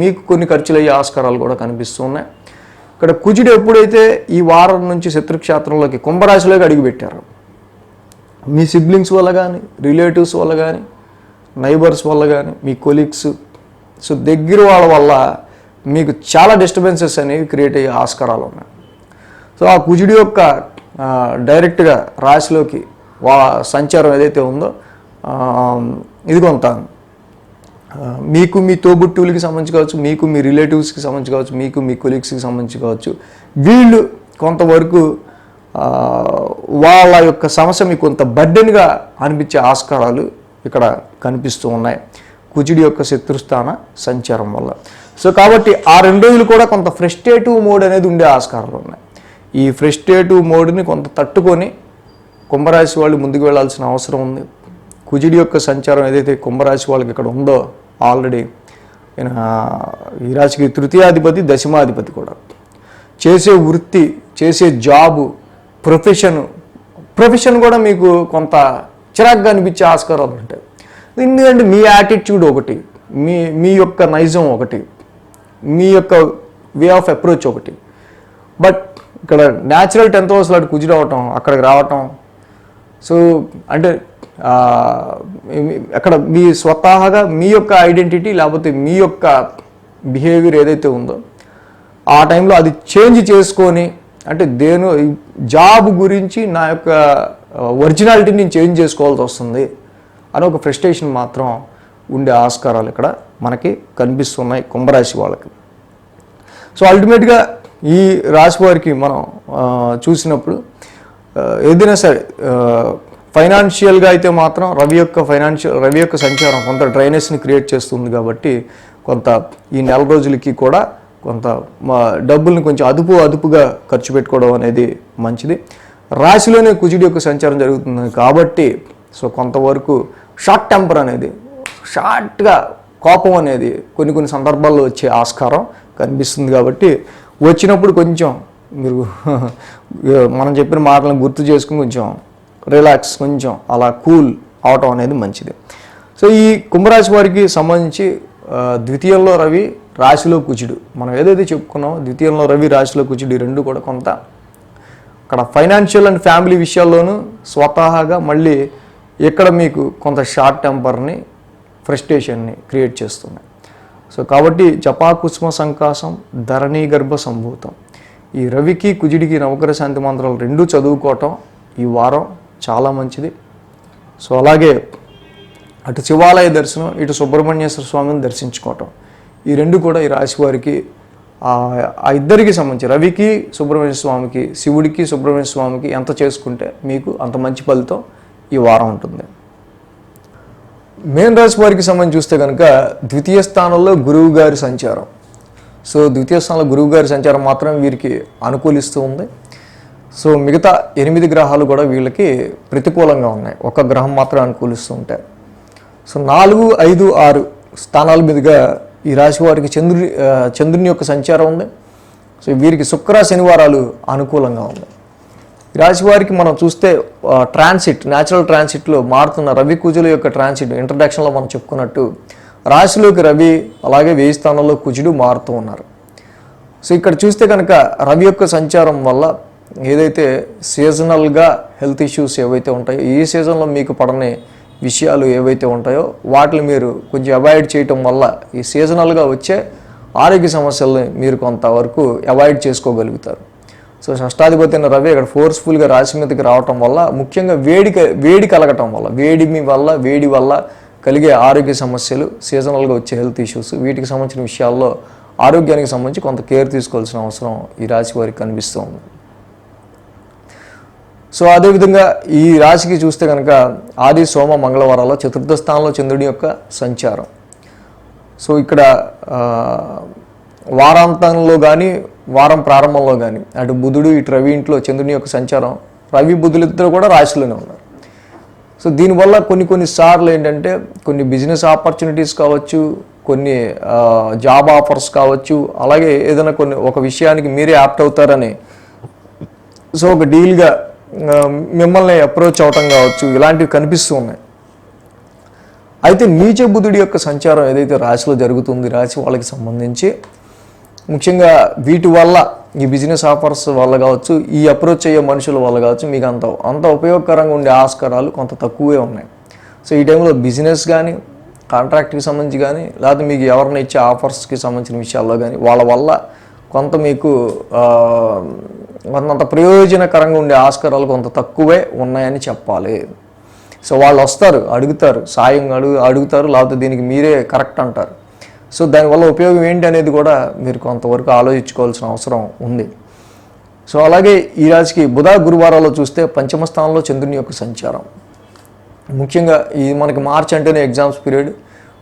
మీకు కొన్ని ఖర్చులు అయ్యే ఆస్కారాలు కూడా కనిపిస్తూ ఉన్నాయి. ఇక్కడ కుజుడు ఎప్పుడైతే ఈ వారం నుంచి శత్రుక్షేత్రంలోకి కుంభరాశిలోకి అడుగుపెట్టారు, మీ సిబ్లింగ్స్ వల్ల కానీ, రిలేటివ్స్ వల్ల కానీ, నైబర్స్ వల్ల కానీ, మీ కొలీగ్స్, సో దగ్గర వాళ్ళ వల్ల మీకు చాలా డిస్టర్బెన్సెస్ అనేవి క్రియేట్ అయ్యే ఆస్కారాలు ఉన్నాయి. సో ఆ కుజుడి యొక్క డైరెక్ట్గా రాశిలోకి సంచారం ఏదైతే ఉందో ఇది కొంత మీకు మీ తోబుట్టువులకి సంబంధించి కావచ్చు, మీకు మీ రిలేటివ్స్కి సంబంధించి కావచ్చు, మీకు మీ కొలీగ్స్కి సంబంధించి కావచ్చు, వీళ్ళు కొంతవరకు వాళ్ళ యొక్క సమస్య మీకు కొంత బర్డెన్గా అనిపించే ఆస్కారాలు ఇక్కడ కనిపిస్తూ ఉన్నాయి కుజుడి యొక్క శత్రుస్థాన సంచారం వల్ల. సో కాబట్టి ఆ 2 రోజులు కూడా కొంత ఫ్రస్ట్రేటివ్ మోడ్ అనేది ఉండే ఆస్కారాలు ఉన్నాయి. ఈ ఫ్రస్ట్రేటివ్ మోడ్ని కొంత తట్టుకొని కుంభరాశి వాళ్ళు ముందుకు వెళ్ళాల్సిన అవసరం ఉంది. కుజుడి యొక్క సంచారం ఏదైతే కుంభరాశి వాళ్ళకి ఇక్కడ ఉందో ఆల్రెడీ ఈ రాశికి 3వ దశమాధిపతి కూడా. చేసే వృత్తి, చేసే జాబు, ప్రొఫెషన్ కూడా మీకు కొంత చిరాగ్గా అనిపించే ఆస్కారాలు ఉంటాయి. ఎందుకంటే మీ యాటిట్యూడ్ ఒకటి, మీ యొక్క నైజం ఒకటి, మీ యొక్క వే ఆఫ్ అప్రోచ్ ఒకటి. బట్ ఇక్కడ న్యాచురల్ 10th హౌస్ లాంటి కుజుడు అవటం, అక్కడికి రావటం, సో అంటే అక్కడ మీ స్వతహాగా మీ యొక్క ఐడెంటిటీ లేకపోతే మీ యొక్క బిహేవియర్ ఏదైతే ఉందో ఆ టైంలో అది చేంజ్ చేసుకొని, అంటే జాబ్ గురించి నా యొక్క ఒరిజినాలిటీని చేంజ్ చేసుకోవాల్సి వస్తుంది అని ఒక ఫ్రస్ట్రేషన్ మాత్రం ఉండే ఆస్కారాలు ఇక్కడ మనకి కనిపిస్తున్నాయి కుంభరాశి వాళ్ళకి. సో అల్టిమేట్గా ఈ రాశి వారికి మనం చూసినప్పుడు ఏదైనా సరే ఫైనాన్షియల్గా అయితే మాత్రం రవి యొక్క సంచారం కొంత డ్రైనెస్ని క్రియేట్ చేస్తుంది కాబట్టి కొంత ఈ 4 రోజులకి కూడా కొంత డబ్బుల్ని కొంచెం అదుపుగా ఖర్చు పెట్టుకోవడం అనేది మంచిది. రాశిలోనే కుజుడి యొక్క సంచారం జరుగుతుంది కాబట్టి సో కొంతవరకు షార్ట్ టెంపర్ అనేది, షార్ట్గా కోపం అనేది కొన్ని సందర్భాల్లో వచ్చే ఆస్కారం కనిపిస్తుంది. కాబట్టి వచ్చినప్పుడు కొంచెం మీరు మనం చెప్పిన మాటలను గుర్తు చేసుకుని కొంచెం రిలాక్స్, కొంచెం అలా కూల్ అవటం అనేది మంచిది. సో ఈ కుంభరాశి వారికి సంబంధించి ద్వితీయంలో రవి, రాశిలో కుజుడు, మనం ఏదైతే చెప్పుకున్నామో ద్వితీయంలో రవి, రాశిలో కుజుడు ఈ 2 కూడా కొంత అక్కడ ఫైనాన్షియల్ అండ్ ఫ్యామిలీ విషయాల్లోనూ స్వతహాగా మళ్ళీ ఇక్కడ మీకు కొంత షార్ట్ టెంపర్ని, ఫ్రస్ట్రేషన్ని క్రియేట్ చేస్తున్నాయి. సో కాబట్టి జపాకుసుమ సంకాసం ధరణీ గర్భ సంభూతం, ఈ రవికి కుజుడికి నవగ్రహ శాంతి మంత్రాలు 2 చదువుకోవటం ఈ వారం చాలా మంచిది. సో అలాగే అటు శివాలయ దర్శనం, ఇటు సుబ్రహ్మణ్యేశ్వర స్వామిని దర్శించుకోవటం ఈ 2 కూడా ఈ రాశి వారికి ఆ ఇద్దరికి సంబంధించి రవికి సుబ్రహ్మణ్య స్వామికి, శివుడికి సుబ్రహ్మణ్య స్వామికి ఎంత చేసుకుంటే మీకు అంత మంచి ఫలితం ఈ వారం ఉంటుంది. మేన్ రాశి వారికి సంబంధించి చూస్తే కనుక ద్వితీయ స్థానంలో గురువు గారి సంచారం. సో ద్వితీయ స్థానంలో గురువు గారి సంచారం మాత్రం వీరికి అనుకూలిస్తూ ఉంది. సో మిగతా 8 గ్రహాలు కూడా వీళ్ళకి ప్రతికూలంగా ఉన్నాయి, ఒక గ్రహం మాత్రం అనుకూలిస్తూ ఉంటాయి. సో 4, 5, 6 స్థానాల మీదుగా ఈ రాశి వారికి చంద్రుని యొక్క సంచారం ఉంది. సో వీరికి శుక్ర శనివారాలు అనుకూలంగా ఉంది. ఈ రాశి వారికి మనం చూస్తే న్యాచురల్ ట్రాన్సిట్లో మారుతున్న రవి కుజుల యొక్క ట్రాన్సిట్ ఇంట్రడక్షన్లో మనం చెప్పుకున్నట్టు రాశిలోకి రవి అలాగే 1000 స్థానంలో కుజుడు మారుతూ ఉన్నారు. సో ఇక్కడ చూస్తే కనుక రవి యొక్క సంచారం వల్ల ఏదైతే సీజనల్గా హెల్త్ ఇష్యూస్ ఏవైతే ఉంటాయో, ఈ సీజన్లో మీకు పడని విషయాలు ఏవైతే ఉంటాయో వాటిని మీరు కొంచెం అవాయిడ్ చేయటం వల్ల ఈ సీజనల్గా వచ్చే ఆరోగ్య సమస్యల్ని మీరు కొంతవరకు అవాయిడ్ చేసుకోగలుగుతారు. సో షష్టాధిపతి అయిన రవి ఇక్కడ ఫోర్స్ఫుల్గా రాశి మీదకి రావటం వల్ల ముఖ్యంగా వేడి కలగటం వల్ల, వేడి వల్ల కలిగే ఆరోగ్య సమస్యలు, సీజనల్గా వచ్చే హెల్త్ ఇష్యూస్, వీటికి సంబంధించిన విషయాల్లో ఆరోగ్యానికి సంబంధించి కొంత కేర్ తీసుకోవాల్సిన అవసరం ఈ రాశి వారికి కనిపిస్తూ ఉంది. సో అదేవిధంగా ఈ రాశికి చూస్తే కనుక ఆది, సోమ, మంగళవారాల్లో 4వ స్థానంలో చంద్రుడి యొక్క సంచారం. సో ఇక్కడ వారాంతంలో కానీ వారం ప్రారంభంలో కానీ అటు బుధుడు ఇటు రవి ఇంట్లో చంద్రుని యొక్క సంచారం, రవి బుధులిద్దరూ కూడా రాశిలోనే ఉన్నారు. సో దీనివల్ల కొన్నిసార్లు ఏంటంటే కొన్ని బిజినెస్ ఆపర్చునిటీస్ కావచ్చు, కొన్ని జాబ్ ఆఫర్స్ కావచ్చు, అలాగే ఏదైనా ఒక విషయానికి మీరే యాప్ట్ అవుతారని సో ఒక డీల్గా మిమ్మల్ని అప్రోచ్ అవటం కావచ్చు, ఇలాంటివి కనిపిస్తూ ఉన్నాయి. అయితే నీచ బుధుడి యొక్క సంచారం ఏదైతే రాశిలో జరుగుతుంది, రాశి వాళ్ళకి సంబంధించి ముఖ్యంగా వీటి వల్ల ఈ బిజినెస్ ఆఫర్స్ వల్ల కావచ్చు, ఈ అప్రోచ్ అయ్యే మనుషుల వల్ల కావచ్చు, మీకు అంత ఉపయోగకరంగా ఉండే ఆస్కారాలు కొంత తక్కువే ఉన్నాయి. సో ఈ టైంలో బిజినెస్ కానీ, కాంట్రాక్ట్కి సంబంధించి కానీ, లేకపోతే మీకు ఎవరిని ఇచ్చే ఆఫర్స్కి సంబంధించిన విషయాల్లో కానీ వాళ్ళ వల్ల కొంత మీకు కొంత ప్రయోజనకరంగా ఉండే ఆస్కారాలు కొంత తక్కువే ఉన్నాయని చెప్పాలి. సో వాళ్ళు వస్తారు, అడుగుతారు, సాయం అడుగుతారు, లేకపోతే దీనికి మీరే కరెక్ట్ అంటారు. సో దానివల్ల ఉపయోగం ఏంటి అనేది కూడా మీరు కొంతవరకు ఆలోచించుకోవాల్సిన అవసరం ఉంది. సో అలాగే ఈ రాశికి బుధ గురువారాల్లో చూస్తే పంచమ స్థానంలో చంద్రుని యొక్క సంచారం. ముఖ్యంగా ఈ మనకి మార్చ్ అంటేనే ఎగ్జామ్స్ పీరియడ్.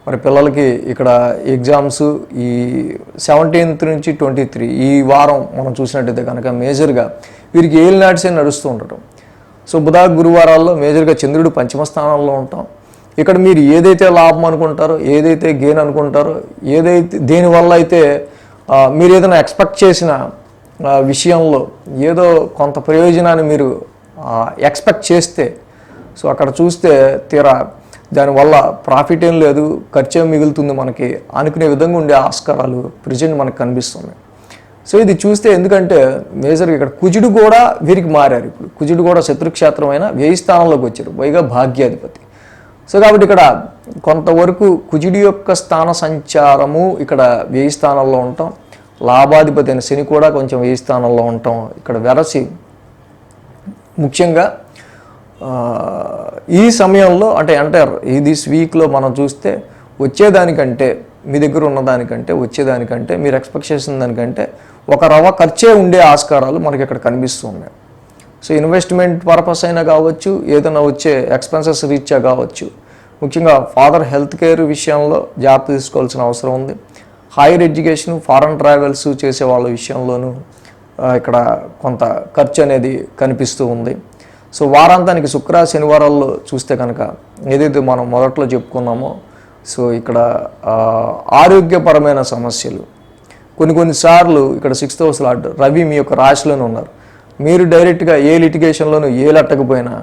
మరి పిల్లలకి ఇక్కడ ఎగ్జామ్స్ ఈ 17th నుంచి 23 ఈ వారం మనం చూసినట్టయితే కనుక మేజర్గా వీరికి ఏలినాటిసే నడుస్తూ ఉండటం. సో బుధ గురువారాల్లో మేజర్గా చంద్రుడు పంచమ స్థానంలో ఉంటాం. ఇక్కడ మీరు ఏదైతే లాభం అనుకుంటారో, ఏదైతే గెయిన్ అనుకుంటారో, ఏదైతే దేనివల్ల అయితే మీరు ఏదైనా ఎక్స్పెక్ట్ చేసిన విషయంలో ఏదో కొంత ప్రయోజనాన్ని మీరు ఎక్స్పెక్ట్ చేస్తే, సో అక్కడ చూస్తే తీరా దానివల్ల ప్రాఫిట్ ఏం లేదు, ఖర్చు ఏం మిగులుతుంది మనకి అనుకునే విధంగా ఉండే ఆస్కారాలు ప్రజెంట్ మనకు కనిపిస్తున్నాయి. సో ఇది చూస్తే ఎందుకంటే మేజర్గా ఇక్కడ కుజుడు కూడా వీరికి మారారు. ఇప్పుడు కుజుడు కూడా శత్రుక్షేత్రమైన వ్యయ స్థానంలోకి వచ్చారు, పైగా భాగ్యాధిపతి. సో కాబట్టి ఇక్కడ కొంతవరకు కుజుడి యొక్క స్థాన సంచారము ఇక్కడ వ్యయ స్థానంలో ఉంటాం. లాభాధిపతి అయిన శని కూడా కొంచెం వ్యయ స్థానంలో ఉంటాం. ఇక్కడ వెరసి ముఖ్యంగా ఈ సమయంలో అంటే ఈ దిస్ వీక్లో మనం చూస్తే వచ్చేదానికంటే మీ దగ్గర ఉన్నదానికంటే వచ్చేదానికంటే మీరు ఎక్స్పెక్ట్ చేసిన దానికంటే ఒక రవ్వ ఖర్చే ఉండే ఆస్కారాలు మనకి ఇక్కడ కనిపిస్తున్నాయి. సో ఇన్వెస్ట్మెంట్ పర్పస్ అయినా కావచ్చు, ఏదైనా వచ్చే ఎక్స్పెన్సెస్ రీత్యా కావచ్చు. ముఖ్యంగా ఫాదర్ హెల్త్ కేర్ విషయంలో జాగ్రత్త తీసుకోవాల్సిన అవసరం ఉంది. హైయర్ ఎడ్యుకేషన్, ఫారెన్ ట్రావెల్స్ చేసే వాళ్ళ విషయంలోనూ ఇక్కడ కొంత ఖర్చు అనేది కనిపిస్తూ ఉంది. సో వారాంతానికి శుక్ర శనివారాల్లో చూస్తే కనుక ఏదైతే మనం మొదట్లో చెప్పుకున్నామో, సో ఇక్కడ ఆరోగ్యపరమైన సమస్యలు కొన్నిసార్లు ఇక్కడ 6th house లార్డ్ రవి మీ యొక్క రాశిలోనే ఉన్నారు. మీరు డైరెక్ట్గా ఏ లిటిగేషన్లోనూ ఏలట్టకపోయినా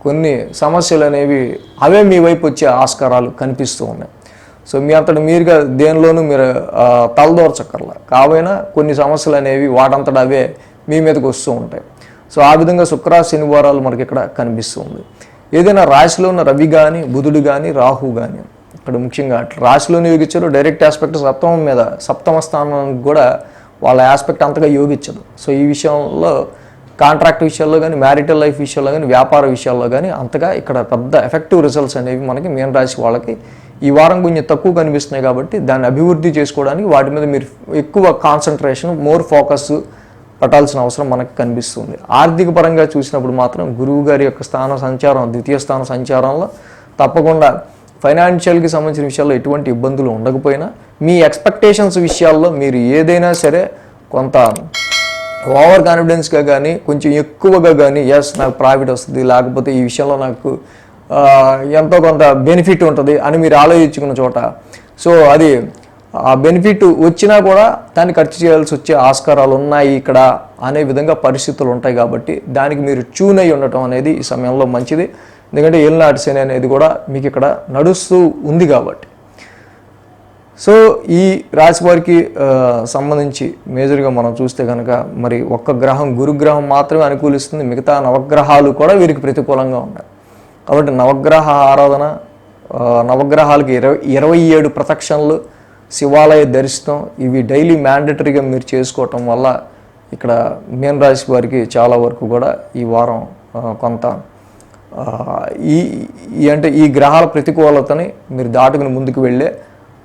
కొన్ని సమస్యలు అనేవి అవే మీ వైపు వచ్చే ఆస్కారాలు కనిపిస్తూ ఉన్నాయి. సో మీ అంతటి మీరుగా దేనిలోనూ మీరు తలదోర్చక్కర్లా, కావైనా కొన్ని సమస్యలు అనేవి వాటంతట అవే మీ మీదకి వస్తూ ఉంటాయి. సో ఆ విధంగా శుక్ర శనివారాలు మనకి ఇక్కడ కనిపిస్తుంది. ఏదైనా రాశిలో ఉన్న రవి కానీ, బుధుడు కానీ, రాహు కానీ ఇక్కడ ముఖ్యంగా అట్లా రాశిలోనే యోగించారు. డైరెక్ట్ ఆస్పెక్ట్ సప్తమం మీద, సప్తమ స్థానానికి కూడా వాళ్ళ ఆస్పెక్ట్ అంతగా యోగించదు. సో ఈ విషయంలో కాంట్రాక్ట్ విషయాల్లో కానీ, మ్యారిటల్ లైఫ్ విషయాల్లో కానీ, వ్యాపార విషయాల్లో కానీ అంతగా ఇక్కడ పెద్ద ఎఫెక్టివ్ రిజల్ట్స్ అనేవి మనకి మీన రాశి వాళ్ళకి ఈ వారం కొంచెం తక్కువ కనిపిస్తున్నాయి. కాబట్టి దాన్ని అభివృద్ధి చేసుకోవడానికి వాటి మీద మీరు ఎక్కువ కాన్సన్ట్రేషన్, మోర్ ఫోకస్ పెట్టాల్సిన అవసరం మనకు కనిపిస్తుంది. ఆర్థిక పరంగా చూసినప్పుడు మాత్రం గురువు గారి యొక్క స్థాన సంచారం, ద్వితీయ స్థాన సంచారంలో తప్పకుండా ఫైనాన్షియల్కి సంబంధించిన విషయాల్లో ఎటువంటి ఇబ్బందులు ఉండకపోయినా మీ ఎక్స్పెక్టేషన్స్ విషయాల్లో మీరు ఏదైనా సరే కొంత ఓవర్ కాన్ఫిడెన్స్గా కానీ, కొంచెం ఎక్కువగా కానీ, ఎస్ నాకు ప్రాఫిట్ వస్తుంది, లేకపోతే ఈ విషయంలో నాకు ఎంతో కొంత బెనిఫిట్ ఉంటుంది అని మీరు ఆలోచించుకున్న చోట, సో అది ఆ బెనిఫిట్ వచ్చినా కూడా దాన్ని ఖర్చు చేయాల్సి వచ్చే ఆస్కారాలు ఉన్నాయి ఇక్కడ అనే విధంగా పరిస్థితులు ఉంటాయి. కాబట్టి దానికి మీరు ట్యూన్ అయి ఉండటం అనేది ఈ సమయంలో మంచిది. ఎందుకంటే ఏలినాటి శని అనేది కూడా మీకు ఇక్కడ నడుస్తూ ఉంది కాబట్టి. సో ఈ రాశి వారికి సంబంధించి మేజర్గా మనం చూస్తే కనుక మరి ఒక్క గ్రహం గురుగ్రహం మాత్రమే అనుకూలిస్తుంది, మిగతా నవగ్రహాలు కూడా వీరికి ప్రతికూలంగా ఉన్నాయి. కాబట్టి నవగ్రహ ఆరాధన, నవగ్రహాలకి 27 ప్రదక్షిణలు, శివాలయ దర్శనం ఇవి డైలీ మ్యాండేటరీగా మీరు చేసుకోవటం వల్ల ఇక్కడ మీన రాశి వారికి చాలా వరకు కూడా ఈ వారం కొంత ఈ గ్రహాల ప్రతికూలతని మీరు దాటుకుని ముందుకు వెళ్ళే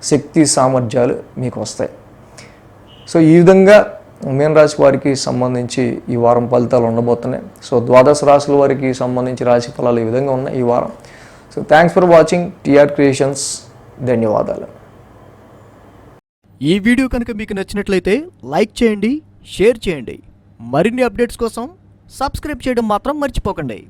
శక్తి సామర్థ్యాలు మీకు వస్తాయి. సో ఈ విధంగా మీన రాశి వారికి సంబంధించి ఈ వారం ఫలితాలు ఉండబోతున్నాయి. సో 12 రాశుల వారికి సంబంధించి రాశి ఫలాలు ఈ విధంగా ఉన్నాయి ఈ వారం. So thanks for watching TR creations. ధన్యవాదాలు. ఈ వీడియో కనుక మీకు నచ్చినట్లయితే లైక్ చేయండి, షేర్ చేయండి. మరిన్ని అప్డేట్స్ కోసం సబ్స్క్రైబ్ చేయడం మాత్రం మర్చిపోకండి.